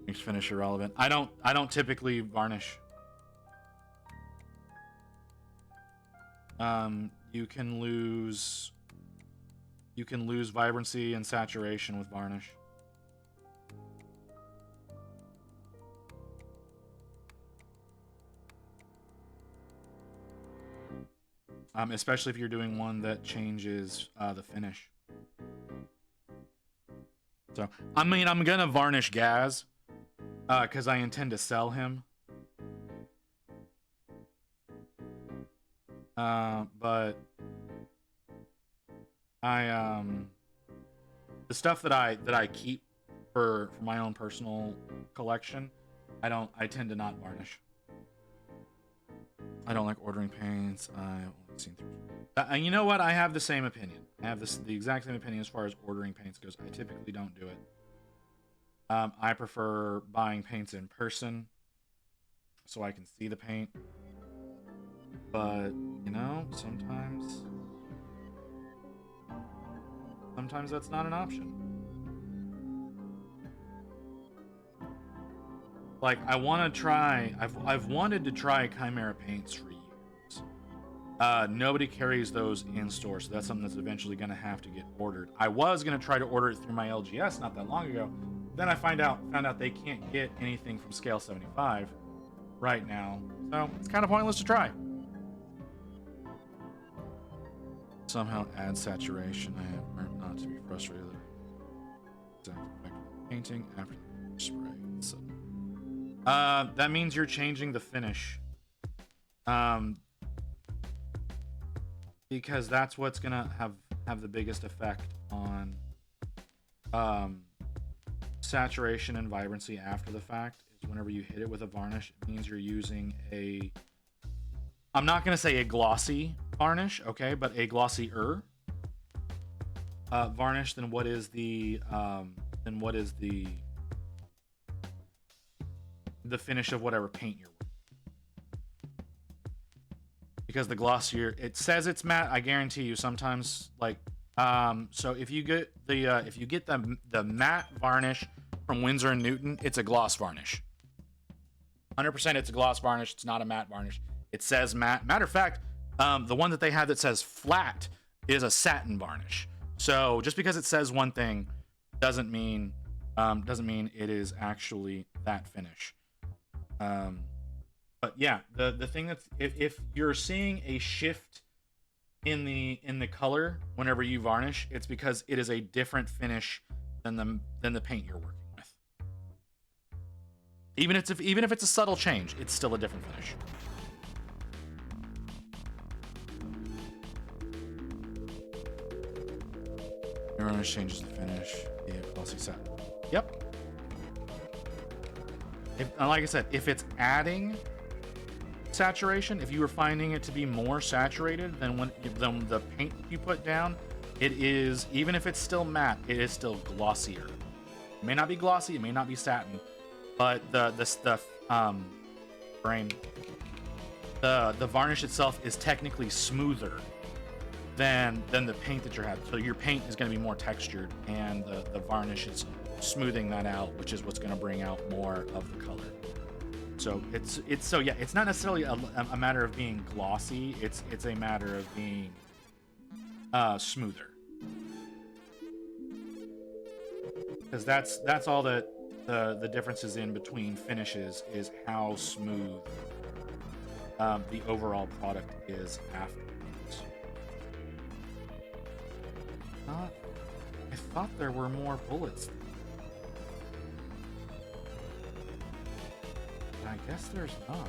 Makes finish irrelevant. I don't typically varnish. You can lose vibrancy and saturation with varnish. Especially if you're doing one that changes the finish. So, I mean, I'm gonna varnish Gaz, because I intend to sell him. But I the stuff that I keep for my own personal collection, I tend to not varnish. I don't like ordering paints. I only seen through. And you know what? I have the same opinion. I have the exact same opinion as far as ordering paints goes. I typically don't do it. I prefer buying paints in person so I can see the paint. But, you know, sometimes that's not an option. Like, I want to try, I've wanted to try Chimera paints for years. Nobody carries those in store, so that's something that's eventually going to have to get ordered. I was going to try to order it through my LGS not that long ago. Then I found out they can't get anything from Scale 75 right now, so it's kind of pointless to try. Somehow add saturation. I have learned not to be frustrated. Exact effect of painting after the spray. So, that means you're changing the finish. Because that's what's gonna have the biggest effect on saturation and vibrancy after the fact. Is whenever you hit it with a varnish, it means you're using a, I'm not gonna say a glossy varnish, okay, but a glossier varnish than what is the finish of whatever paint you're with. Because the glossier, it says it's matte. I guarantee you, sometimes like so if you get the matte varnish from Winsor & Newton, it's a gloss varnish. 100% it's a gloss varnish. It's not a matte varnish. It says matte. Matter of fact, the one that they have that says flat is a satin varnish. So just because it says one thing doesn't mean it is actually that finish. But yeah, the thing that's, if you're seeing a shift in the color whenever you varnish, it's because it is a different finish than the paint you're working with. Even if it's a subtle change, it's still a different finish. Your varnish changes the finish. Yeah, glossy satin. Yep. Like I said, if it's adding saturation, if you were finding it to be more saturated than the paint you put down, it is, even if it's still matte, it is still glossier. It may not be glossy, it may not be satin, but the varnish itself is technically smoother than the paint that you're having. So your paint is going to be more textured, and the varnish is smoothing that out, which is what's going to bring out more of the color. So it's not necessarily a matter of being glossy. It's a matter of being smoother. Because that's all that the differences in between finishes is how smooth the overall product is afterwards. I thought there were more bullets. I guess there's not.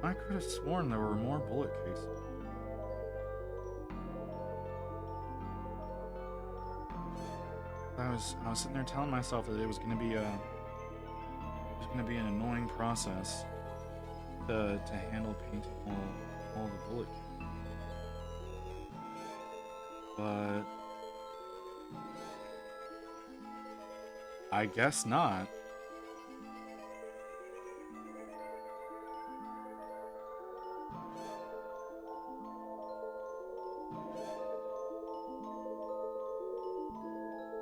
I could have sworn there were more bullet cases. I was sitting there telling myself that it was going to be an annoying process to handle painting all the bullet cases. But I guess not.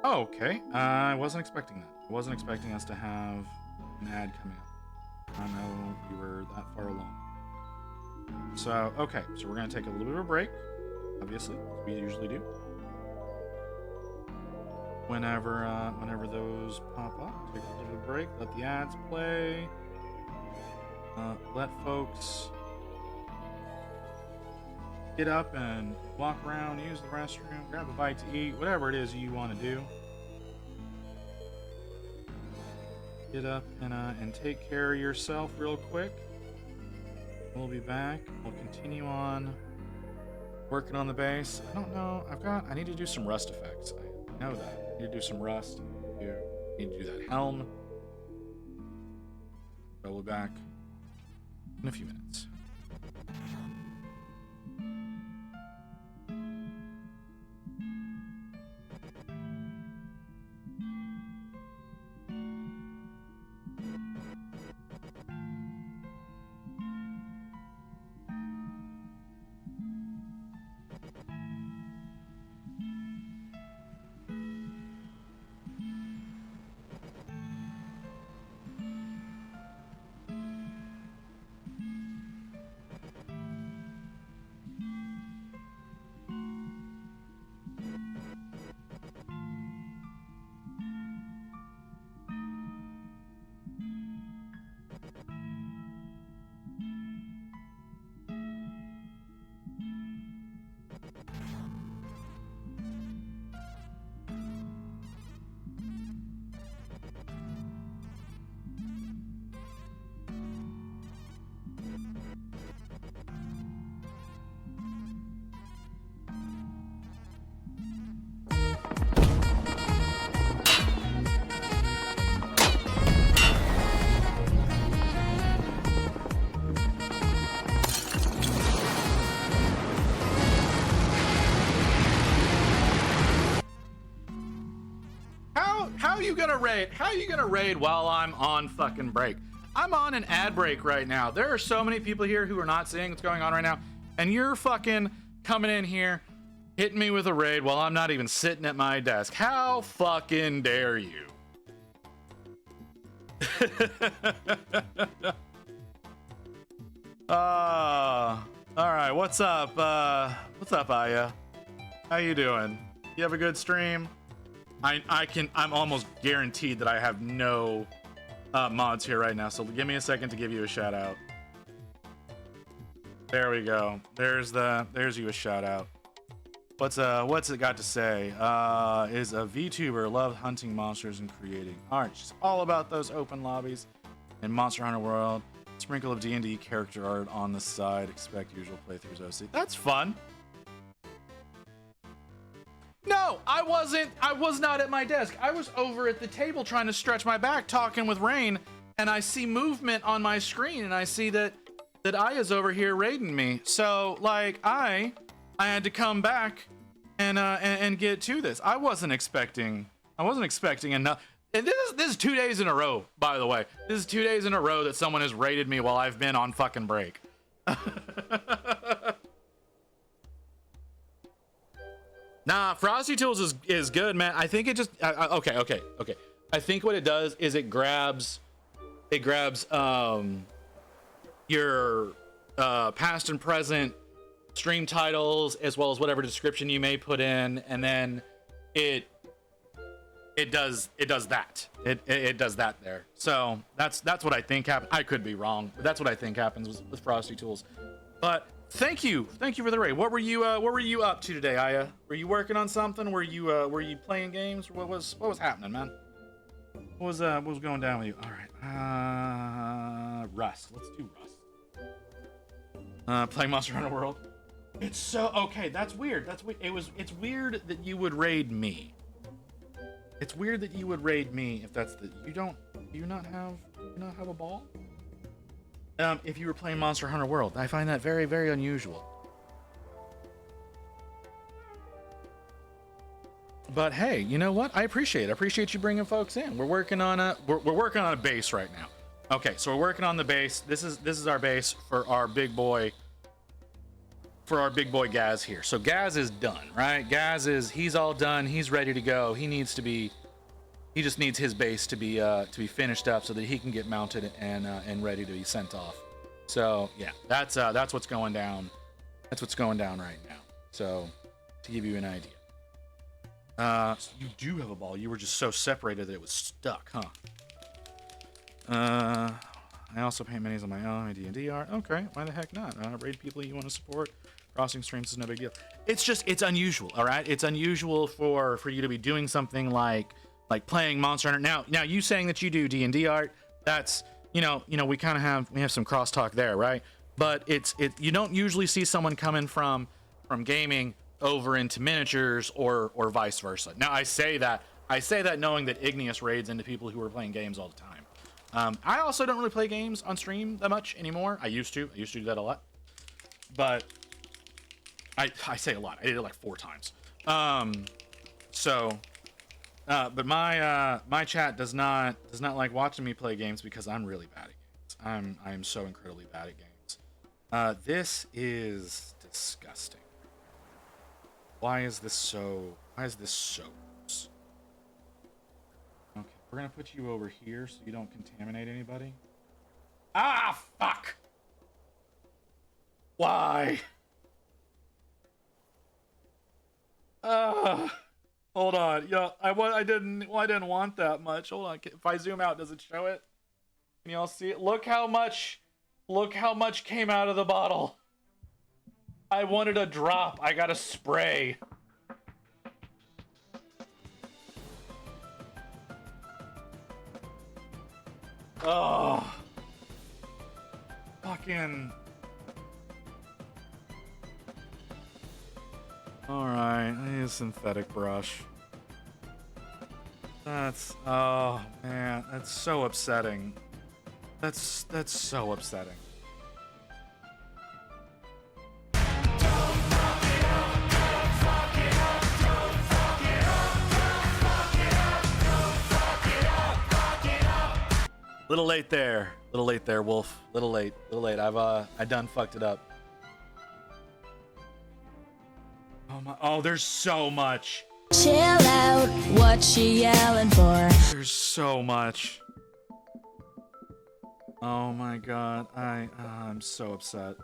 Oh, okay. I wasn't expecting that. I wasn't expecting us to have an ad coming up. I know we were that far along. So, okay. So we're going to take a little bit of a break, obviously, as we usually do. Whenever those pop up, take a little bit of a break, let the ads play, let folks get up and walk around, use the restroom, grab a bite to eat, whatever it is you want to do. Get up and take care of yourself real quick. We'll be back. We'll continue on working on the base. I don't know. I need to do some rust effects. I know that. I need to do some rust. I need to do that helm. So we'll be back in a few minutes. How are you gonna raid while I'm on fucking break? I'm on an ad break right now. There are so many people here who are not seeing what's going on right now, and you're fucking coming in here, hitting me with a raid while I'm not even sitting at my desk. How fucking dare you? All right, what's up? What's up, Aya? How you doing? You have a good stream? I'm almost guaranteed that I have no mods here right now, so give me a second to give you a shout out. There we go. There's you a shout out. What's it got to say? Is a VTuber, love hunting monsters and creating art. She's all about those open lobbies in Monster Hunter World. Sprinkle of D&D character art on the side. Expect usual playthroughs OC. That's fun. No, I was not at my desk. I was over at the table trying to stretch my back, talking with Rain, and I see movement on my screen, and I see that Aya's over here raiding me. So, like, I had to come back and get to this. I wasn't expecting enough. And this is 2 days in a row, by the way. This is 2 days in a row that someone has raided me while I've been on fucking break. Nah, Frosty Tools is good, man. I think it just okay. I think what it does is it grabs your past and present stream titles as well as whatever description you may put in, and then it does that. It does that there. So that's what I think happened. I could be wrong, but that's what I think happens with Frosty Tools. But thank you for the raid. What were you up to today, Aya? Were you working on something? Were you playing games? What was happening, man? What was going down with you? All right, Rust. Let's do Rust. Playing Monster Hunter World. It's so okay. That's weird. It's weird that you would raid me. It's weird that you would raid me if that's the do you not have a ball? If you were playing Monster Hunter World. I find that very, very unusual. But hey, you know what? I appreciate it. I appreciate you bringing folks in. We're working on a base right now. Okay, so we're working on the base. This is our base for our big boy Gaz here. So Gaz is done, right? He's all done. He's ready to go. He just needs his base to be finished up so that he can get mounted and ready to be sent off. So yeah, that's what's going down. That's what's going down right now. So to give you an idea, so you do have a ball. You were just so separated that it was stuck, huh? I also paint minis on my own. My D&D art. Okay, why the heck not? Raid people you want to support. Crossing streams is no big deal. It's just, it's unusual, all right? It's unusual for you to be doing something like playing Monster Hunter. Now you saying that you do D&D art, that's, you know, we kind of have some crosstalk there, right? But you don't usually see someone coming from gaming over into miniatures or vice versa. Now I say that knowing that Igneous raids into people who are playing games all the time. I also don't really play games on stream that much anymore. I used to do that a lot, but I say a lot. I did it like 4 times. But my chat does not like watching me play games because I'm really bad at games. I am so incredibly bad at games. This is disgusting. Why is this so gross? Okay, we're gonna put you over here so you don't contaminate anybody. Ah, fuck! Why? Hold on. Yeah, I didn't want that much. Hold on. If I zoom out, does it show it? Can y'all see it? Look how much came out of the bottle. I wanted a drop. I got a spray. Oh. Fucking. Alright, I need a synthetic brush. Oh man, that's so upsetting. That's so upsetting. Little late there, Wolf. Little late. I done fucked it up. Oh my! Oh, there's so much. Chill out, what she yelling for? There's so much. Oh my god, I'm so upset.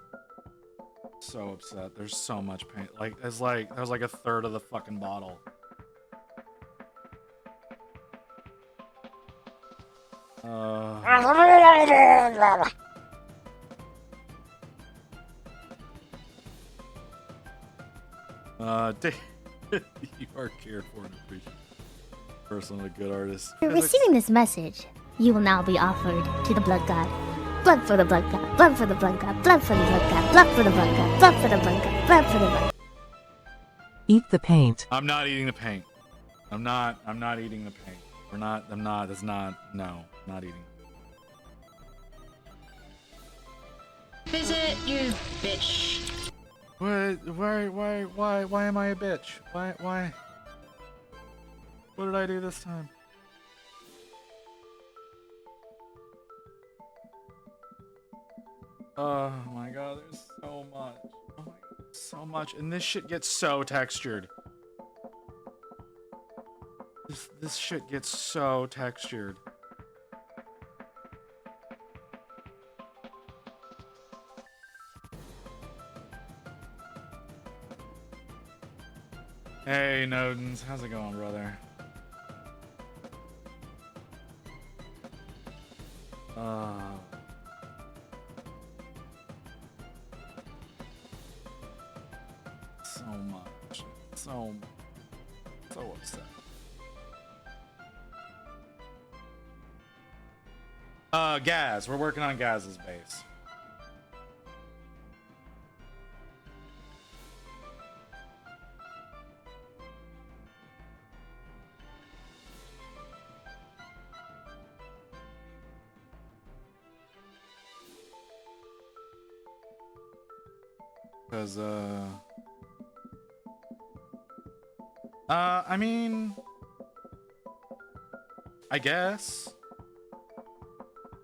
So upset. There's so much paint. That was like a third of the fucking bottle. You are cared for and appreciated. Person, a good artist. After receiving this message, you will now be offered to the blood god. Blood for the blood god, blood for the blood god, blood for the blood god, blood for the blood god, blood for the blood god, blood for the blood. Eat the paint. I'm not eating the paint. I'm not eating the paint. No, I'm not eating. Visit you, bitch. What? Why am I a bitch? Why? What did I do this time? Oh my god, there's so much. Oh my god, so much. And this shit gets so textured. This shit gets so textured. Hey, Nodens, how's it going, brother? So much. So upset. Gaz. We're working on Gaz's base. Because, I mean, I guess,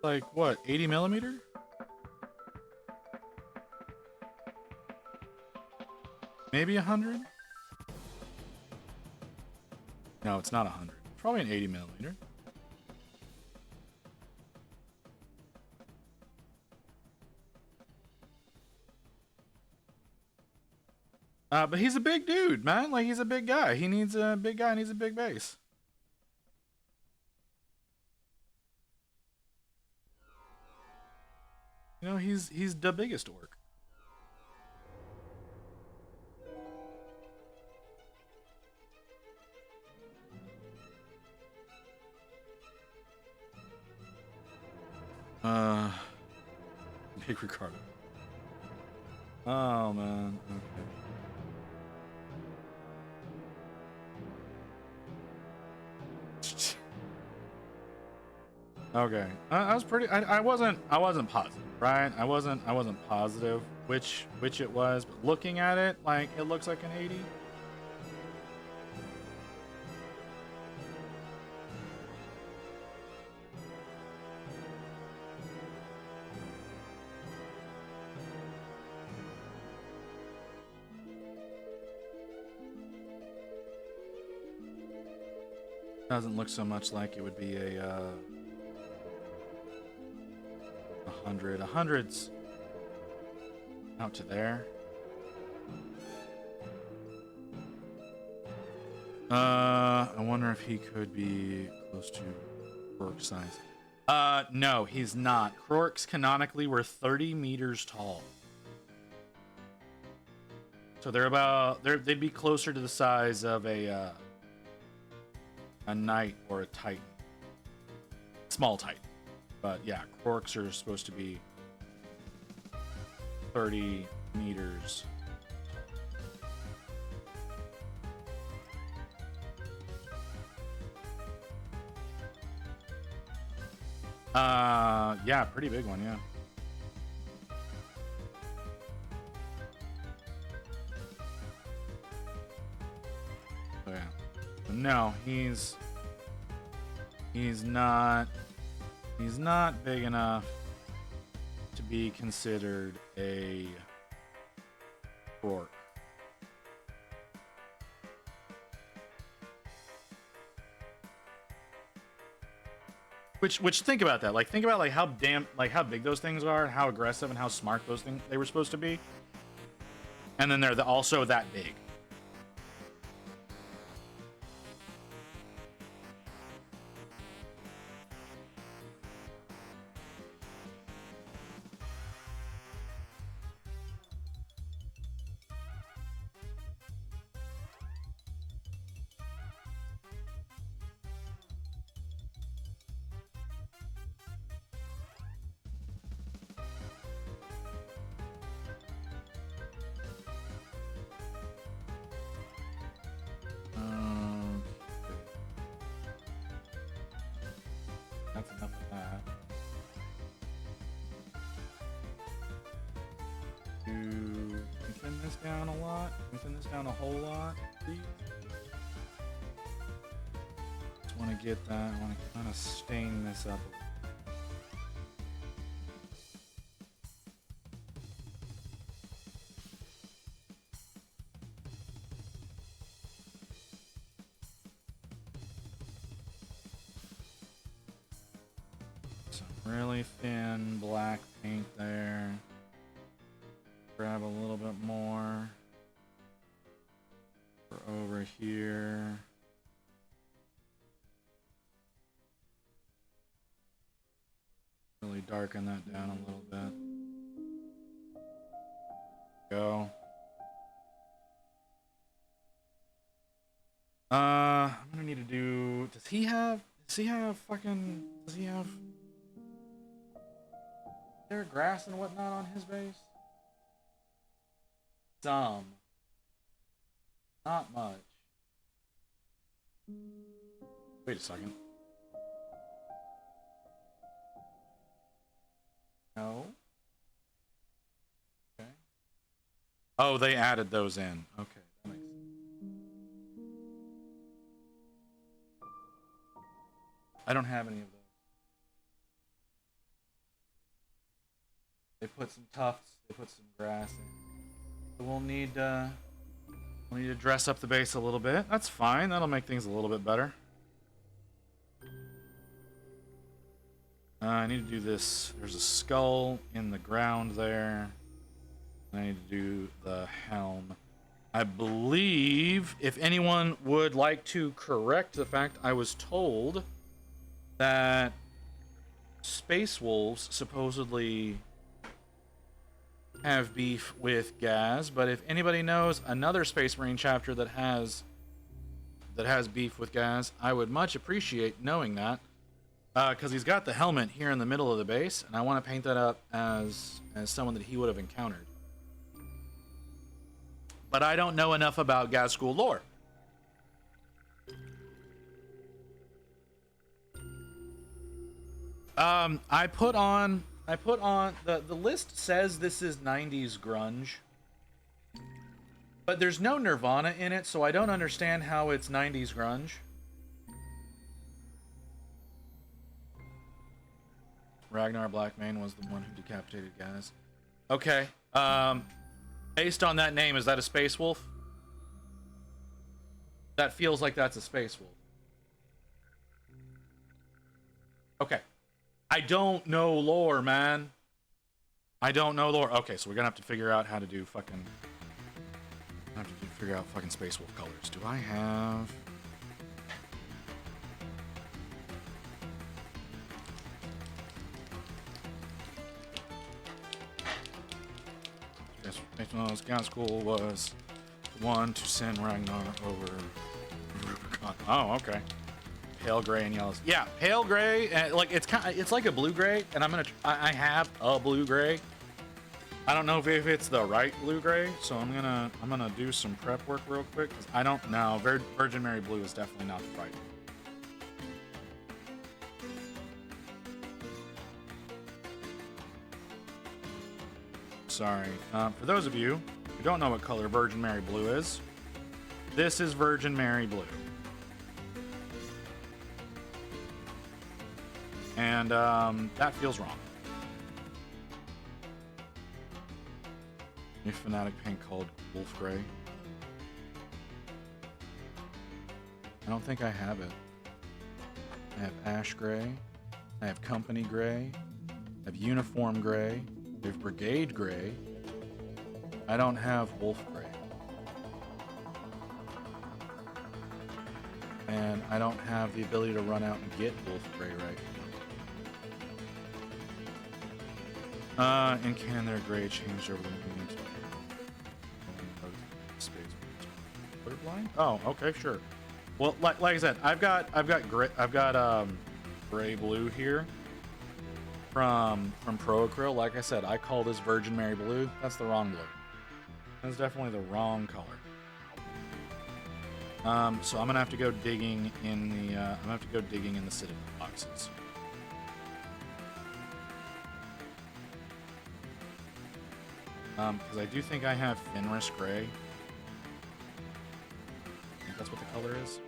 like, what, 80 millimeter? Maybe 100? No, it's not 100. Probably an 80 millimeter. But he's a big dude, man. Like, he's a big guy. He needs a big guy, needs a big base. You know, he's the biggest orc. Uh, Big Ricardo. Oh man. Okay. Okay. I was pretty. I wasn't positive, right? I wasn't positive which it was, but looking at it, like it looks like an 80. Doesn't look so much like it would be a 100. 100's out to there. I wonder if he could be close to Krork size. No, he's not. Krorks canonically were 30 meters tall. So they'd be closer to the size of a knight or a titan. Small titan. But yeah, Krorks are supposed to be 30 meters. Yeah, pretty big one, yeah. Oh, yeah. No, he's not big enough to be considered a Krork. Which think about that. Like think about like how big those things are and how aggressive and how smart those things they were supposed to be. And then they're also that big. That's enough of that. Can we thin this down a lot? Can we thin this down a whole lot, please? Just want to get that. I want to kind of stain this up a little. Really thin black paint there. Grab a little bit more for over here. Really darken that down a little bit. Go. I'm gonna need to do. Does he have fucking? Does he have? Is there grass and whatnot on his base? Some. Not much. Wait a second. No. Okay. Oh, they added those in. Okay, that makes sense. I don't have any of those. They put some tufts, they put some grass in. So we'll need to dress up the base a little bit. That's fine. That'll make things a little bit better. I need to do this. There's a skull in the ground there. I need to do the helm. I believe if anyone would like to correct the fact I was told that Space Wolves supposedly have beef with Gaz, but if anybody knows another Space Marine chapter that has beef with Gaz, I would much appreciate knowing that. Because he's got the helmet here in the middle of the base, and I want to paint that up as someone that he would have encountered. But I don't know enough about Gazgul lore. I put on the list says this is 90s grunge. But there's no Nirvana in it, so I don't understand how it's 90s grunge. Ragnar Blackmane was the one who decapitated guys. Okay. Based on that name, is that a space wolf? That feels like that's a space wolf. Okay. I don't know lore, man. I don't know lore. Okay, so we're gonna have to figure out how to do fucking... figure out fucking space wolf colors. Do I have... Yes, Gazgul was the one to send Ragnar over Rubicon. Oh, okay. Pale gray and yellows. Yeah, pale gray, and like it's like a blue gray, and I have a blue gray. I don't know if it's the right blue gray, so I'm gonna do some prep work real quick because I don't know. Virgin Mary blue is definitely not the right. Sorry. For those of you who don't know what color Virgin Mary blue is, this is Virgin Mary blue. And that feels wrong. New Fnatic paint called Wolf Gray. I don't think I have it. I have Ash Gray. I have Company Gray. I have Uniform Gray. I have Brigade Gray. I don't have Wolf Gray. And I don't have the ability to run out and get Wolf Gray right now. And can their gray change over the medium space? Colorblind? Oh, okay, sure. Well, like I said, I've got gray blue here from Pro Acryl. Like I said, I call this Virgin Mary blue. That's the wrong blue. That's definitely the wrong color. So I'm gonna have to go digging in the Citadel boxes. Because I do think I have Fenris Gray. I think that's what the color is.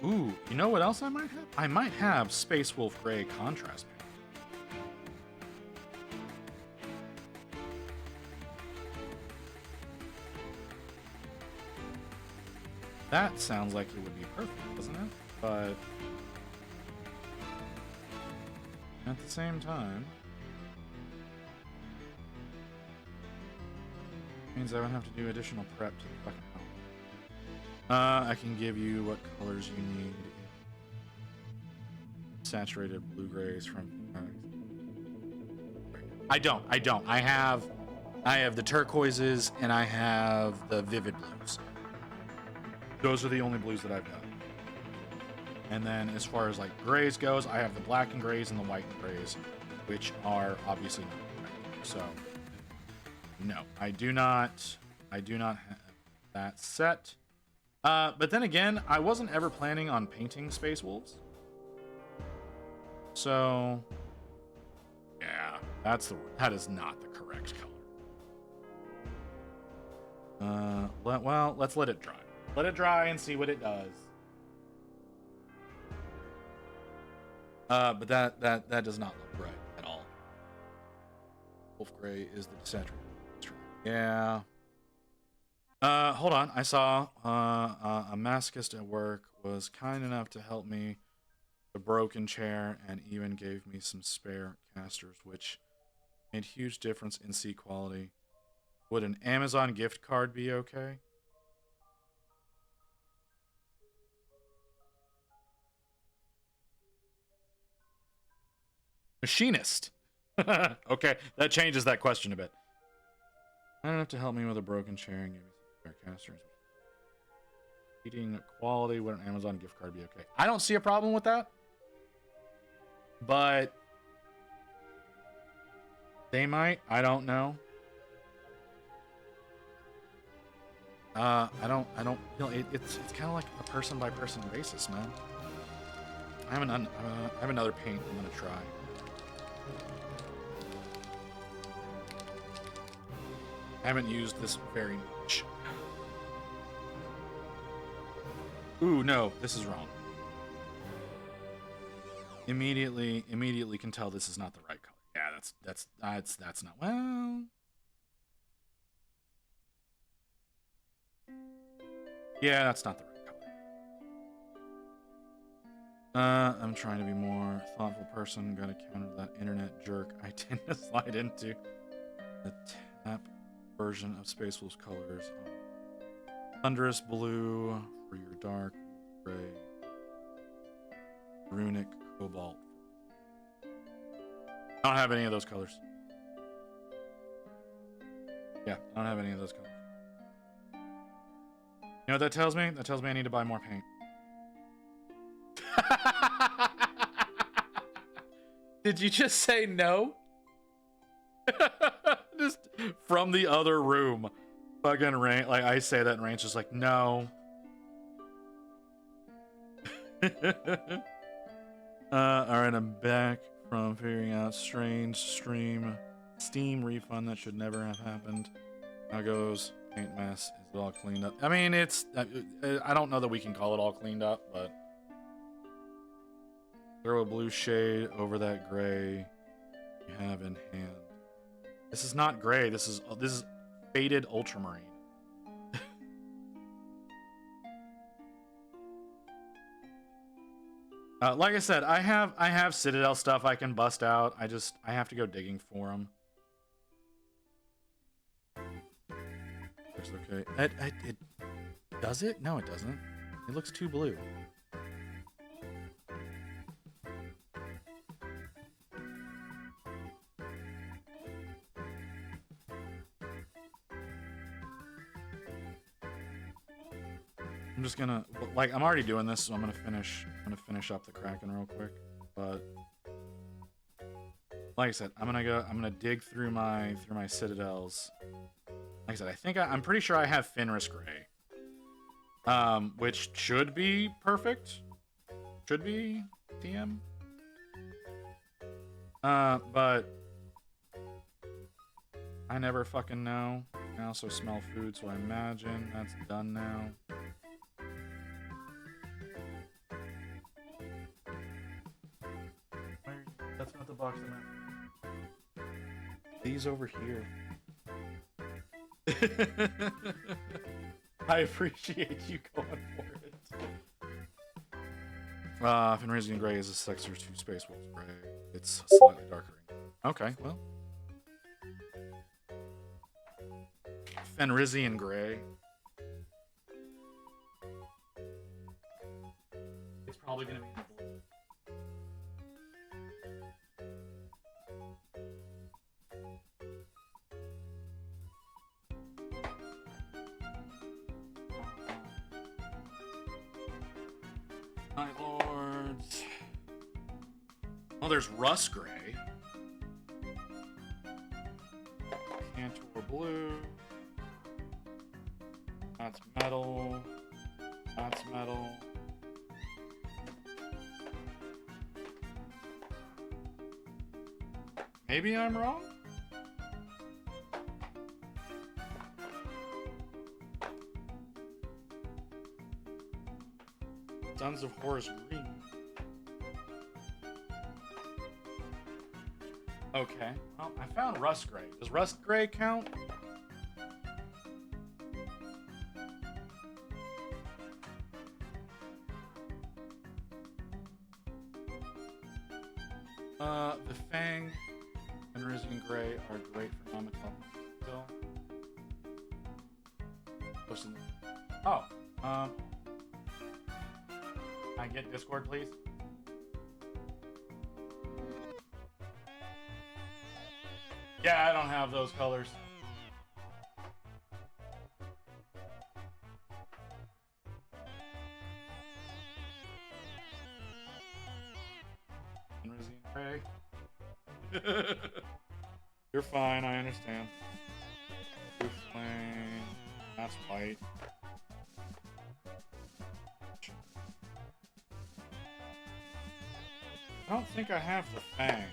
Ooh, you know what else I might have? I might have Space Wolf Gray contrast paint. That sounds like it would be perfect, doesn't it? But at the same time, means I would have to do additional prep to the fucking home. I can give you what colors you need. Saturated blue grays from. I don't. I have the turquoises and I have the vivid blues. Those are the only blues that I've got. And then as far as like grays goes, I have the black and grays and the white and grays, which are obviously not correct. So no, I do not have that set. But then again, I wasn't ever planning on painting Space Wolves. So yeah, that is not the correct color. Well, let's let it dry. Let it dry and see what it does. But that does not look right at all. Wolf Gray is the desaturated. Yeah. Hold on. I saw a masochist at work was kind enough to help me with a broken chair and even gave me some spare casters, which made huge difference in C quality. Would an Amazon gift card be okay? Machinist. Okay, that changes that question a bit. I don't have to help me with a broken chair and give me some spare casters. Eating quality, would an Amazon gift card be okay? I don't see a problem with that. But they might. I don't know. I don't, you know, it's kind of like a person by person basis, man. I have another paint I'm gonna try. I haven't used this very much. Ooh, no, this is wrong. Immediately can tell this is not the right color. Yeah, that's not, well. Yeah, that's not the right color. I'm trying to be more thoughtful person. Gotta counter that internet jerk I tend to slide into. The tap version of Space Wolf's colors. Thunderous blue for your dark gray. Runic cobalt. I don't have any of those colors. Yeah, I don't have any of those colors. You know what that tells me? That tells me I need to buy more paint. Did you just say no? Just from the other room. Fucking Rain, like I say that and Rain's just like, no. Alright, I'm back from figuring out strange Steam refund that should never have happened. How goes? Paint mess. Is it all cleaned up? I mean, it's... I don't know that we can call it all cleaned up, but... Throw a blue shade over that gray you have in hand. This is not gray. This is faded ultramarine. Like I said, I have Citadel stuff I can bust out. I have to go digging for them. Looks okay. It does it? No, it doesn't. It looks too blue. I'm just gonna, like, I'm already doing this, so I'm gonna finish up the Kraken real quick. But like I said, I'm gonna dig through my Citadels. Like I said, I'm pretty sure I have Fenris Gray, which should be perfect. Should be TM. But I never fucking know. I also smell food, so I imagine that's done now. That's not the box I'm at. These over here. I appreciate you going for it. Fenrisian Gray is a Sector 2 Space Wolf Gray. It's slightly darker. Okay, well. Fenrisian Gray. It's probably going to be in the blue. Night Lords. Oh, there's Rust Gray. Cantor Blue. That's metal. That's metal. Maybe I'm wrong? Sons of Horus Green. Okay. Well, I found Rust Gray. Does Rust Gray count? The Fang and Risen Gray are great for Namatal. Still. Oh, I get Discord, please? Yeah, I don't have those colors. Okay. You're fine, I understand. Blue flame. That's white. I don't think I have the fang.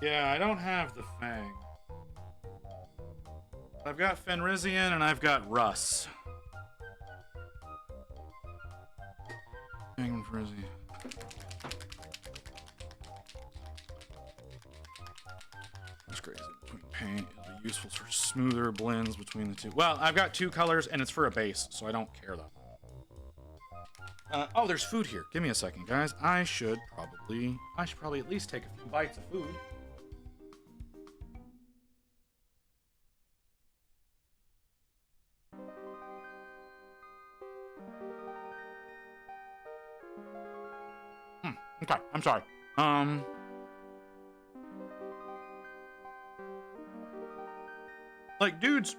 Yeah, I don't have the fang. I've got Fenrisian and I've got Russ. Fang and Frizzy. That's crazy. Between paint, it'll be useful for smoother blends between the two. Well, I've got two colors and it's for a base, so I don't care though. Oh, there's food here. Give me a second, guys. I should probably at least take a few bites of food. Okay, I'm sorry. Like, dudes,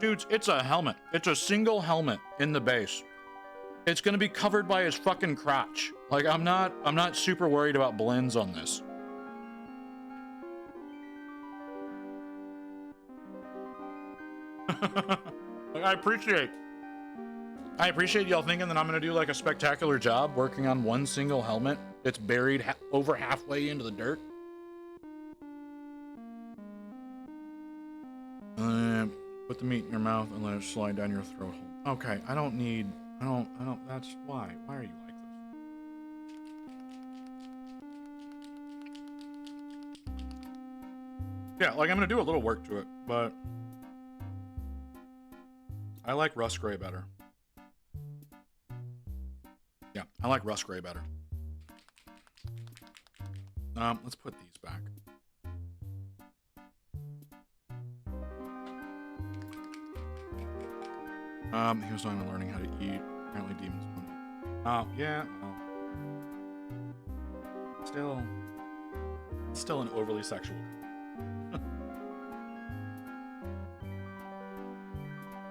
it's a helmet. It's a single helmet in the base. It's gonna be covered by his fucking crotch. Like, I'm not super worried about blends on this. Like, I appreciate y'all thinking that I'm gonna do like a spectacular job working on one single helmet that's buried over halfway into the dirt. Put the meat in your mouth and let it slide down your throat. Okay, I don't, that's why are you like this? Yeah, like I'm gonna do a little work to it, but I like Rust Gray better. Yeah, I like Rust Gray better. Let's put these back. He was talking about learning how to eat. Apparently demons won't eat. Yeah, well. Still an overly sexual.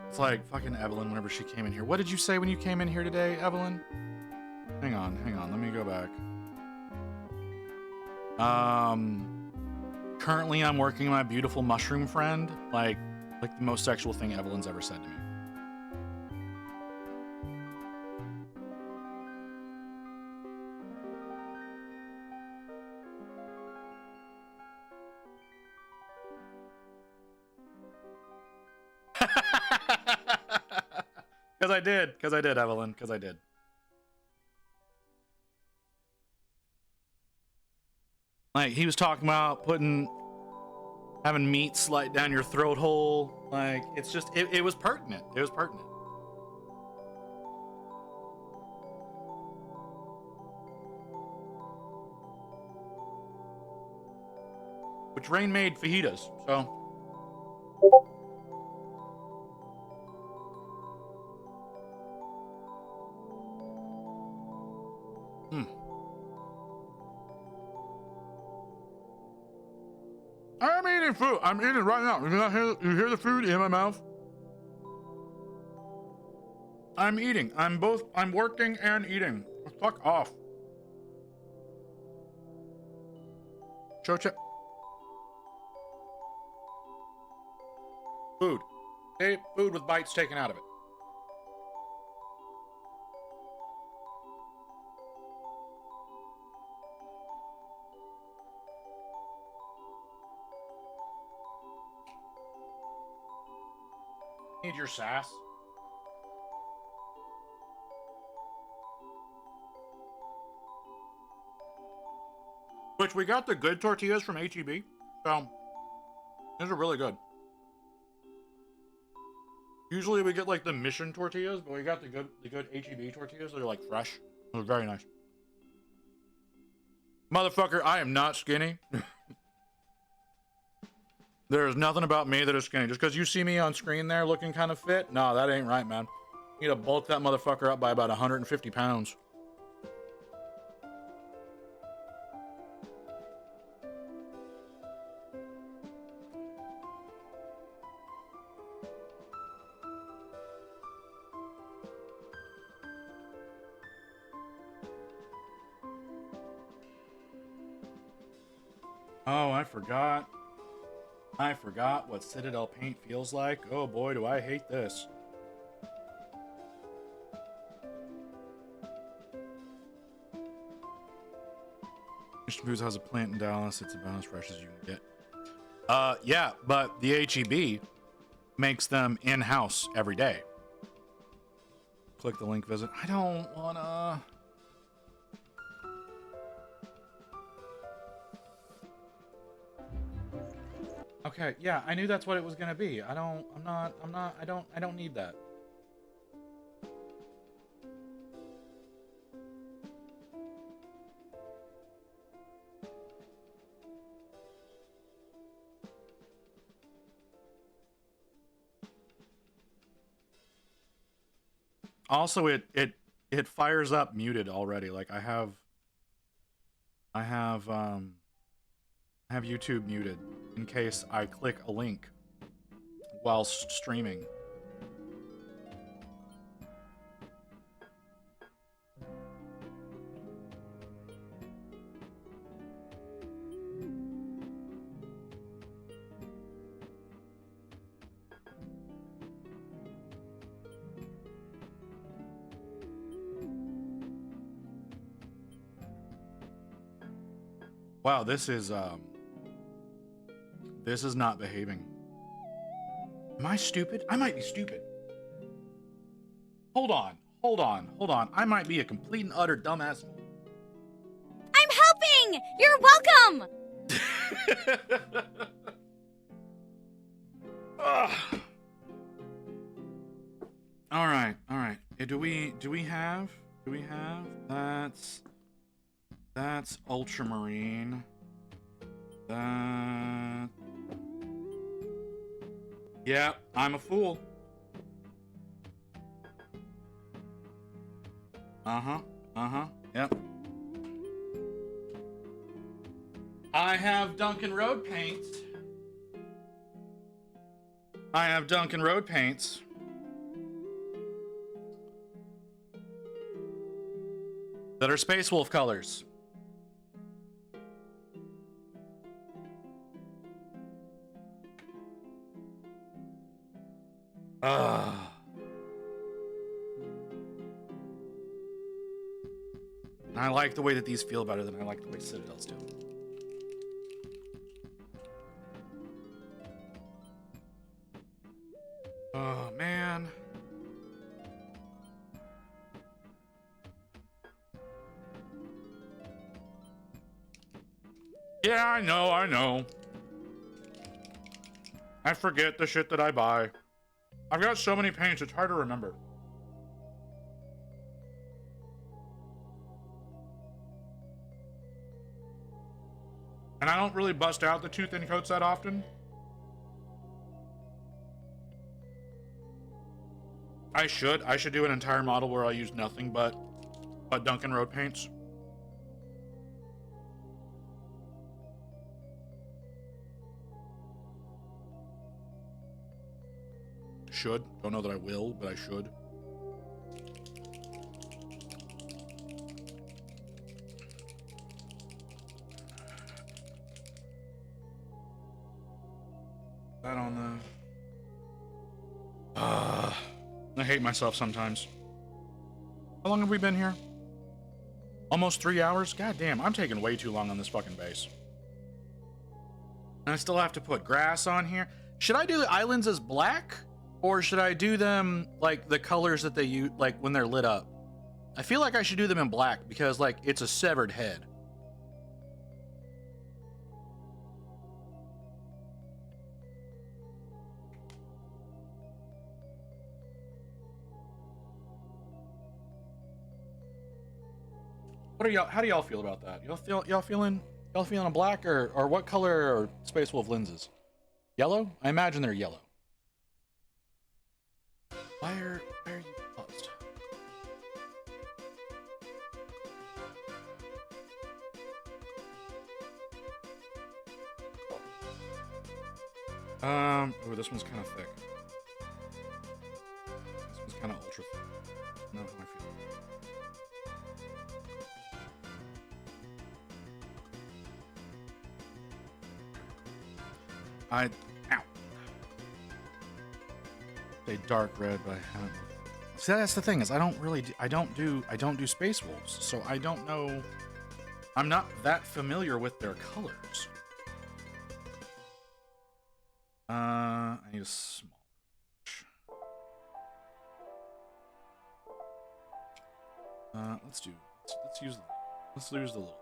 It's like fucking Evelyn whenever she came in here. What did you say when you came in here today, Evelyn? Hang on. Let me go back. Currently I'm working my beautiful mushroom friend. Like the most sexual thing Evelyn's ever said to me. Because I did, Evelyn. Because I did. Like, he was talking about having meat slide down your throat hole. Like, it's just, it was pertinent. It was pertinent. Which Rain made fajitas, so. I'm eating food. I'm eating right now. You hear the food in my mouth? I'm eating. I'm working and eating. Fuck off. Chocha. Food. Food with bites taken out of it. Need your sass. Which we got the good tortillas from HEB, so these are really good. Usually we get like the Mission tortillas, but we got the good HEB tortillas that are like fresh. They're very nice. Motherfucker, I am not skinny. There's nothing about me that is skinny. Just because you see me on screen there looking kind of fit, no, that ain't right, man. You need to bulk that motherfucker up by about 150 pounds. Oh, I forgot. I forgot what Citadel paint feels like. Oh boy, do I hate this. Mr. Booze has a plant in Dallas. It's about as fresh as you can get. Yeah, but the HEB makes them in-house every day. Click the link, visit. I don't wanna. Okay, yeah, I knew that's what it was gonna be. I don't need that. Also, it fires up muted already. Like I have YouTube muted in case I click a link whilst streaming. Wow, this is not behaving. Am I stupid? I might be stupid. Hold on. I might be a complete and utter dumbass. I'm helping! You're welcome! All right. Do we have that's ultramarine. Yeah, I'm a fool. Yep. I have Duncan Road paints. That are Space Wolf colors. I like the way that these feel better than I like the way Citadels do. Oh, man. Yeah, I know. I forget the shit that I buy. I've got so many paints, it's hard to remember. And I don't really bust out the 2 thin coats that often. I should do an entire model where I use nothing but Duncan Road paints. Should. Don't know that I will, but I should. That on the... I hate myself sometimes. How long have we been here? Almost 3 hours? God damn, I'm taking way too long on this fucking base. And I still have to put grass on here. Should I do the islands as black? Or should I do them like the colors that they use, like when they're lit up? I feel like I should do them in black because like it's a severed head. What are y'all? How do y'all feel about that? Y'all feeling a black or what color are Space Wolf lenses? Yellow? I imagine they're yellow. Why are you paused? Oh, this one's kind of thick. This one's kind of ultra thick. No, I feel. Ow. Say dark red, but I haven't. See, that's the thing is I don't do Space Wolves, so I don't know. I'm not that familiar with their colors. I need a small. Let's use the little.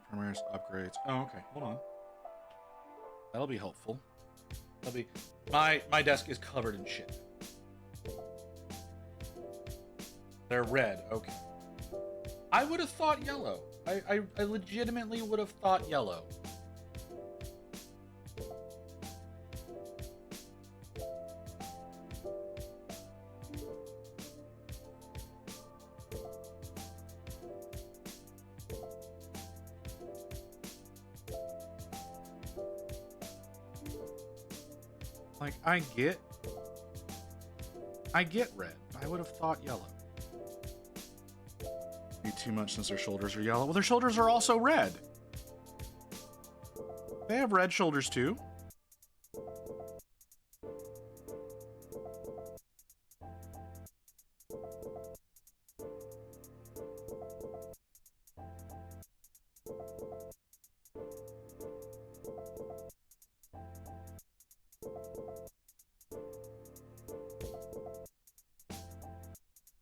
Primaries upgrades. Oh, okay. Hold on. That'll be helpful. That'll be. My desk is covered in shit. They're red. Okay. I would have thought yellow. I legitimately would have thought yellow. Like, I get red. I would have thought yellow. Be too much since their shoulders are yellow. Well, their shoulders are also red. They have red shoulders too.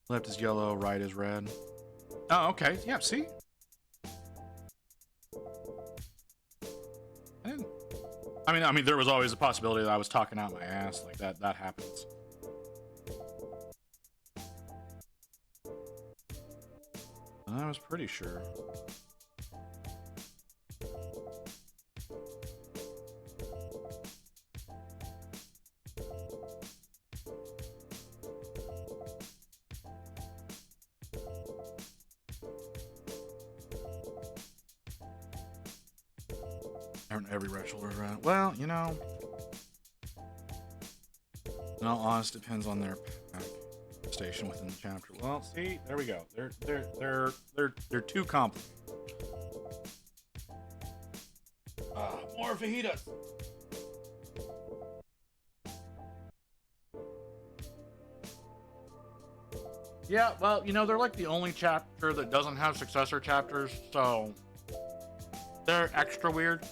Left is yellow, right is red. Oh, okay. Yeah, see? I mean, there was always a possibility that I was talking out my ass. Like, that happens. I was pretty sure. Every red shoulder around. Well, you know, in all honesty, depends on their pack station within the chapter. Well, see, there we go. They're too complicated. More fajitas. Yeah, well, you know, they're like the only chapter that doesn't have successor chapters, so they're extra weird.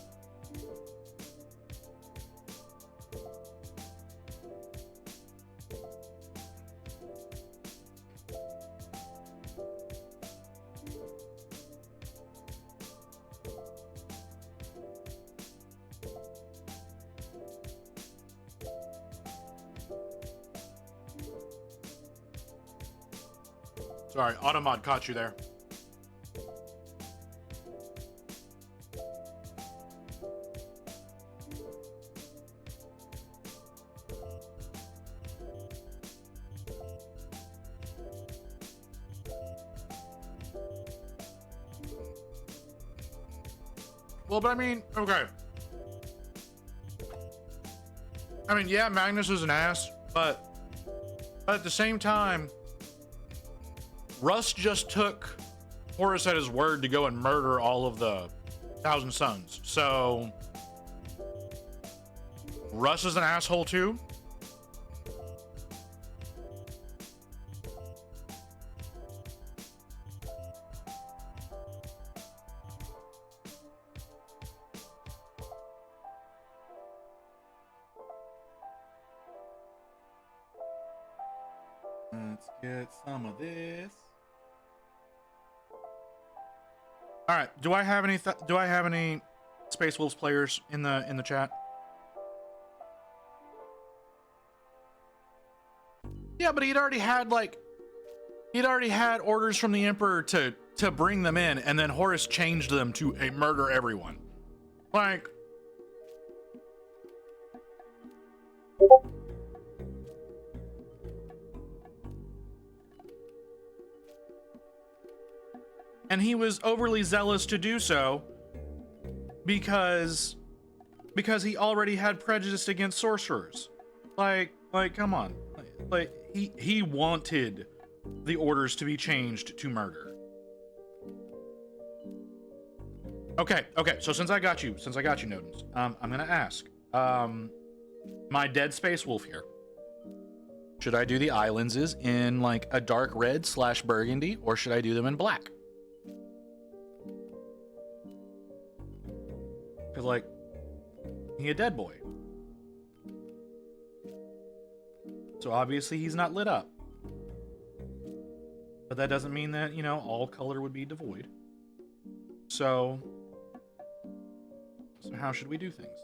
Sorry, Automod caught you there. Well, but I mean, okay. I mean, yeah, Magnus is an ass, but at the same time, Russ just took Horus at his word to go and murder all of the Thousand Sons. So Russ is an asshole too. Let's get some of this. All right. Do I have any Space Wolves players in the chat? Yeah, but he'd already had orders from the Emperor to bring them in, and then Horus changed them to a murder everyone. Like, and he was overly zealous to do so because he already had prejudice against sorcerers. Like, come on. Like he wanted the orders to be changed to murder. Okay, so since I got you, Nodens, I'm gonna ask, my Dead Space Wolf here. Should I do the eye lenses in like a dark red / burgundy, or should I do them in black? Cause like, he a dead boy. So obviously he's not lit up. But that doesn't mean that, you know, all color would be devoid. So how should we do things?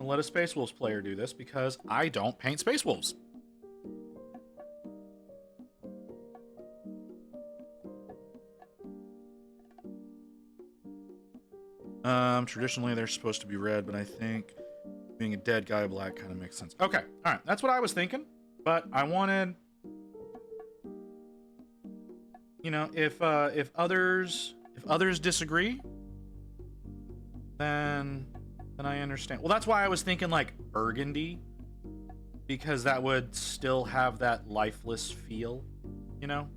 I'll let a Space Wolves player do this because I don't paint Space Wolves. Traditionally they're supposed to be red, but I think being a dead guy black kind of makes sense. Okay, all right, that's what I was thinking, but I wanted, you know, if others disagree, then I understand. Well, that's why I was thinking like burgundy, because that would still have that lifeless feel, you know?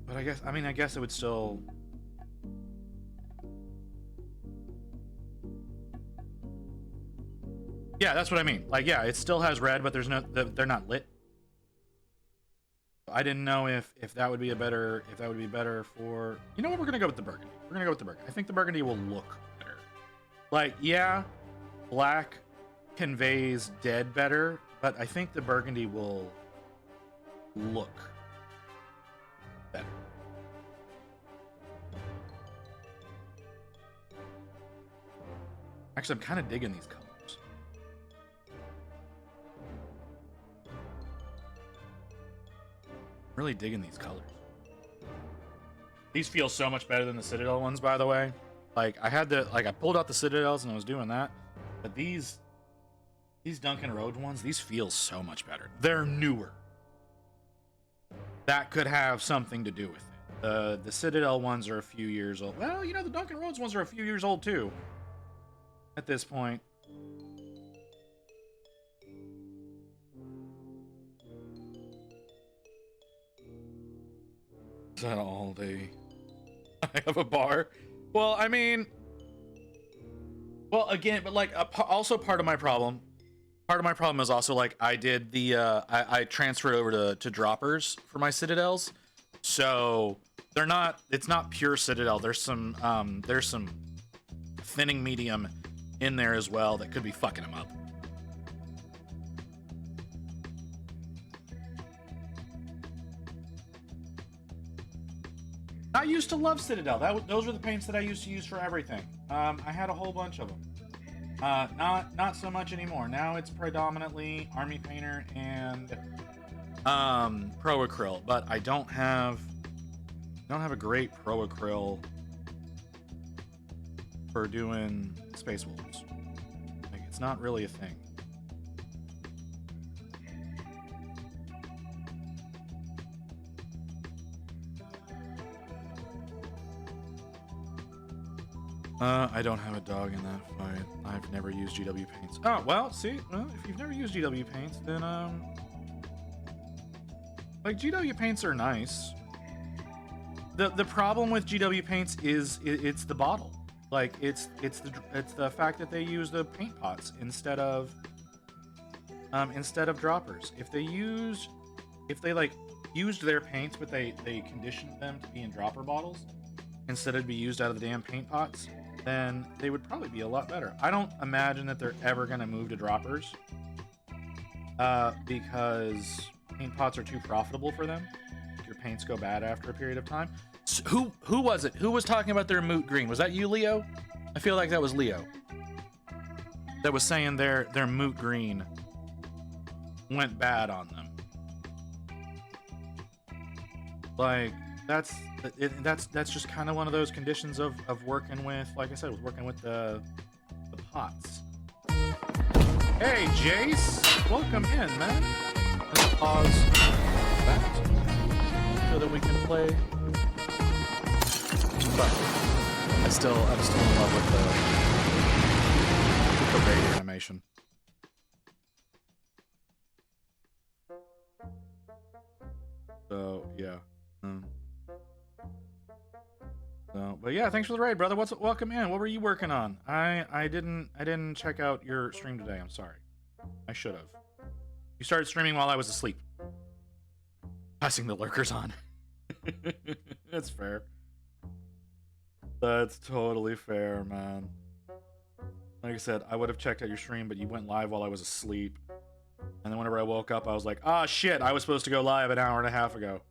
But I guess it would still. Yeah, that's what I mean. Like, yeah, it still has red, but there's no, they're not lit. I didn't know if that would be better for. You know what? We're gonna go with the burgundy. I think the burgundy will look better. Like, yeah, black conveys dead better, but I think the burgundy will look better. Actually, I'm kind of digging these colors. Really digging these colors. These feel so much better than the Citadel ones, by the way. Like, I pulled out the Citadels and I was doing that, but these Duncan Road ones, these feel so much better. They're newer. That could have something to do with it. The Citadel ones are a few years old. Well, you know, the Duncan Roads ones are a few years old too. At this point. Is that all day? I have a bar. Well, I mean, well, again, but like, also part of my problem is also like I did the I transferred over to droppers for my Citadels, so it's not pure Citadel. There's some thinning medium in there as well that could be fucking them up. I used to love Citadel. Those were the paints that I used to use for everything. I had a whole bunch of them. Not so much anymore. Now it's predominantly Army Painter and Pro Acryl, but I don't have a great Pro Acryl for doing Space Wolves. Like, it's not really a thing. I don't have a dog in that fight. I've never used GW paints. Oh, well, see, if you've never used GW paints, then, like, GW paints are nice. The problem with GW paints is it's the bottle. Like, it's the fact that they use the paint pots instead of droppers. If they used their paints, but they conditioned them to be in dropper bottles instead of be used out of the damn paint pots, then they would probably be a lot better. I don't imagine that they're ever going to move to droppers because paint pots are too profitable for them. Your paints go bad after a period of time. So who was it? Who was talking about their moot green? Was that you, Leo? I feel like that was Leo. That was saying their moot green went bad on them. Like, that's just kind of one of those conditions of working with, like I said, working with the pots. Hey, Jace, welcome in, man. Let's pause that so that we can play. But I'm still in love with the raid animation. So yeah. But yeah, thanks for the raid, brother. Welcome in. What were you working on? I didn't check out your stream today. I'm sorry. I should have. You started streaming while I was asleep. Passing the lurkers on. That's fair. That's totally fair, man. Like I said, I would have checked out your stream, but you went live while I was asleep. And then whenever I woke up, I was like, ah, shit, I was supposed to go live an hour and a half ago.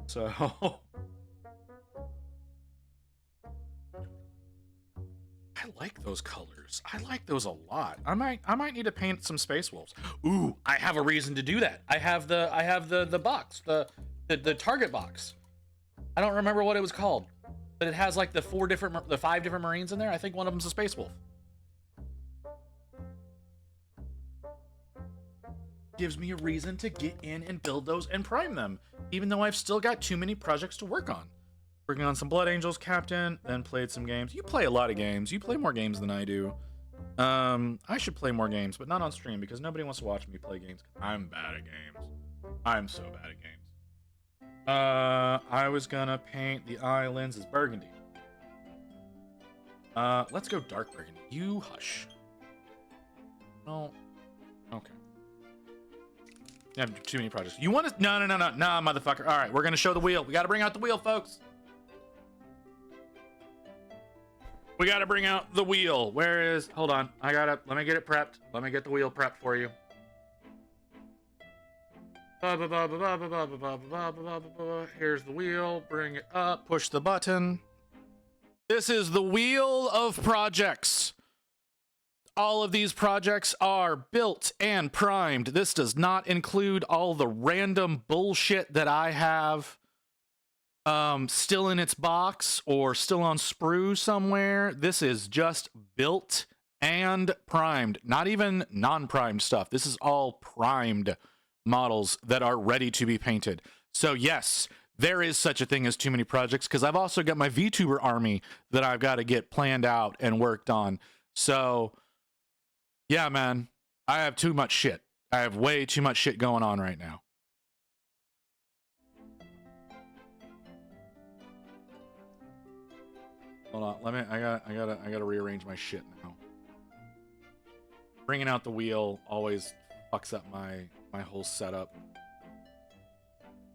So... I like those colors. I like those a lot. I might need to paint some Space Wolves. Ooh, I have a reason to do that. I have the box, the target box. I don't remember what it was called, but it has like the 5 different Marines in there. I think one of them's a Space Wolf. Gives me a reason to get in and build those and prime them, even though I've still got too many projects to work on. Working on some Blood Angels, Captain, then played some games. You play a lot of games. You play more games than I do. I should play more games, but not on stream because nobody wants to watch me play games. I'm bad at games. I'm so bad at games. I was gonna paint the islands as burgundy. Let's go dark burgundy. You hush. No. Okay. I have too many projects. You want to? No, motherfucker. All right, we're gonna show the wheel. We gotta bring out the wheel, folks. We gotta bring out the wheel. Where is? Hold on. Let me get it prepped. Let me get the wheel prepped for you. Here's the wheel. Bring it up. Push the button. This is the wheel of projects. All of these projects are built and primed. This does not include all the random bullshit that I have still in its box or still on sprue somewhere. This is just built and primed. Not even non-primed stuff. This is all primed models that are ready to be painted. So yes, there is such a thing as too many projects because I've also got my VTuber army that I've got to get planned out and worked on. So yeah, man, I have too much shit. I have way too much shit going on right now. Hold on, I gotta rearrange my shit now. Bringing out the wheel always fucks up my whole setup.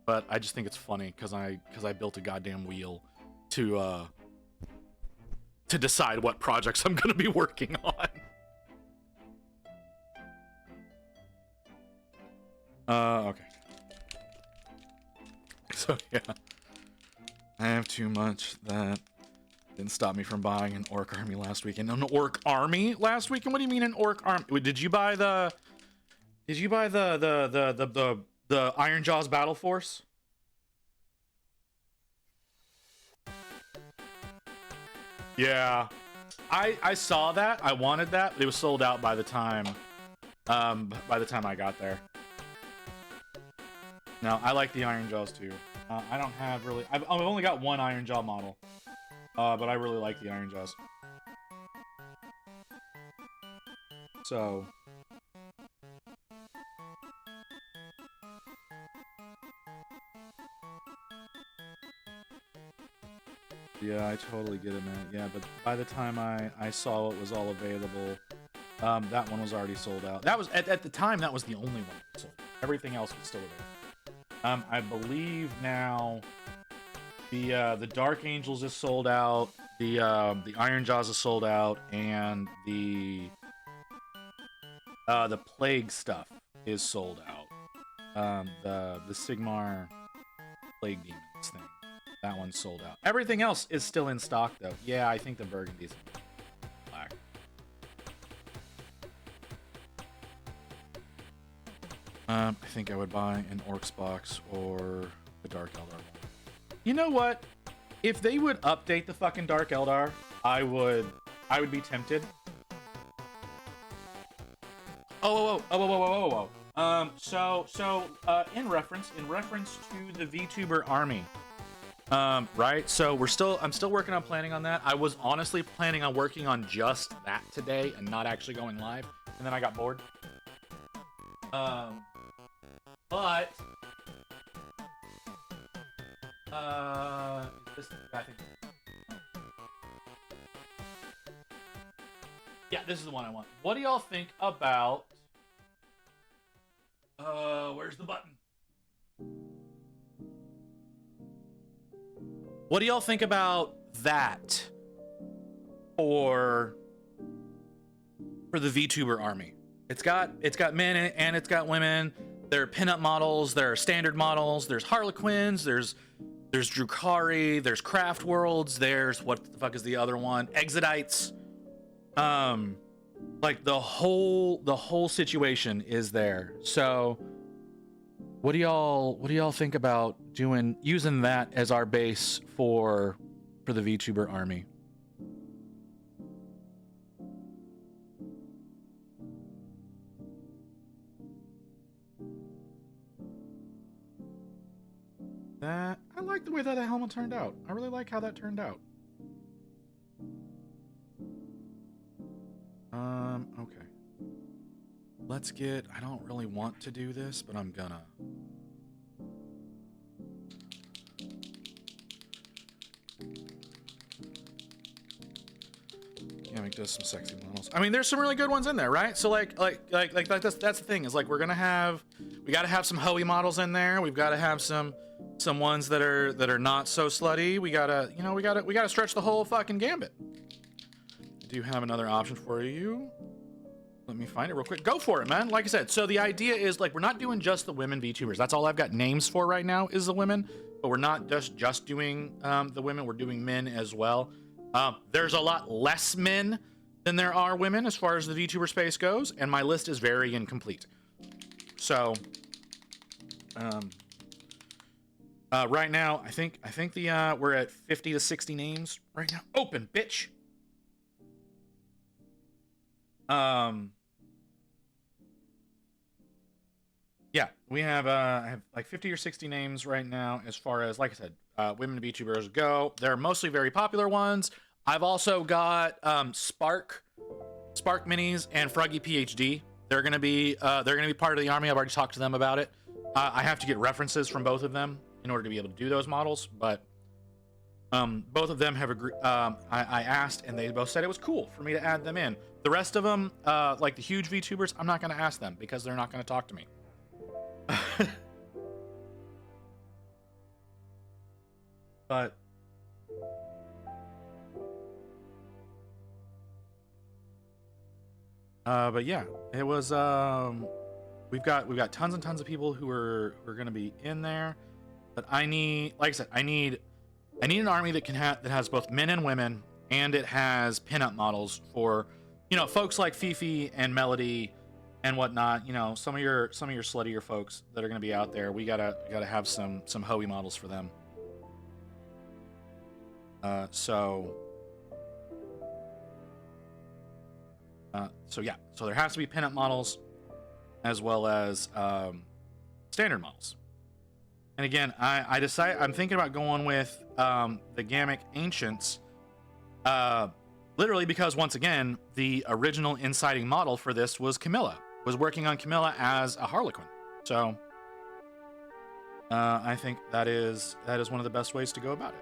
But I just think it's funny because I built a goddamn wheel to decide what projects I'm gonna be working on. Okay. So yeah, I have too much that didn't stop me from buying an orc army last weekend. An orc army last weekend? What do you mean an orc army? Did you buy the Iron Jaws Battle Force? Yeah, I saw that. I wanted that, but it was sold out by the time I got there. No, I like the Iron Jaws too. I don't have really. I've only got one Iron Jaw model, but I really like the Iron Jaws. So. Yeah, I totally get it, man. Yeah, but by the time I saw it was all available, that one was already sold out. That was at the time that was the only one sold. Everything else was still available. I believe now the Dark Angels is sold out, the Iron Jaws is sold out, and the Plague stuff is sold out. The Sigmar Plague Demons thing, that one's sold out. Everything else is still in stock though. Yeah, I think the Burgundy's black. I think I would buy an Orcs box or the Dark Eldar one. You know what? If they would update the fucking Dark Eldar, I would be tempted. Oh, so in reference to the VTuber army, Right. So I'm still working on planning on that. I was honestly planning on working on just that today and not actually going live, and then I got bored. But this I think. Yeah, this is the one I want. What do y'all think about? Where's the button? What do y'all think about that for the VTuber army? It's got men and it's got women. There are pinup models, there are standard models, there's Harlequins, there's Drukhari, there's Craft Worlds, there's what the fuck is the other one? Exodites. Like the whole situation is there. So what do y'all think about using that as our base for the VTuber army? I like the way that helmet turned out. I really like how that turned out. Okay. Let's get, I don't really want to do this, but I'm gonna. Gamic does some sexy models. I mean, there's some really good ones in there, right? So like that's the thing is like we gotta have some Hoey models in there. We've got to have some ones that are not so slutty. We gotta stretch the whole fucking gambit. I do have another option for you. Let me find it real quick. Go for it, man. Like I said, so the idea is like we're not doing just the women VTubers. That's all I've got names for right now is the women, but we're not just doing the women. We're doing men as well. There's a lot less men than there are women as far as the VTuber space goes, and my list is very incomplete. So, right now, I think we're at 50 to 60 names right now. Open, bitch. Yeah, we have I have like 50 or 60 names right now as far as, like I said, women VTubers go. They're mostly very popular ones. I've also got Spark Minis and Froggy PhD. They're gonna be part of the army. I've already talked to them about it. I have to get references from both of them in order to be able to do those models, but both of them have agreed. I asked, and they both said it was cool for me to add them in. The rest of them, like the huge VTubers, I'm not going to ask them because they're not going to talk to me. But yeah, it was. We've got tons and tons of people who are going to be in there. But I need, like I said, I need an army that has both men and women, and it has pinup models for, folks like Fifi and Melody and whatnot. Some of your sluttier folks that are going to be out there. We gotta have some Hoey models for them. So yeah, so there has to be pinup models as well as standard models. And again, I'm thinking about going with the Gamic Ancients, literally because, once again, the original inciting model for this was Camilla. Was working on Camilla as a Harlequin. So I think that is one of the best ways to go about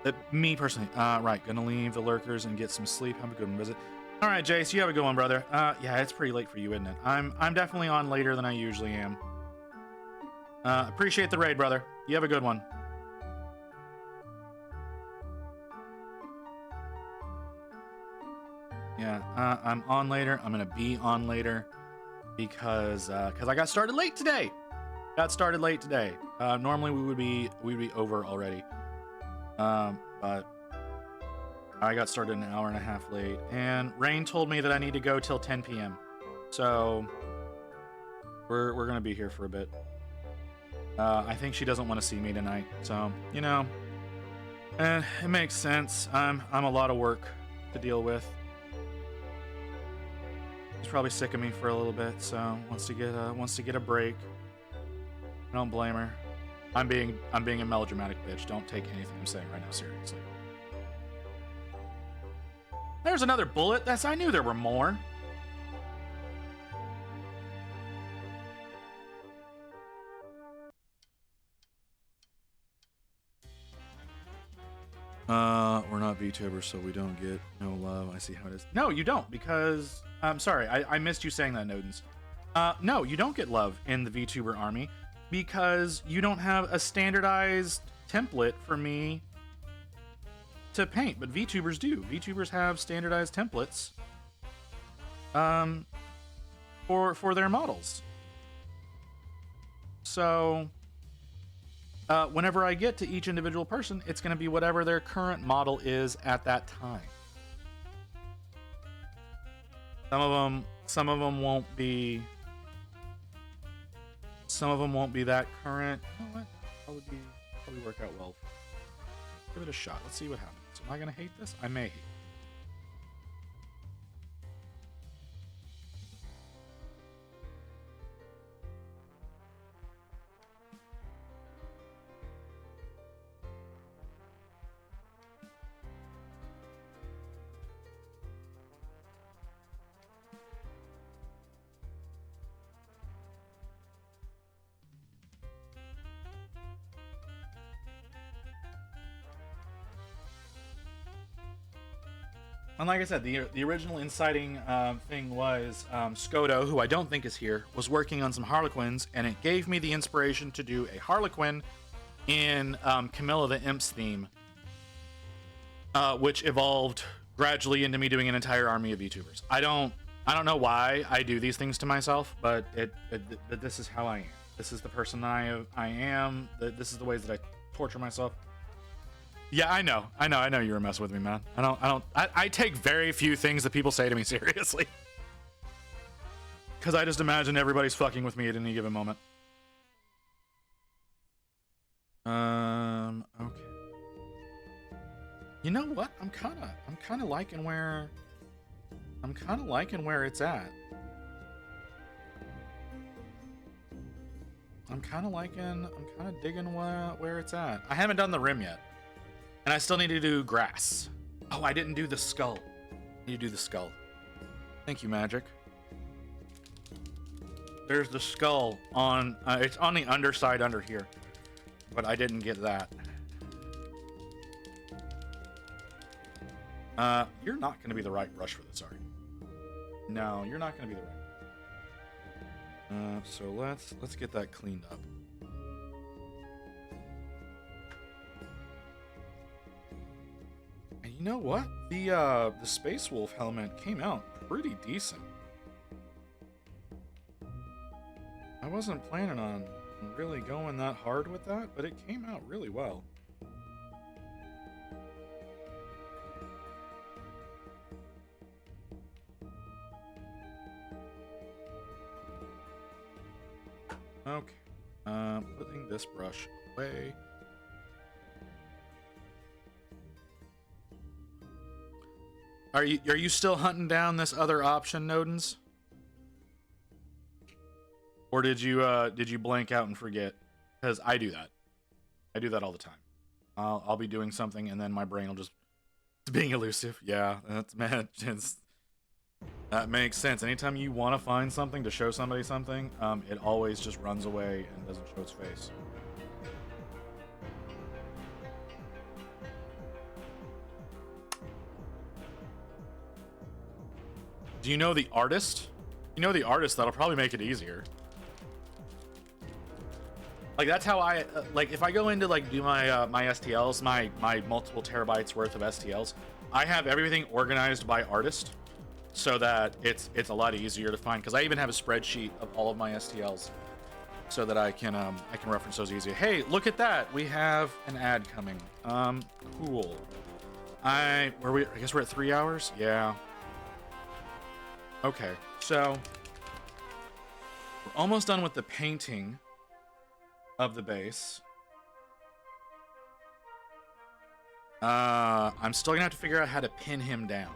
it. Me personally, right, gonna leave the lurkers and get some sleep. Have a good one, visit. All right, Jace, you have a good one, brother. Yeah, it's pretty late for you, isn't it? I'm definitely on later than I usually am. Appreciate the raid, brother. You have a good one. Yeah, I'm on later. I'm gonna be on later because I got started late today. Normally we'd be over already. But I got started an hour and a half late, and Rain told me that I need to go till 10 p.m. So we're gonna be here for a bit. I think she doesn't want to see me tonight, so it makes sense. I'm a lot of work to deal with. She's probably sick of me for a little bit, so wants to get a break. I don't blame her. I'm being a melodramatic bitch. Don't take anything I'm saying right now seriously. There's another bullet. I knew there were more. We're not VTubers, so we don't get no love. I see how it is. No, you don't, because I'm sorry, I missed you saying that, Nodens. No, you don't get love in the VTuber army because you don't have a standardized template for me to paint, but VTubers do. VTubers have standardized templates for their models. So whenever I get to each individual person, it's going to be whatever their current model is at that time. Some of them won't be that current. You know what? Probably work out well. Give it a shot. Let's see what happens. Am I going to hate this? I may hate it. And like I said, the original inciting thing was Skodo, who I don't think is here, was working on some Harlequins, and it gave me the inspiration to do a Harlequin in Camilla the Imp's theme, which evolved gradually into me doing an entire army of VTubers. I don't know why I do these things to myself, but this is how I am. This is the person I am. This is the ways that I torture myself. Yeah, I know you were messing with me, man. I take very few things that people say to me seriously. Because I just imagine everybody's fucking with me at any given moment. Okay. You know what? I'm kinda liking where it's at. I'm kinda digging where it's at. I haven't done the rim yet. And I still need to do grass. Oh, I didn't do the skull. I need to do the skull. Thank you, Magic. There's the skull on... it's on the underside under here. But I didn't get that. You're not going to be the right brush for this, are you? No, you're not going to be the right. So let's get that cleaned up. You know what? The Space Wolf helmet came out pretty decent. I wasn't planning on really going that hard with that, but it came out really well. Okay. Putting this brush away. Are you still hunting down this other option, Nodens? Or did you blank out and forget? Because I do that. I do that all the time. I'll be doing something and then my brain will just... It's being elusive. Yeah, that makes sense. Anytime you want to find something to show somebody something, it always just runs away and doesn't show its face. Do you know the artist? You know the artist that'll probably make it easier. Like that's how I like if I go into like do my my STLs, my multiple terabytes worth of STLs, I have everything organized by artist so that it's a lot easier to find, because I even have a spreadsheet of all of my STLs so that I can reference those easy. Hey, look at that. We have an ad coming. Cool. I guess we're at 3 hours? Yeah. Okay, so we're almost done with the painting of the base. I'm still gonna have to figure out how to pin him down.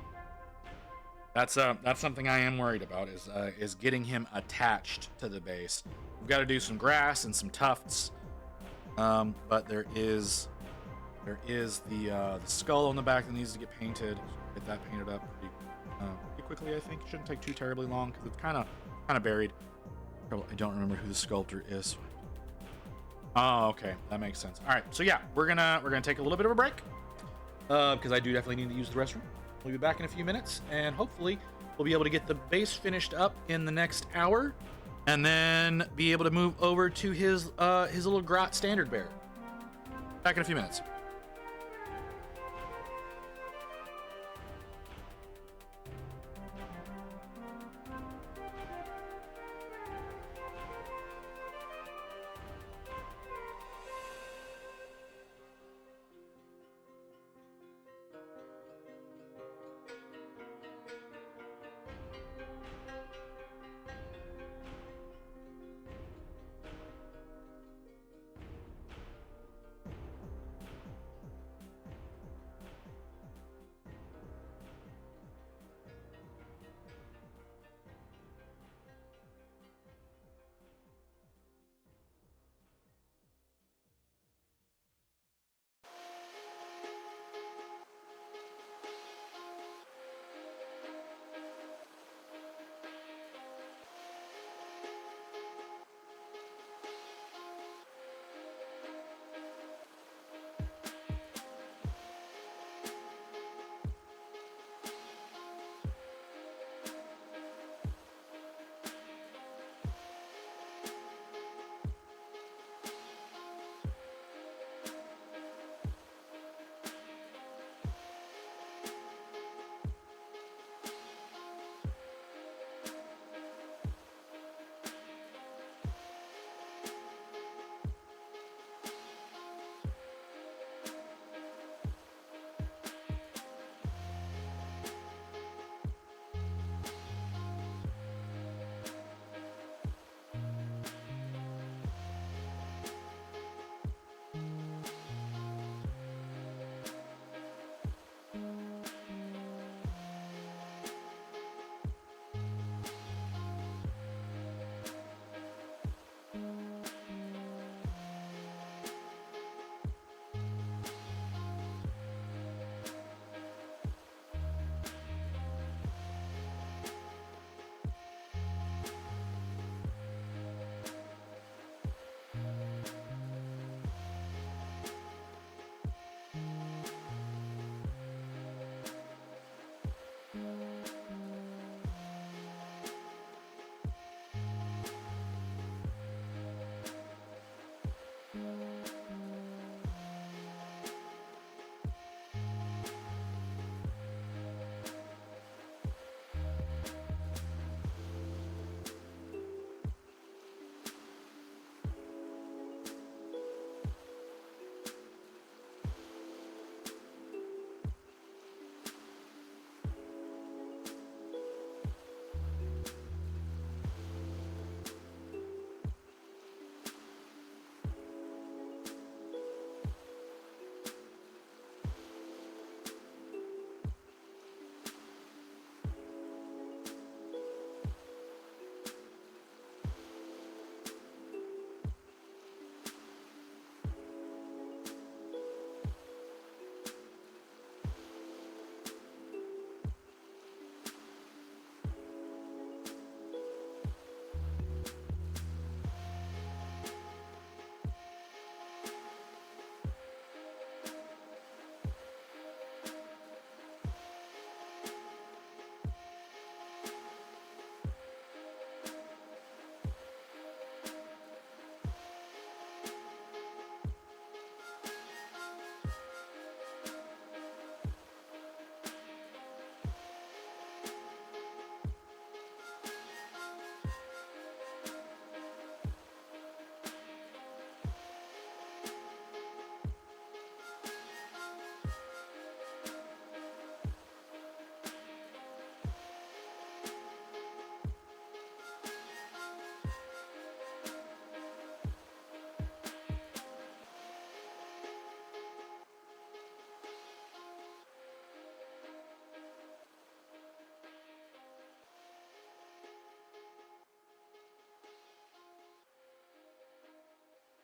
That's something I am worried about is getting him attached to the base. We've got to do some grass and some tufts But there is the skull on the back that needs to get painted. Get that painted up pretty quickly. I think it shouldn't take too terribly long because it's kind of buried. I don't remember who the sculptor is. Oh, okay, that makes sense. All right, so yeah, we're gonna take a little bit of a break because I do definitely need to use the restroom. We'll be back in a few minutes, and hopefully we'll be able to get the base finished up in the next hour, and then be able to move over to his little grot standard bearer. Back in a few minutes.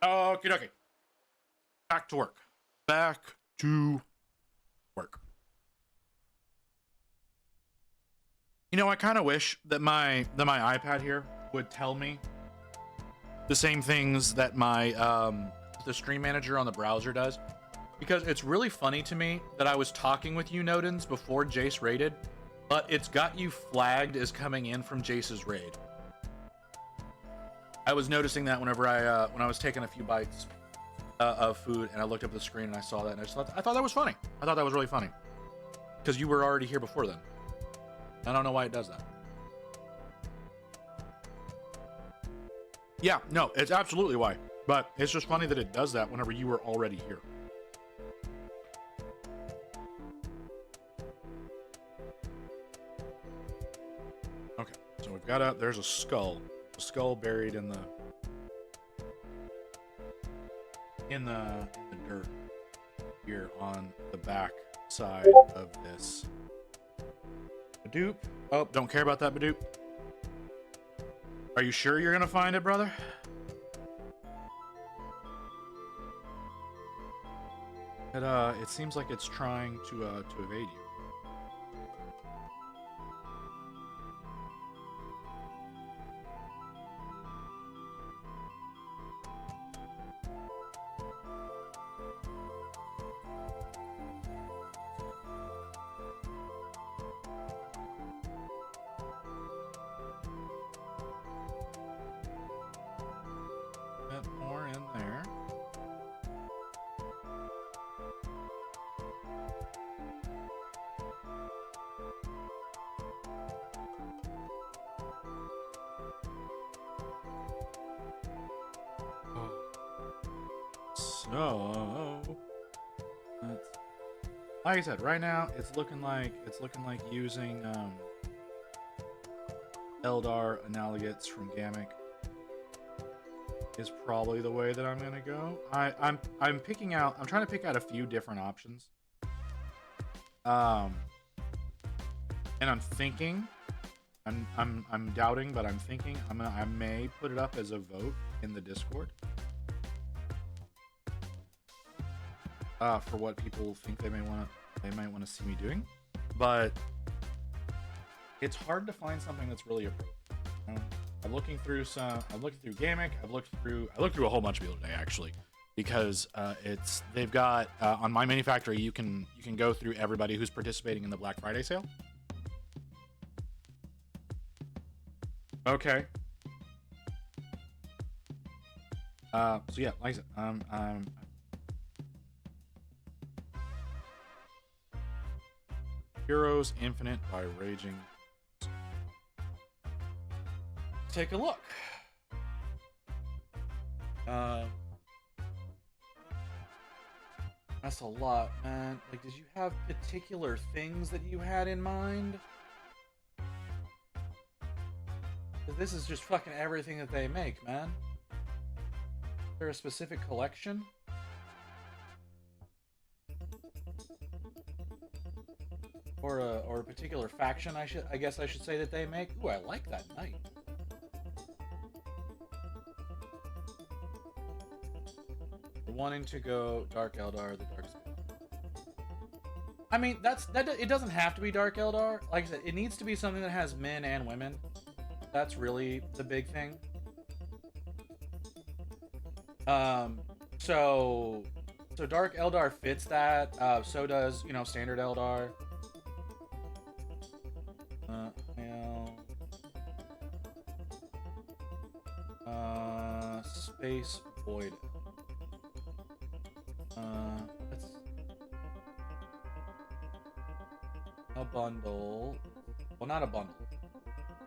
Okie dokie. back to work. Back to work. You know, I kind of wish that my iPad here would tell me the same things that my the stream manager on the browser does, because it's really funny to me that I was talking with you, Nodens, before Jace raided, but it's got you flagged as coming in from Jace's raid. I was noticing that whenever when I was taking a few bites of food and I looked up the screen and I saw that, and I thought that was funny. I thought that was really funny because you were already here before then. I don't know why it does that. Yeah, no, it's absolutely why. But it's just funny that it does that whenever you were already here. Okay, so we've got there's a skull. A skull buried in the dirt here on the back side of this. Badoop. Oh, don't care about that, Badoop. Are you sure you're gonna find it, brother? It seems like it's trying to evade you. More in there. So, like I said, right now it's looking like using Eldar Analogates from Gamik is probably the way that I'm gonna go. I'm trying to pick out a few different options. And I'm thinking, I'm doubting, but I'm thinking I may put it up as a vote in the Discord. For what people think they might want to see me doing, but it's hard to find something that's really appropriate. You know? I'm looking through Gamik. I looked through a whole bunch of people today, actually, because they've got on My Manufactory you can go through everybody who's participating in the Black Friday sale. Okay. So yeah, like I said, Heroes Infinite by Raging. Take a look. That's a lot, man. Like, did you have particular things that you had in mind? 'Cause this is just fucking everything that they make, man. Is there a specific collection? Or a particular faction, I guess I should say, that they make. Ooh, I like that knight. We're wanting to go Dark Eldar, the Dark Spell. I mean, it doesn't have to be Dark Eldar. Like I said, it needs to be something that has men and women. That's really the big thing. So Dark Eldar fits that. So does, Standard Eldar. Space Void. That's a bundle. Well, not a bundle.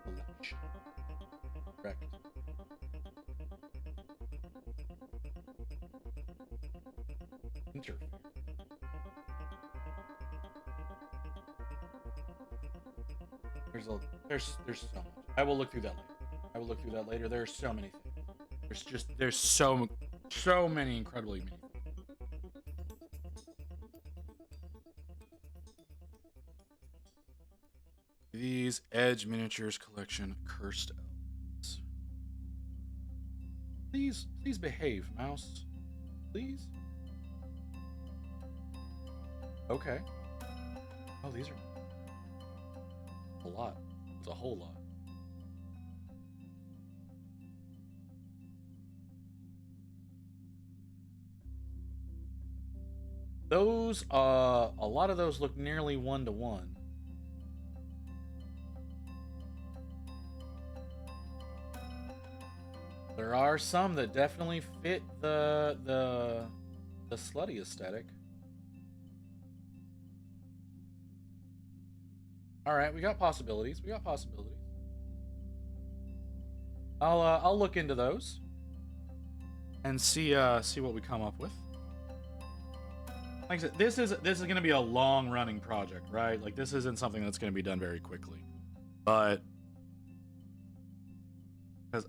Collection. Correct. Interface. There's so much. I will look through that later. There's so many things. There's so many incredibly many. These Edge Miniatures Collection Cursed Elves. Please behave, mouse. Please. Okay. Oh, these are a lot. It's a whole lot. Those, a lot of those look nearly 1-to-1. There are some that definitely fit the slutty aesthetic. All right, we got possibilities. We got possibilities. I'll look into those and see what we come up with. Like I said, this is going to be a long running project, right? Like this isn't something that's going to be done very quickly, but because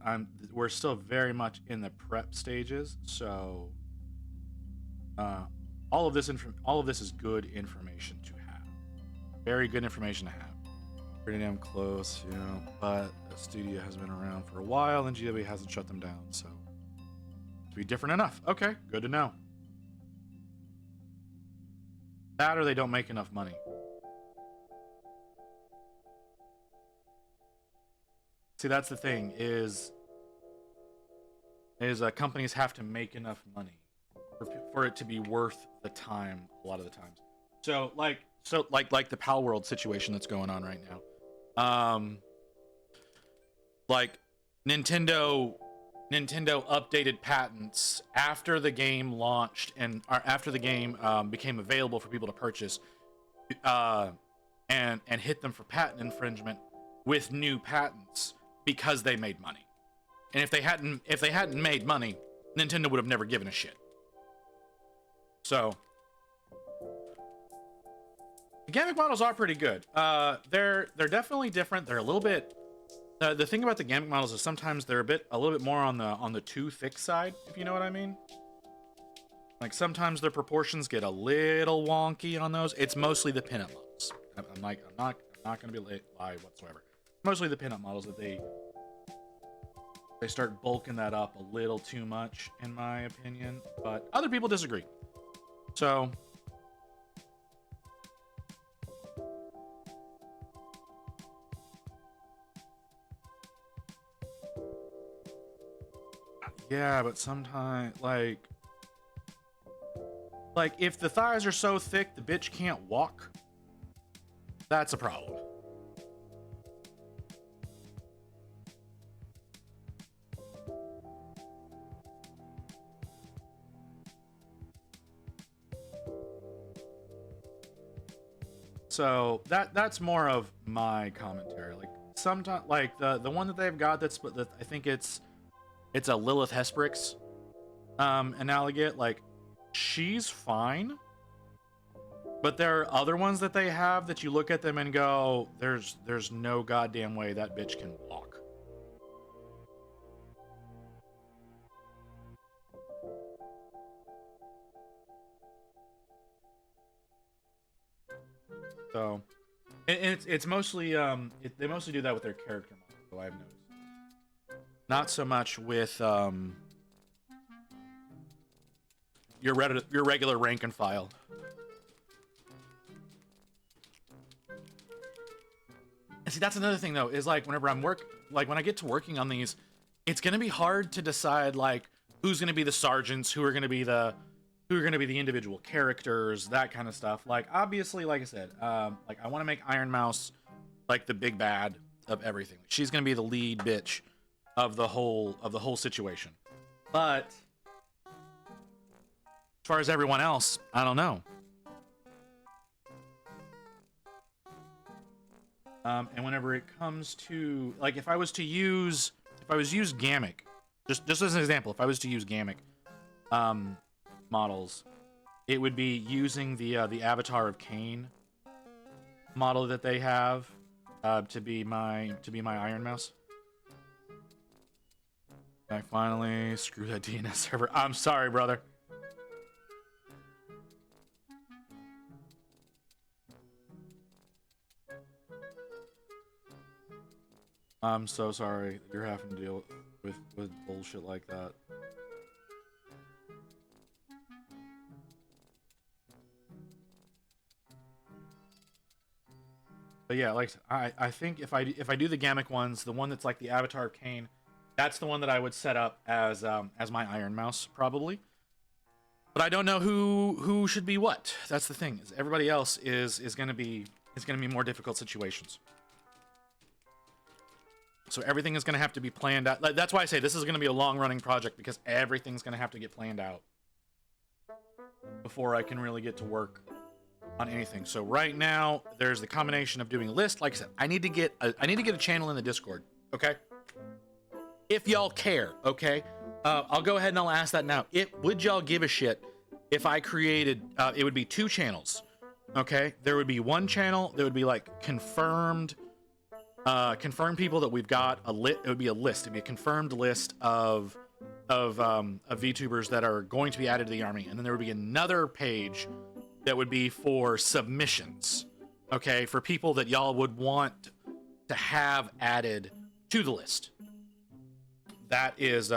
we're still very much in the prep stages, so all of this is good information to have, very good information to have. Pretty damn close, you know. But the studio has been around for a while, and GW hasn't shut them down, so to be different enough. Okay, good to know. That or they don't make enough money. See, that's the thing is companies have to make enough money for it to be worth the time a lot of the times. So like the Pal World situation that's going on right now. Like Nintendo updated patents after the game launched and after the game became available for people to purchase, and hit them for patent infringement with new patents because they made money. And if they hadn't made money, Nintendo would have never given a shit. So the Gammic models are pretty good. They're definitely different. They're a little bit. The thing about the Gammic models is sometimes they're a little bit more on the too thick side, if you know what I mean. Like sometimes their proportions get a little wonky on those. It's mostly the pinup models. I'm not gonna be lie whatsoever. Mostly the pinup models that they start bulking that up a little too much, in my opinion. But other people disagree. So. Yeah, but sometimes, like if the thighs are so thick the bitch can't walk, that's a problem. So that's more of my commentary. Like sometimes, like the one that they've got that I think it's a Lilith Hesperix analogate. Like she's fine, but there are other ones that they have that you look at them and go, there's no goddamn way that bitch can walk. So it's mostly they mostly do that with their character model, so I've noticed. Not so much with your regular rank and file. And see, that's another thing though, is like whenever when I get to working on these, it's gonna be hard to decide like who's gonna be the sergeants, who are gonna be the individual characters, that kind of stuff. Like obviously, like I said, like I want to make Iron Mouse like the big bad of everything. She's gonna be the lead bitch of the whole situation. But as far as everyone else, I don't know. And whenever it comes to like, if I was to use Gammic, just as an example, if I was to use Gammic models, it would be using the Avatar of Cain model that they have to be my Iron Mouse. I finally screw that DNS server. I'm sorry, brother. I'm so sorry that you're having to deal with bullshit like that. But yeah, like I think if I do the Gamic ones, the one that's like the Avatar of Kane, that's the one that I would set up as my Iron Mouse probably. But I don't know who should be what. That's the thing. Is everybody else is going to be more difficult situations. So everything is going to have to be planned out. That's why I say this is going to be a long-running project, because everything's going to have to get planned out before I can really get to work on anything. So right now, there's the combination of doing a list. Like I said, I need to get a channel in the Discord. Okay, if y'all care. Okay, I'll go ahead and I'll ask that now. Would y'all give a shit if I created? It would be 2 channels. Okay, there would be one channel that would be like confirmed people that we've got it would be a list. It'd be a confirmed list of VTubers that are going to be added to the army, and then there would be another page that would be for submissions. Okay, for people that y'all would want to have added to the list. That is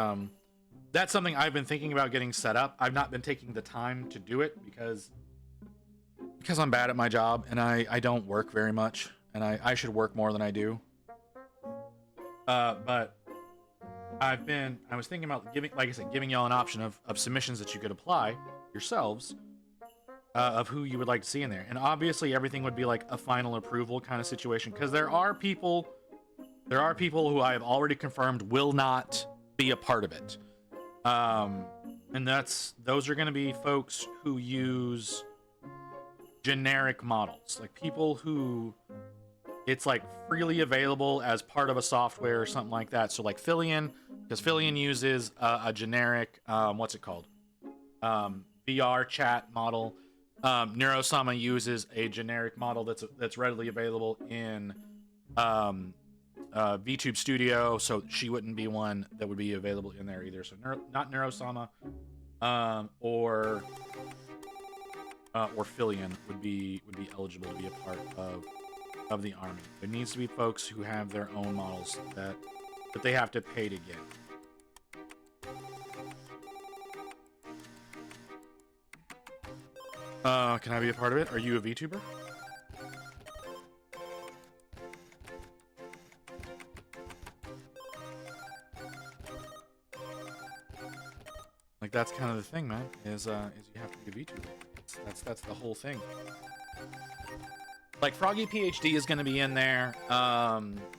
that's something I've been thinking about getting set up. I've not been taking the time to do it because I'm bad at my job and I don't work very much. And I should work more than I do. But I was thinking about giving y'all an option of submissions that you could apply yourselves, of who you would like to see in there. And obviously everything would be like a final approval kind of situation, because there are people who I have already confirmed will not be a part of it. And those are going to be folks who use generic models, like people who it's like freely available as part of a software or something like that. So like Fillion, because Fillion uses a generic, what's it called? VR chat model. Neurosama uses a generic model that's readily available in VTube Studio, so she wouldn't be one that would be available in there either. So not Neurosama, or Fillion would be eligible to be a part of the army. There needs to be folks who have their own models that they have to pay to get. Can I be a part of it? Are you a VTuber? Like, that's kind of the thing, man, is you have to be a VTuber. That's the whole thing. Like, Froggy PhD is going to be in there.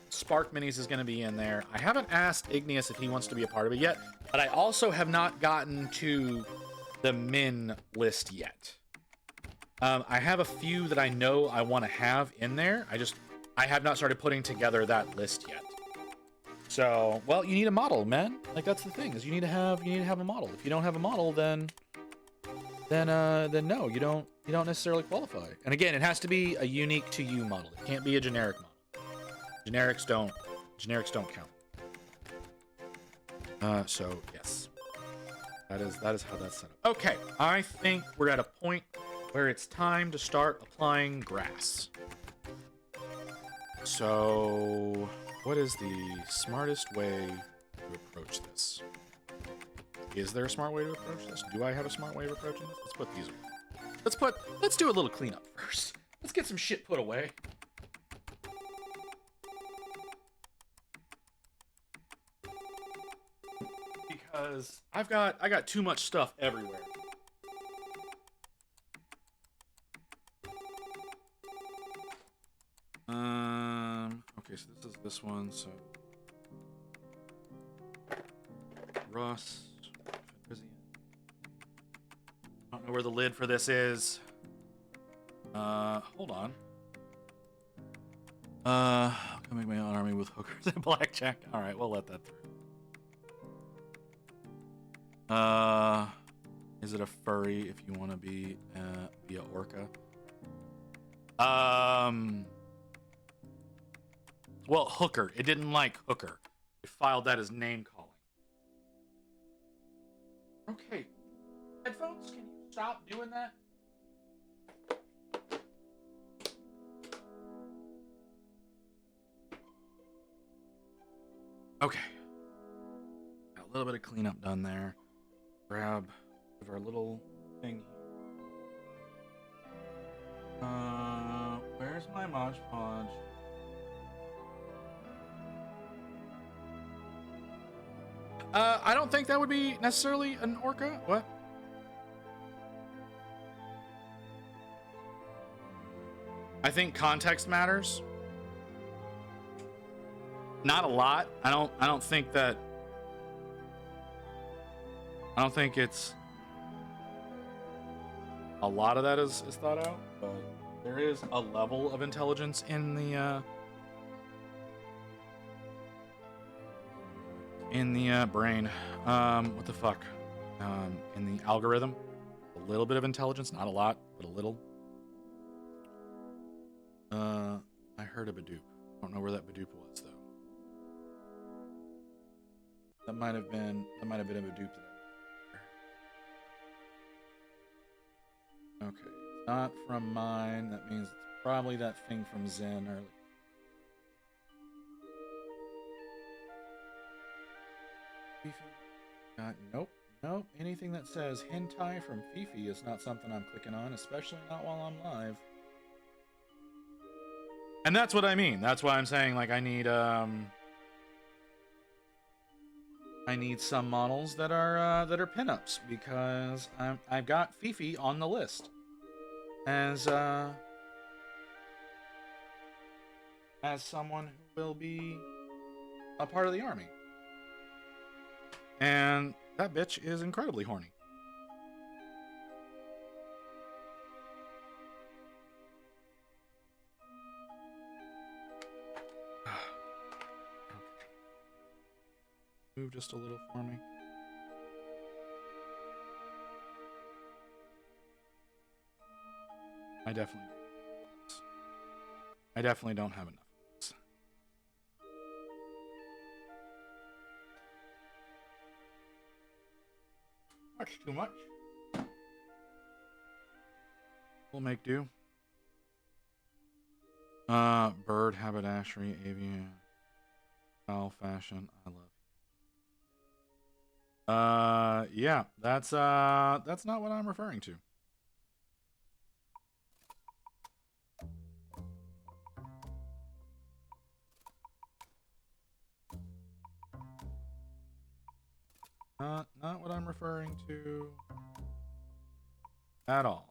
Spark Minis is going to be in there. I haven't asked Igneous if he wants to be a part of it yet, but I also have not gotten to the min list yet. I have a few that I know I want to have in there. I have not started putting together that list yet. So, well, you need a model, man. Like, that's the thing, is you need to have a model. If you don't have a model, then no, you don't necessarily qualify. And again, it has to be a unique to you model. It can't be a generic model. Generics don't count. So yes, that is how that's set up. Okay, I think we're at a point where it's time to start applying grass. So, what is the smartest way to approach this? Is there a smart way to approach this? Do I have a smart way of approaching this? Let's put these away. Let's do a little cleanup first. Let's get some shit put away. Because I got too much stuff everywhere. Okay, so this is this one, so Rust. I don't know where the lid for this is. Hold on. I'll come make my own army with hookers and blackjack. Alright, we'll let that through. Is it a furry if you want to be a orca? Well, hooker. It didn't like hooker. It filed that as name calling. Okay. Headphones, can you stop doing that? Okay. Got a little bit of cleanup done there. Grab our little thing here. Where's my Mod Podge? I don't think that would be necessarily an orca. What? I think context matters. Not a lot. I don't think that. I don't think it's a lot of that is thought out, but there is a level of intelligence in the brain. What the fuck? In the algorithm, a little bit of intelligence, not a lot, but a little. I heard a Badoop. I don't know where that Badoop was though. That might have been a Badoop. Okay, it's not from mine. That means it's probably that thing from Zen earlier. Nope. Anything that says hentai from Fifi is not something I'm clicking on, especially not while I'm live. And that's what I mean. That's why I'm saying, like, I need some models that are pinups, because I've got Fifi on the list as someone who will be a part of the army. And that bitch is incredibly horny. Move just a little for me. I definitely don't have enough. Much too much. We'll make do. Bird, haberdashery, avian, foul fashion. I love. Yeah, that's not what I'm referring to. Not what I'm referring to at all.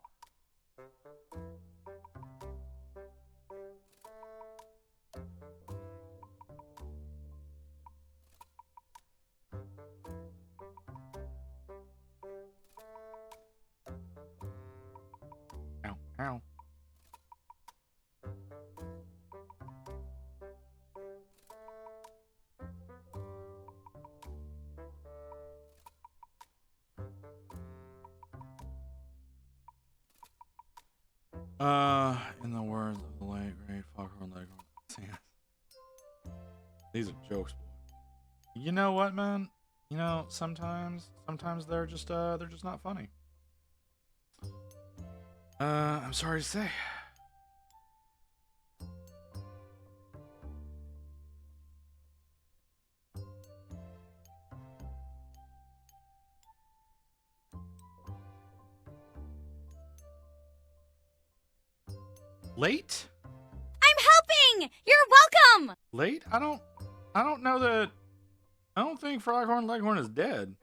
Ow, ow. In the words of the late great Foghorn Leghorn. These are jokes, boy. You know what, man? You know, sometimes they're just not funny. I'm sorry to say. Late? I'm helping! You're welcome! Late? I don't know that. I don't think Foghorn Leghorn is dead.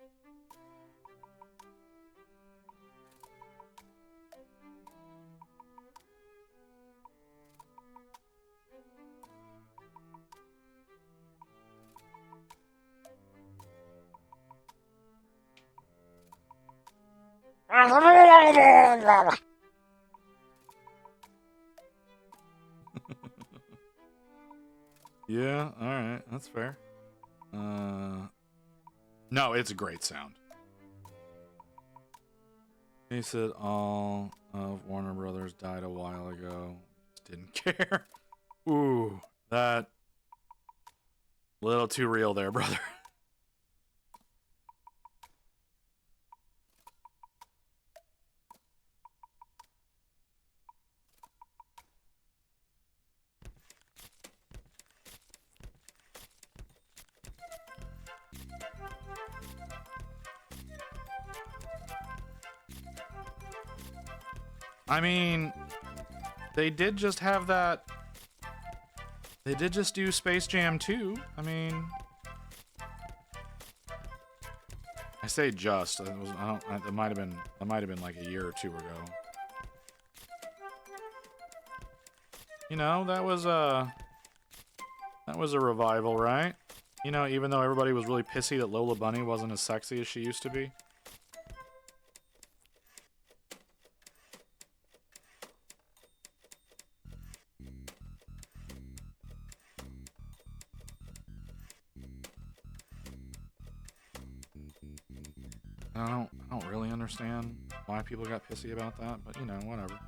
Yeah, alright, that's fair. No, it's a great sound. He said all of Warner Brothers died a while ago. Just didn't care. Ooh, that a little too real there, brother. I mean, they did just have that. They did just do Space Jam 2. I mean, I say just. It was, I don't. It might have been. That might have been like a year or two ago. You know, that was a revival, right? You know, even though everybody was really pissy that Lola Bunny wasn't as sexy as she used to be. I don't really understand why people got pissy about that, but you know, whatever.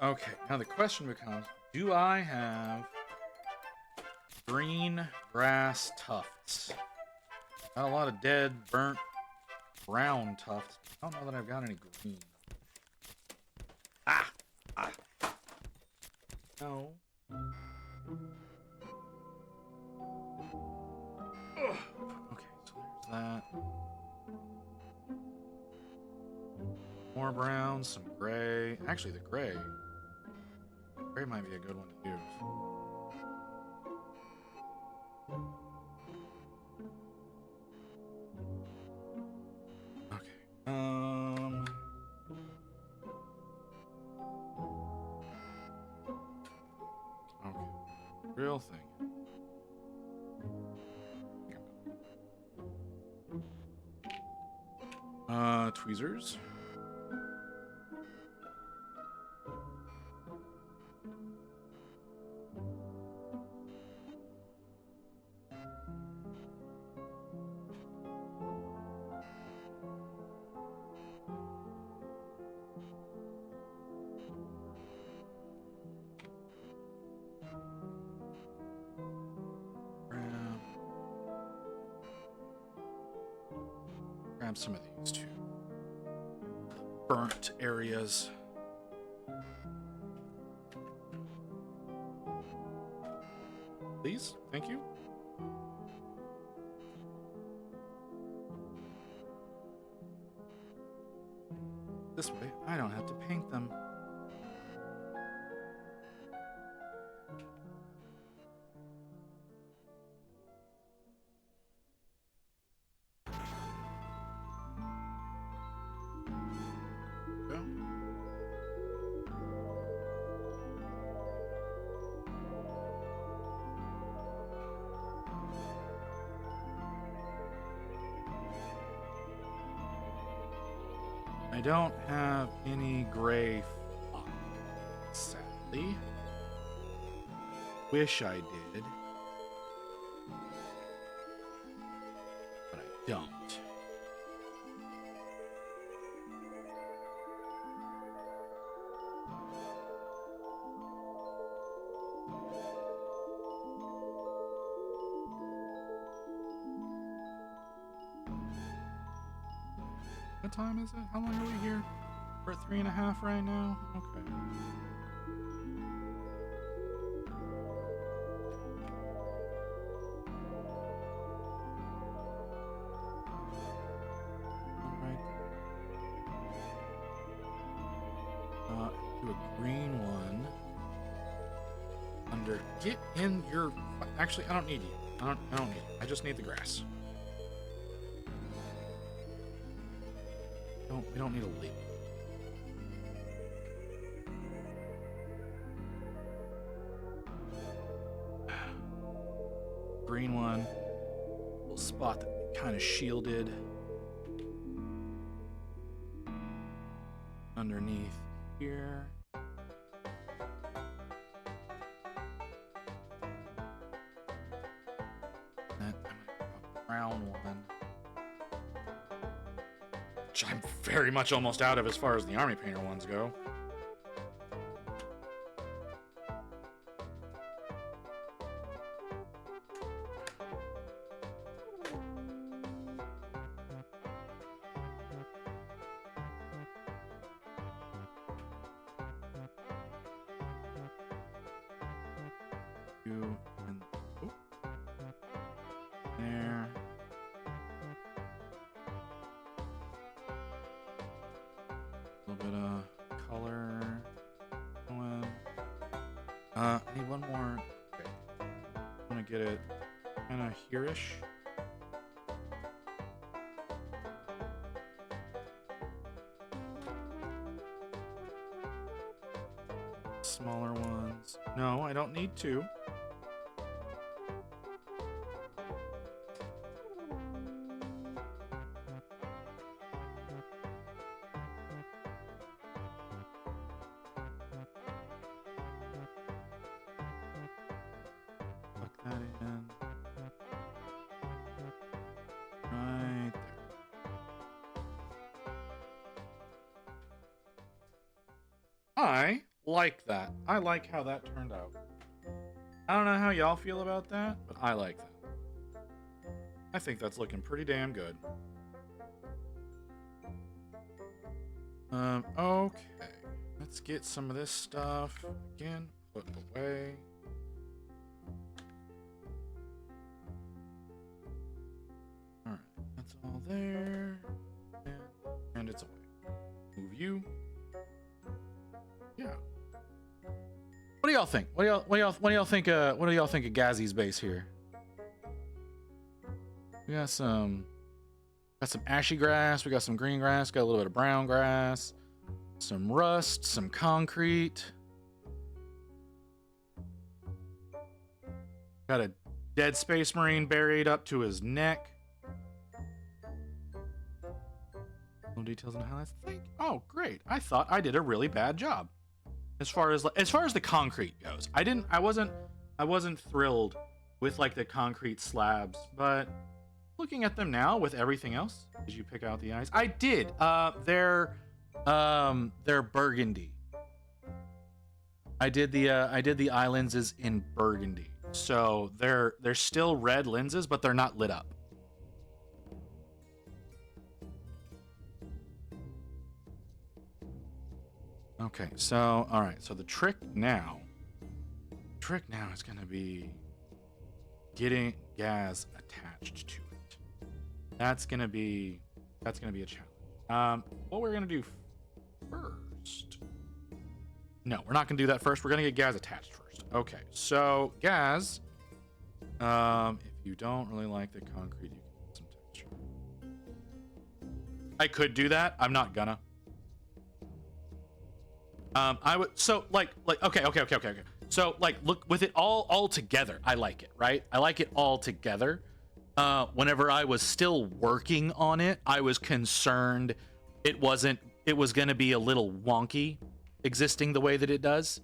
Okay, now the question becomes, do I have green grass tufts? Got a lot of dead, burnt, brown tufts. I don't know that I've got any green. Ah! No. Ugh. Okay, so there's that. More brown, some gray. Actually, the gray. Gray might be a good one to use. Okay. Okay. Real thing. Tweezers. Grab some of these too. Burnt areas. Please, thank you. This way, I don't have to paint them. Go. I don't have any gray fox, sadly. Wish I did. But I don't. What time is it? How long are we here? We're at 3.5 right now? Okay. Alright. Do a green one. Under. Get in your. Actually, I don't need you. I don't need you. I just need the grass. We don't need a leap. Green one. Little spot that we kind of shielded. Underneath here. And I'm gonna go a brown one. Which I'm very much almost out of as far as the army painter ones go. You and oh, there. A little bit of color. I need one more. Okay. I want to get it kind of here-ish. Smaller ones. No, I don't need two. Plug that in. Right there. I like that. I like how that turned out. I don't know how y'all feel about that, but I like that. I think that's looking pretty damn good. Okay. Let's get some of this stuff again put away. Alright, that's all there. And it's away. Move you. Yeah. What do y'all think? What do y'all think of Gazzy's base here? We got some ashy grass, we got some green grass, got a little bit of brown grass, some rust, some concrete. Got a dead space marine buried up to his neck. No details on highlights. Oh, great. I thought I did a really bad job. As far as the concrete goes. I wasn't thrilled with like the concrete slabs, but looking at them now with everything else, did you pick out the eyes? I did. They're burgundy. I did the eye lenses in burgundy. So they're still red lenses, but they're not lit up. Okay, so all right, so the trick now is gonna be getting Gaz attached to it. That's gonna be a challenge. What we're gonna do first? No, we're not gonna do that first. We're gonna get Gaz attached first. Okay, so Gaz, if you don't really like the concrete, you can put some texture. I could do that. I'm not gonna. I would okay. So like look with it all together. I like it, right? I like it all together. Whenever I was still working on it, I was concerned it was going to be a little wonky existing the way that it does.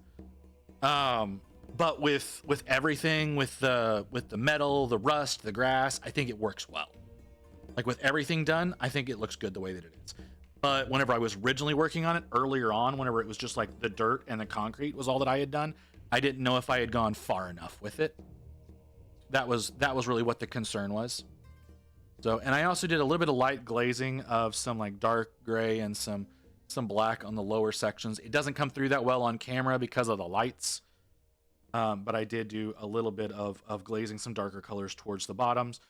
But with everything, with the metal, the rust, the grass, I think it works well. Like with everything done, I think it looks good the way that it is. But whenever I was originally working on it earlier on, whenever it was just like the dirt and the concrete was all that I had done, I didn't know if I had gone far enough with it. That was really what the concern was. So, and I also did a little bit of light glazing of some like dark gray and some black on the lower sections. It doesn't come through that well on camera because of the lights. But I did do a little bit of glazing some darker colors towards the bottoms.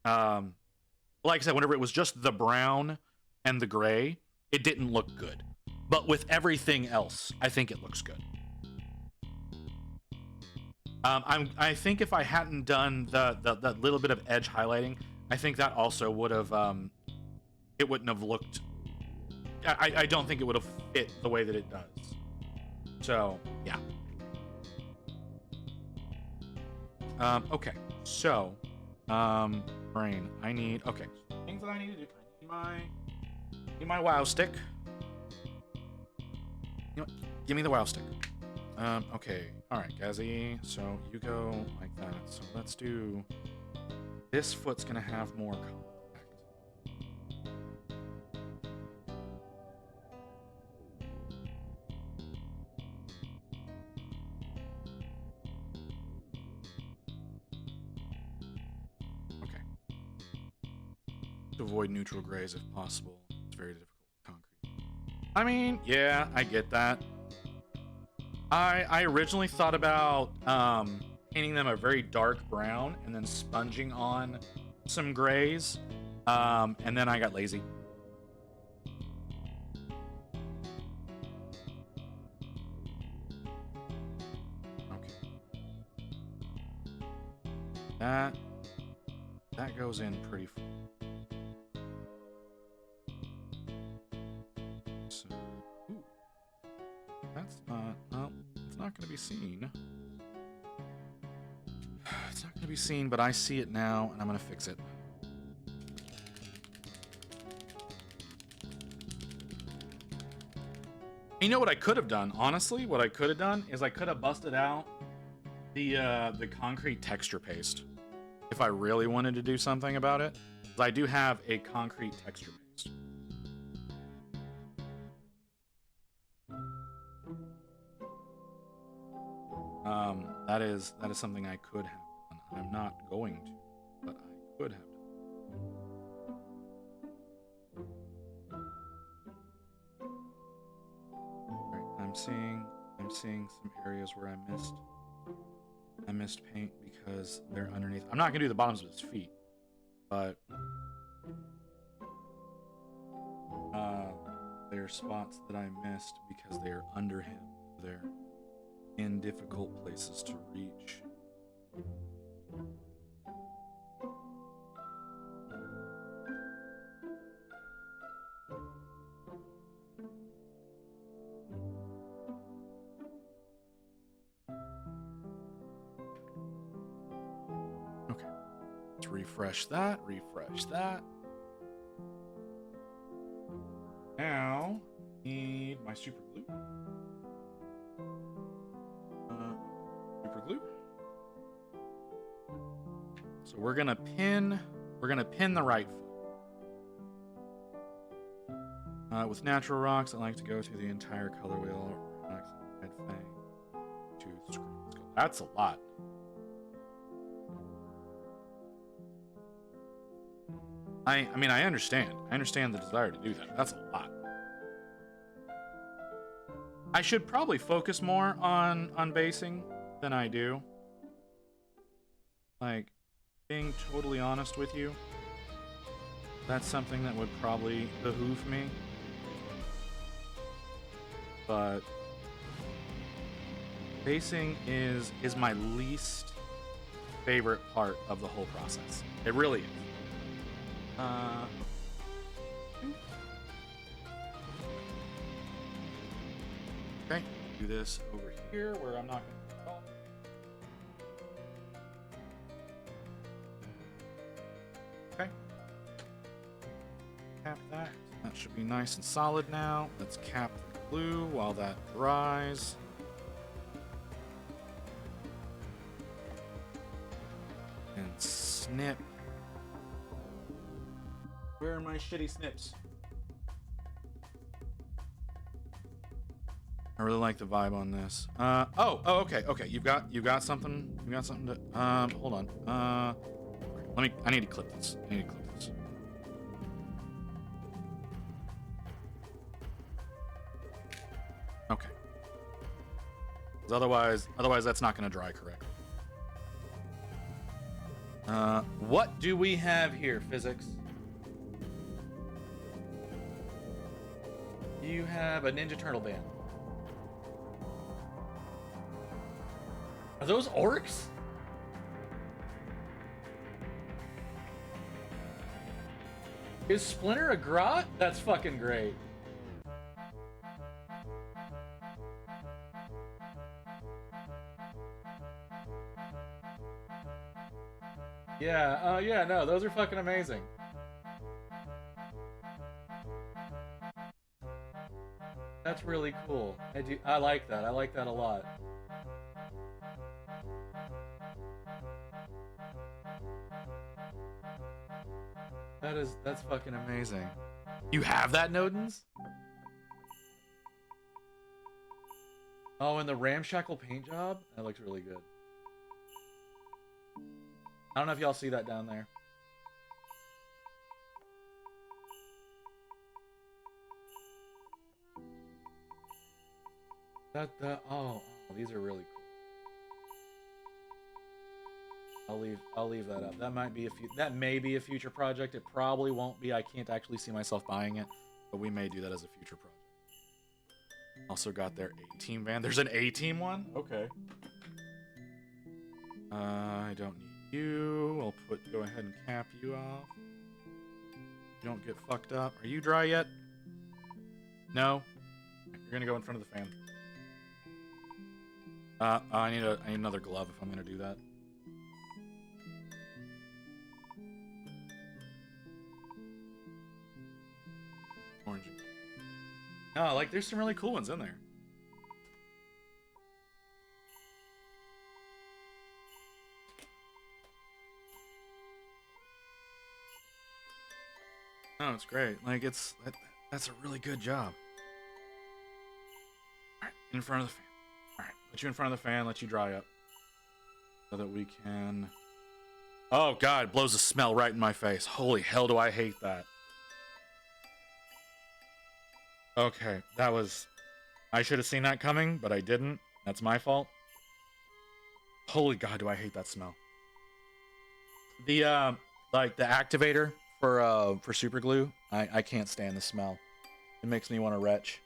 Like I said, whenever it was just the brown and the gray, it didn't look good. But with everything else, I think it looks good. I think if I hadn't done the little bit of edge highlighting, I think that also would have it wouldn't have looked. I don't think it would have fit the way that it does. So yeah. Okay. So brain. I need things that I need to do. I need my WoW stick. You know what? Give me the WoW stick. Okay. All right, Gazzy. So you go like that. So let's do. This foot's gonna have more contact. Okay. To avoid neutral grays if possible. It's very difficult with concrete. I mean, yeah, I get that. I originally thought about painting them a very dark brown and then sponging on some grays, and then I got lazy. Okay. That goes in pretty full. So, ooh, that's not, well, it's not going to be seen. It's not going to be seen, but I see it now, and I'm going to fix it. You know what I could have done? Honestly, what I could have done is I could have busted out the concrete texture paste if I really wanted to do something about it. 'Cause I do have a concrete texture paste. That is something I could have done. I'm not going to, but I could have done. I'm seeing some areas where I missed paint because they're underneath. I'm not gonna do the bottoms of his feet, but there are spots that I missed because they are under him. They're in difficult places to reach. Okay, let's refresh that, Now, need my super glue. So we're gonna pin the right foot. With natural rocks, I like to go through the entire color wheel. Red fang, tooth, screen. That's a lot. I mean, I understand. I understand the desire to do that. That's a lot. I should probably focus more on basing than I do. Like, being totally honest with you, that's something that would probably behoove me. But basing is my least favorite part of the whole process. It really is. Okay, do this over here where I'm not going to do it all. Okay. Cap that. That should be nice and solid now. Let's cap the glue while that dries. And snip. Where are my shitty snips? I really like the vibe on this. Okay. You've got something. You got something to. Hold on. I need to clip this. Okay. 'Cause otherwise that's not going to dry correctly. What do we have here, physics? You have a Ninja Turtle band. Are those orcs? Is Splinter a grot? That's fucking great. Yeah, no, those are fucking amazing. That's really cool. I like that. I like that a lot. That's fucking amazing. You have that, Nodens? Oh, and the ramshackle paint job? That looks really good. I don't know if y'all see that down there. Oh, these are really cool. I'll leave that up. That may be a future project. It probably won't be. I can't actually see myself buying it, but we may do that as a future project. Also got their A-team van. There's an A-team one? Okay. I don't need You, we'll go ahead and cap you off. You don't get fucked up. Are you dry yet? No? You're gonna go in front of the fan. I need another glove if I'm gonna do that. Orange. No, like there's some really cool ones in there. No, it's great. Like that's a really good job. All right, in front of the fan. All right, put you in front of the fan. Let you dry up, so that we can. Oh God, it blows the smell right in my face. Holy hell, do I hate that. Okay, that was. I should have seen that coming, but I didn't. That's my fault. Holy God, do I hate that smell. The like the activator for super glue, I can't stand the smell. It makes me want to retch.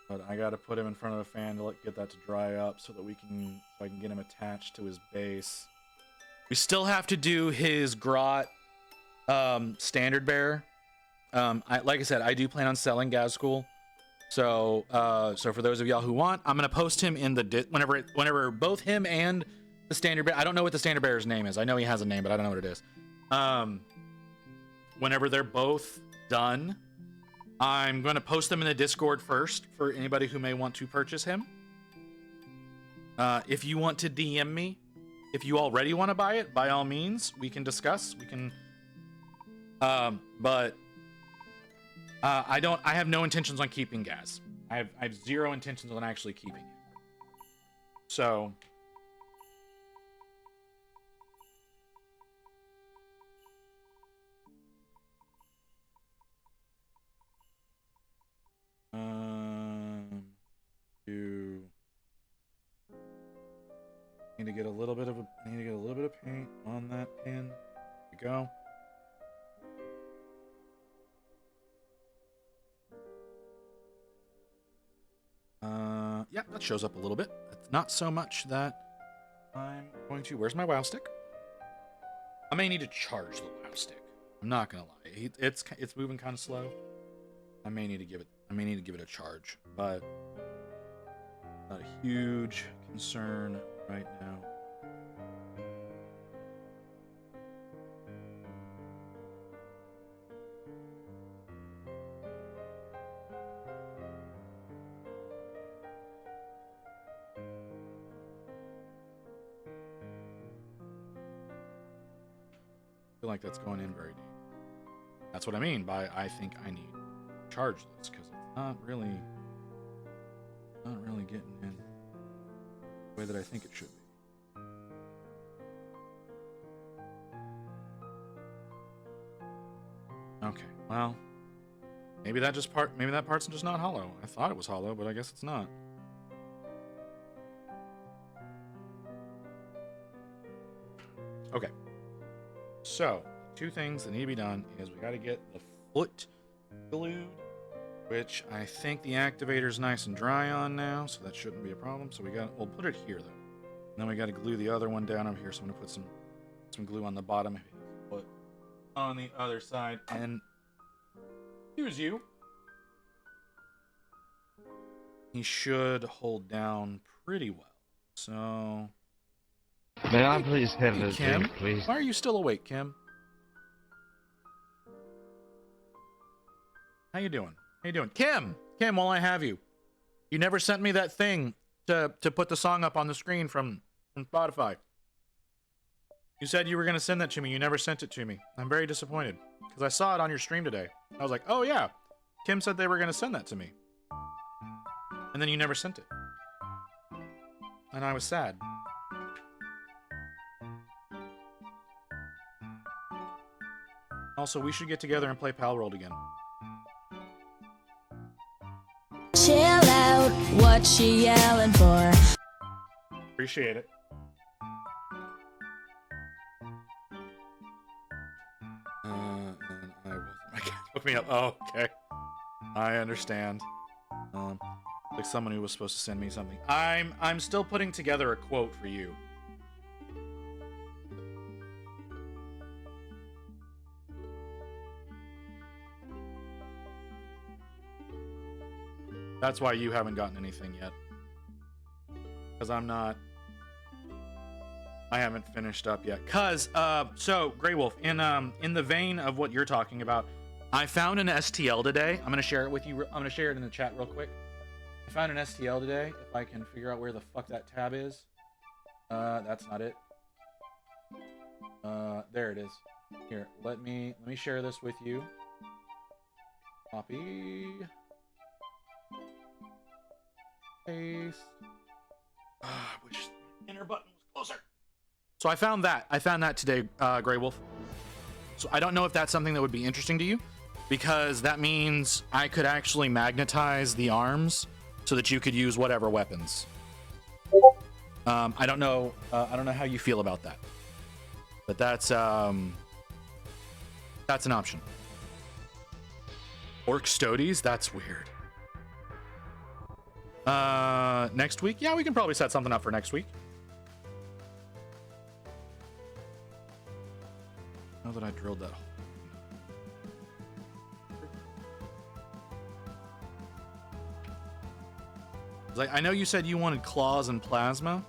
But I gotta put him in front of the fan to get that to dry up so that I can get him attached to his base. We still have to do his grot standard bearer. Like I said, I do plan on selling Gazgul. So for those of y'all who want, I'm gonna post him in the whenever both him and the standard bearer. I don't know what the standard bearer's name is. I know he has a name, but I don't know what it is. Whenever they're both done, I'm gonna post them in the Discord first for anybody who may want to purchase him. If you want to DM me, if you already want to buy it, by all means, we can discuss. We can. But I have no intentions on keeping Gaz. I have zero intentions on actually keeping it. So. Need to get a little bit of paint on that pin. There we go. Yeah, that shows up a little bit. It's not so much that I'm going to. Where's my WoW stick? I may need to charge the WoW stick. I'm not gonna lie. It's moving kind of slow. I may need to give it a charge, but not a huge concern right now. I feel like that's going in very deep. That's what I mean by I think I need to charge this, because it's not really getting in the way that I think it should be. Okay, well, maybe that part's just not hollow. I thought it was hollow, but I guess it's not. Okay. So, two things that need to be done is we got to get the foot glued, which I think the activator's nice and dry on now, so that shouldn't be a problem. So we'll put it here though. And then we got to glue the other one down over here. So I'm gonna put some glue on the bottom of his foot on the other side. And here's you. He should hold down pretty well. So. May I please have Hey, a Kim, drink, please? why are you still awake, Kim? How you doing? Kim, while I have you. You never sent me that thing to put the song up on the screen from Spotify. You said you were going to send that to me. You never sent it to me. I'm very disappointed because I saw it on your stream today. I was like, oh yeah, Kim said they were going to send that to me. And then you never sent it. And I was sad. Also, we should get together and play Palworld again. Chill out, what she yelling for? Appreciate it. And I wasn't. My cat woke me up. Oh, okay. I understand. Like someone who was supposed to send me something. I'm still putting together a quote for you. That's why you haven't gotten anything yet. Because I haven't finished up yet. So Grey Wolf, in the vein of what you're talking about, I found an STL today. I'm gonna share it with you. I'm gonna share it in the chat real quick. I found an STL today. If I can figure out where the fuck that tab is. That's not it. There it is. Here, let me share this with you. Copy. Paste. I wish the enter button was closer. So I found that today, Grey Wolf. So I don't know if that's something that would be interesting to you, because that means I could actually magnetize the arms so that you could use whatever weapons. I don't know how you feel about that, but that's an option. Orc Stoties? That's weird. Next week? Yeah, we can probably set something up for next week. Now that I drilled that hole. Like, I know you said you wanted claws and plasma,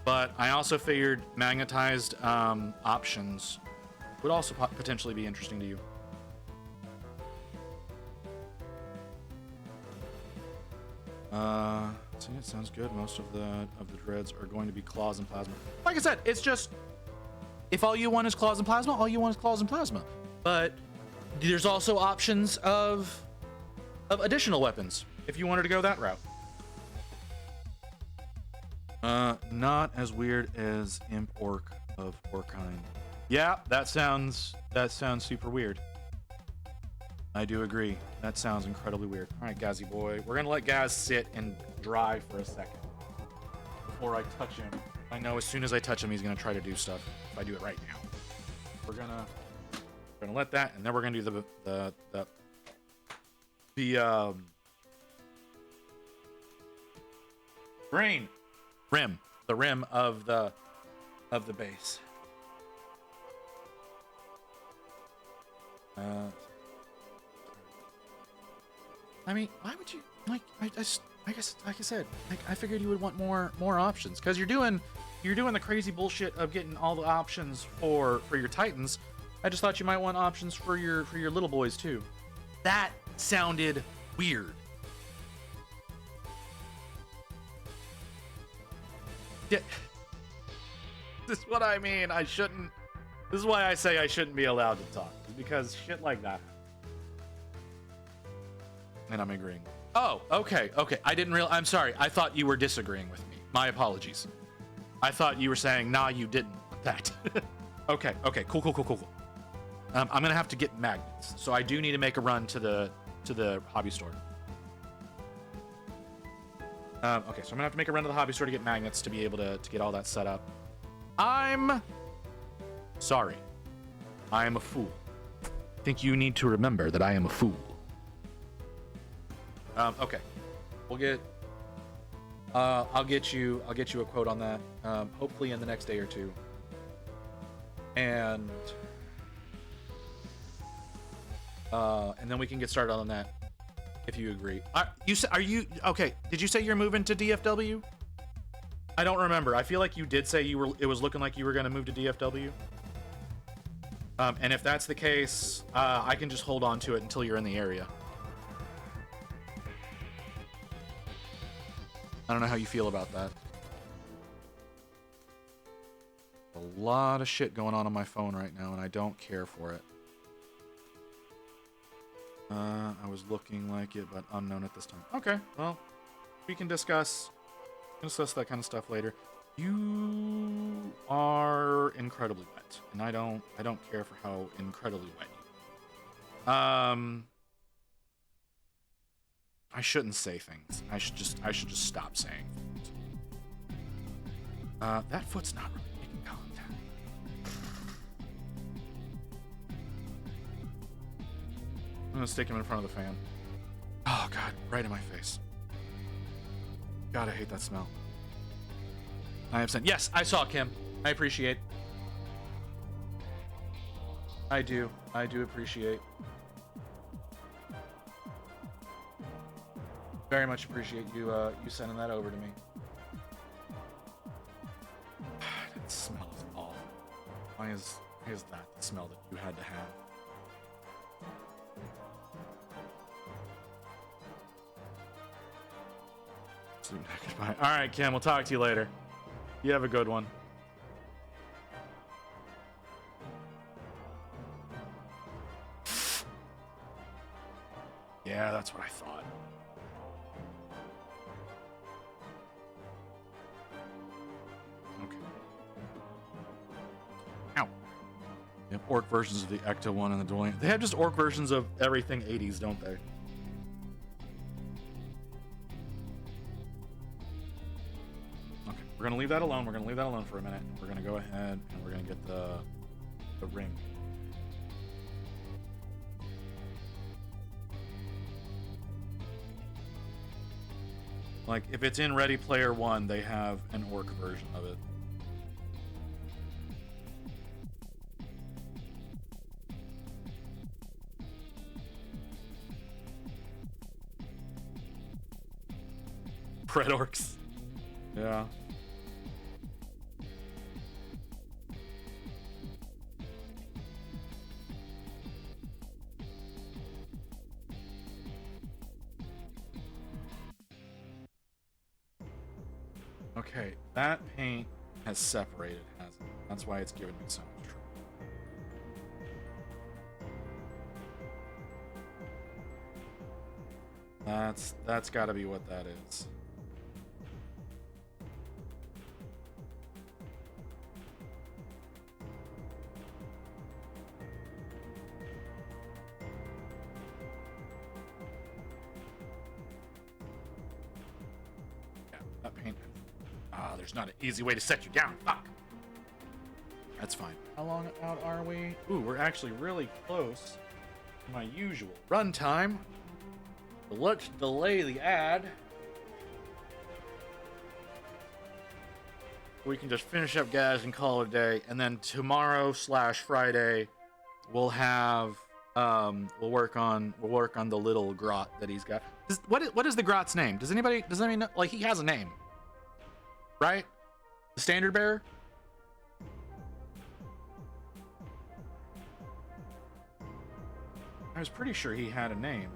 but I also figured magnetized options would also potentially be interesting to you. See, it sounds good. Most of the dreads are going to be claws and plasma. Like I said, it's just, if all you want is claws and plasma, all you want is claws and plasma. But there's also options of additional weapons if you wanted to go that route. Not as weird as Imp Orc of Orkine. Yeah, that sounds super weird. I do agree. That sounds incredibly weird. All right, Gazzy boy. We're gonna let Gaz sit and dry for a second before I touch him. I know as soon as I touch him, he's gonna try to do stuff. If I do it right now, we're gonna let that, and then we're gonna do the rim of the base. I mean, why would you like? I guess, like I said, like I figured you would want more options, because you're doing the crazy bullshit of getting all the options for your Titans. I just thought you might want options for your little boys too. That sounded weird. Yeah. This is what I mean. This is why I say I shouldn't be allowed to talk, because shit like that. And I'm agreeing. Oh, okay. I didn't realize. I'm sorry. I thought you were disagreeing with me. My apologies. I thought you were saying, nah, you didn't. That. Okay. Cool. I'm gonna have to get magnets, so I do need to make a run to the hobby store. Okay, so I'm gonna have to make a run to the hobby store to get magnets to be able to get all that set up. I'm sorry. I am a fool. I think you need to remember that I am a fool. Okay, we'll get. I'll get you a quote on that. Hopefully in the next day or two. And then we can get started on that, if you agree. Are you okay? Did you say you're moving to DFW? I don't remember. I feel like you did say you were. It was looking like you were going to move to DFW. And if that's the case, I can just hold on to it until you're in the area. I don't know how you feel about that. A lot of shit going on my phone right now, and I don't care for it. I was looking like it, but unknown at this time. Okay, well, we can discuss that kind of stuff later. You are incredibly wet, and I don't care for how incredibly wet you are. I shouldn't say things. I should just stop saying things. That foot's not really making contact. I'm gonna stick him in front of the fan. Oh god, right in my face. God, I hate that smell. I have sent. Yes, I saw Kim. I appreciate. I do appreciate. Very much appreciate you you sending that over to me. That smell is awful. Why is that the smell that you had to have? Goodbye. All right, Kim, we'll talk to you later. You have a good one. Yeah, that's what I thought. Okay. Ow. They have orc versions of the Ecto one and the Dueling. They have just orc versions of everything 80s, don't they? Okay, we're gonna leave that alone. We're gonna leave that alone for a minute. We're gonna go ahead and we're gonna get the ring. Like, if it's in Ready Player One, they have an orc version of it. Red orcs. Yeah. Okay, that paint has separated, hasn't it? That's why it's giving me so much trouble. That's got to be what that is. Yeah, that paint. There's not an easy way to set you down. Fuck. That's fine. How long out are we? Ooh, we're actually really close to my usual run time. But let's delay the ad. We can just finish up, guys, and call it a day. And then tomorrow/Friday, we'll have we'll work on the little grot that he's got. What is the grot's name? Does anybody know? Like, he has a name, right? The standard bearer. I was pretty sure he had a name.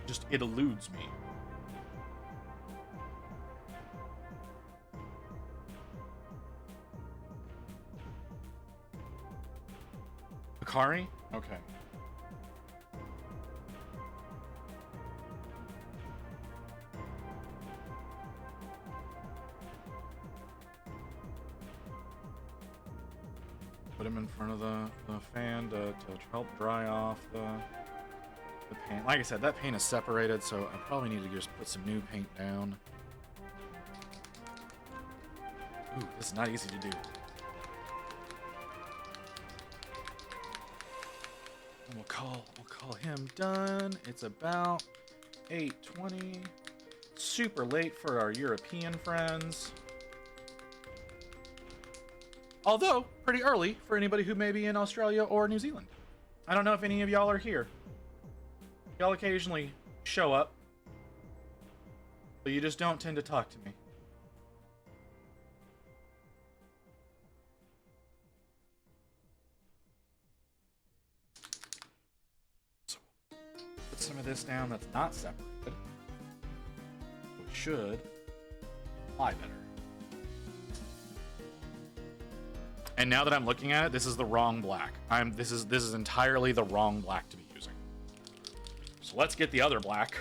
Just it eludes me. Akari? Okay. Put him in front of the fan to help dry off the paint. Like I said, that paint is separated, so I probably need to just put some new paint down. Ooh, this is not easy to do. And we'll call him done. It's about 8:20. Super late for our European friends. Although, pretty early for anybody who may be in Australia or New Zealand. I don't know if any of y'all are here. Y'all occasionally show up, but you just don't tend to talk to me. So, put some of this down that's not separated, which should apply better. And now that I'm looking at it, this is the wrong black. This is entirely the wrong black to be using. So let's get the other black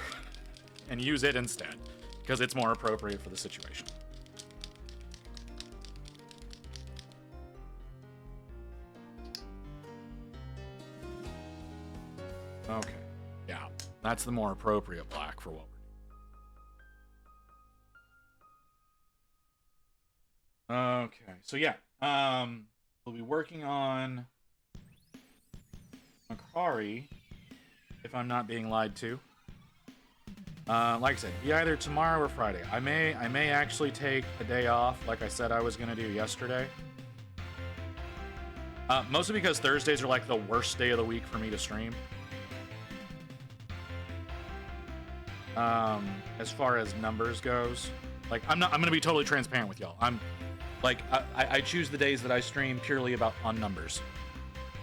and use it instead, because it's more appropriate for the situation. Okay, yeah, that's the more appropriate black for what we're doing. Okay, so yeah, we'll be working on Makari, if I'm not being lied to. Like I said, be either tomorrow or Friday. I may actually take a day off, like I said I was gonna do yesterday. Mostly because Thursdays are like the worst day of the week for me to stream. As far as numbers goes, like I'm gonna be totally transparent with y'all. I'm like I choose the days that I stream purely on numbers,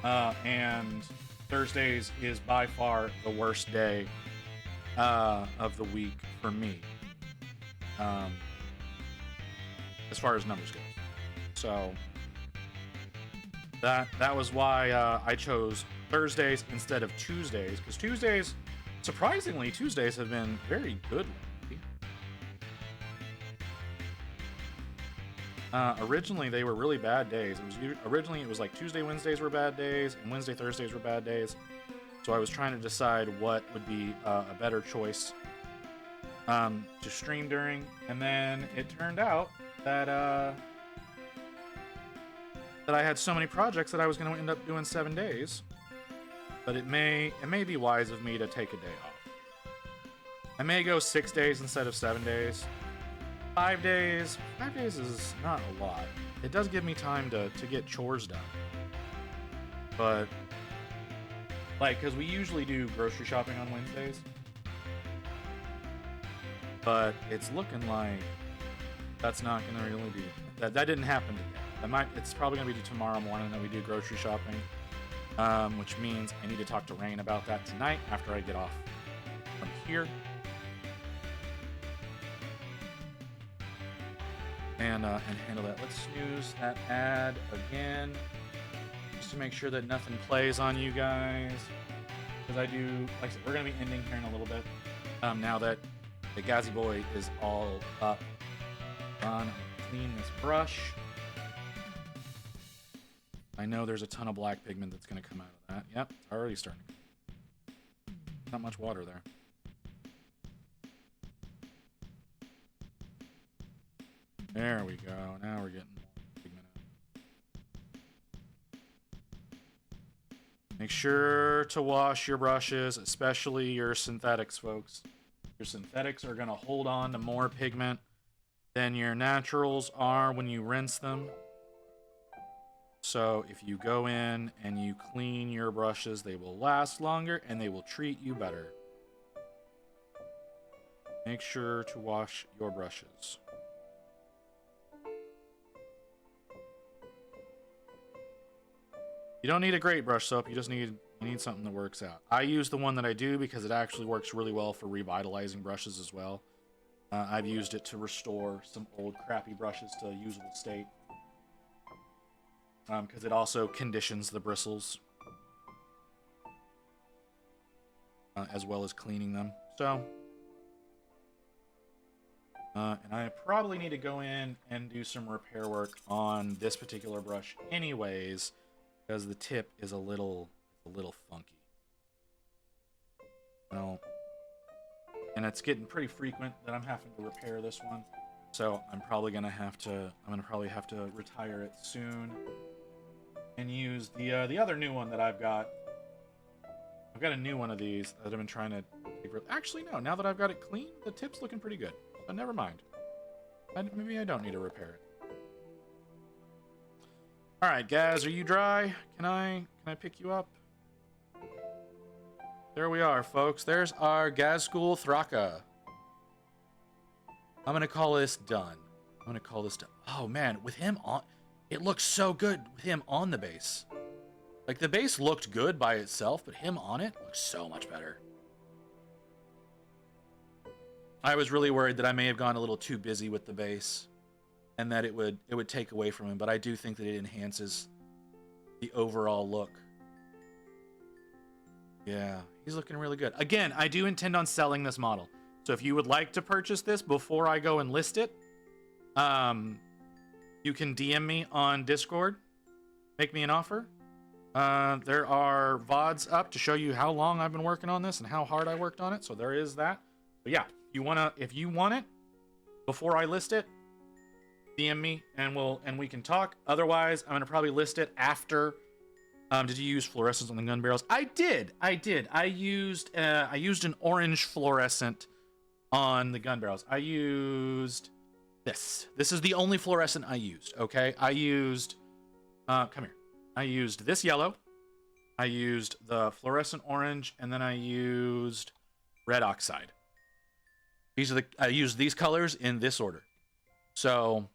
and Thursdays is by far the worst day of the week for me, as far as numbers goes. So that was why I chose Thursdays instead of Tuesdays, because Tuesdays, surprisingly, Tuesdays have been very good lately. Originally, they were really bad days. Originally it was like Tuesday, Wednesdays were bad days, and Wednesday, Thursdays were bad days. So I was trying to decide what would be a better choice to stream during, and then it turned out that that I had so many projects that I was going to end up doing 7 days. But it may be wise of me to take a day off. I may go 6 days instead of 7 days. 5 days. 5 days is not a lot. It does give me time to get chores done. But like, because we usually do grocery shopping on Wednesdays. But it's looking like that's not going to really be... That didn't happen today. It's probably going to be tomorrow morning that we do grocery shopping. Which means I need to talk to Rain about that tonight after I get off from here. And handle that. Let's snooze that ad again, just to make sure that nothing plays on you guys. Because I do, like I said, we're going to be ending here in a little bit. Now that the Gazzy Boy is all up. Clean this brush. I know there's a ton of black pigment that's going to come out of that. Yep, it's already starting. Not much water there. There we go. Now we're getting more pigment out. Make sure to wash your brushes, especially your synthetics, folks. Your synthetics are going to hold on to more pigment than your naturals are when you rinse them. So if you go in and you clean your brushes, they will last longer and they will treat you better. Make sure to wash your brushes. You don't need a great brush soap, you need something that works out. I use the one that I do because it actually works really well for revitalizing brushes as well. I've used it to restore some old crappy brushes to a usable state. Because it also conditions the bristles. As well as cleaning them. So. And I probably need to go in and do some repair work on this particular brush anyways. Because the tip is a little funky. Well, and it's getting pretty frequent that I'm having to repair this one. So I'm probably gonna have to retire it soon. And use the other new one that I've got. I've got a new one of these that I've been trying to... Actually, no. Now that I've got it clean, the tip's looking pretty good. So never mind. Maybe I don't need to repair it. All right, Gaz, are you dry? Can I pick you up? There we are, folks. There's our Gazgul Thraka. I'm gonna call this done. Oh man, with him on... It looks so good with him on the base. Like, the base looked good by itself, but him on it looks so much better. I was really worried that I may have gone a little too busy with the base and that it would take away from him, but I do think that it enhances the overall look. Yeah, he's looking really good. Again, I do intend on selling this model. So if you would like to purchase this before I go and list it, you can DM me on Discord, make me an offer. There are VODs up to show you how long I've been working on this and how hard I worked on it. So there is that. But yeah, if you want it before I list it, DM me and we can talk. Otherwise, I'm gonna probably list it after. Did you use fluorescence on the gun barrels? I did. I used an orange fluorescent on the gun barrels. I used this. This is the only fluorescent I used, okay? I used, come here. I used this yellow. I used the fluorescent orange, and then I used red oxide. I used these colors in this order. So,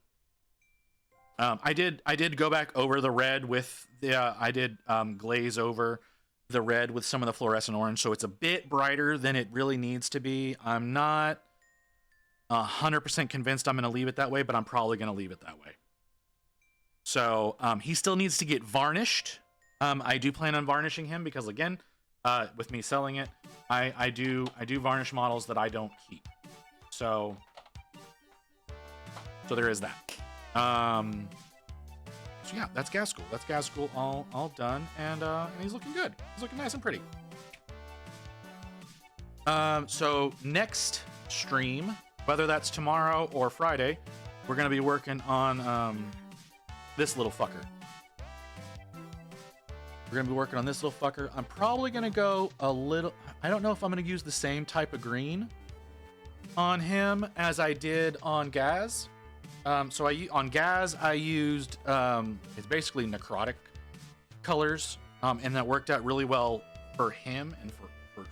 I did go back over the red with the, I did glaze over the red with some of the fluorescent orange, so it's a bit brighter than it really needs to be. I'm not 100% convinced I'm going to leave it that way, but I'm probably going to leave it that way. So he still needs to get varnished. I do plan on varnishing him because, again, with me selling it, I do varnish models that I don't keep. So there is that. So yeah, that's Gaskell. That's Gaskell all done, and he's looking good. He's looking nice and pretty. So next stream, whether that's tomorrow or Friday, we're gonna be working on this little fucker. We're gonna be working on this little fucker. I'm probably gonna go a little. I don't know if I'm gonna use the same type of green on him as I did on Gaz. So on Gaz I used it's basically necrotic colors, and that worked out really well for him and for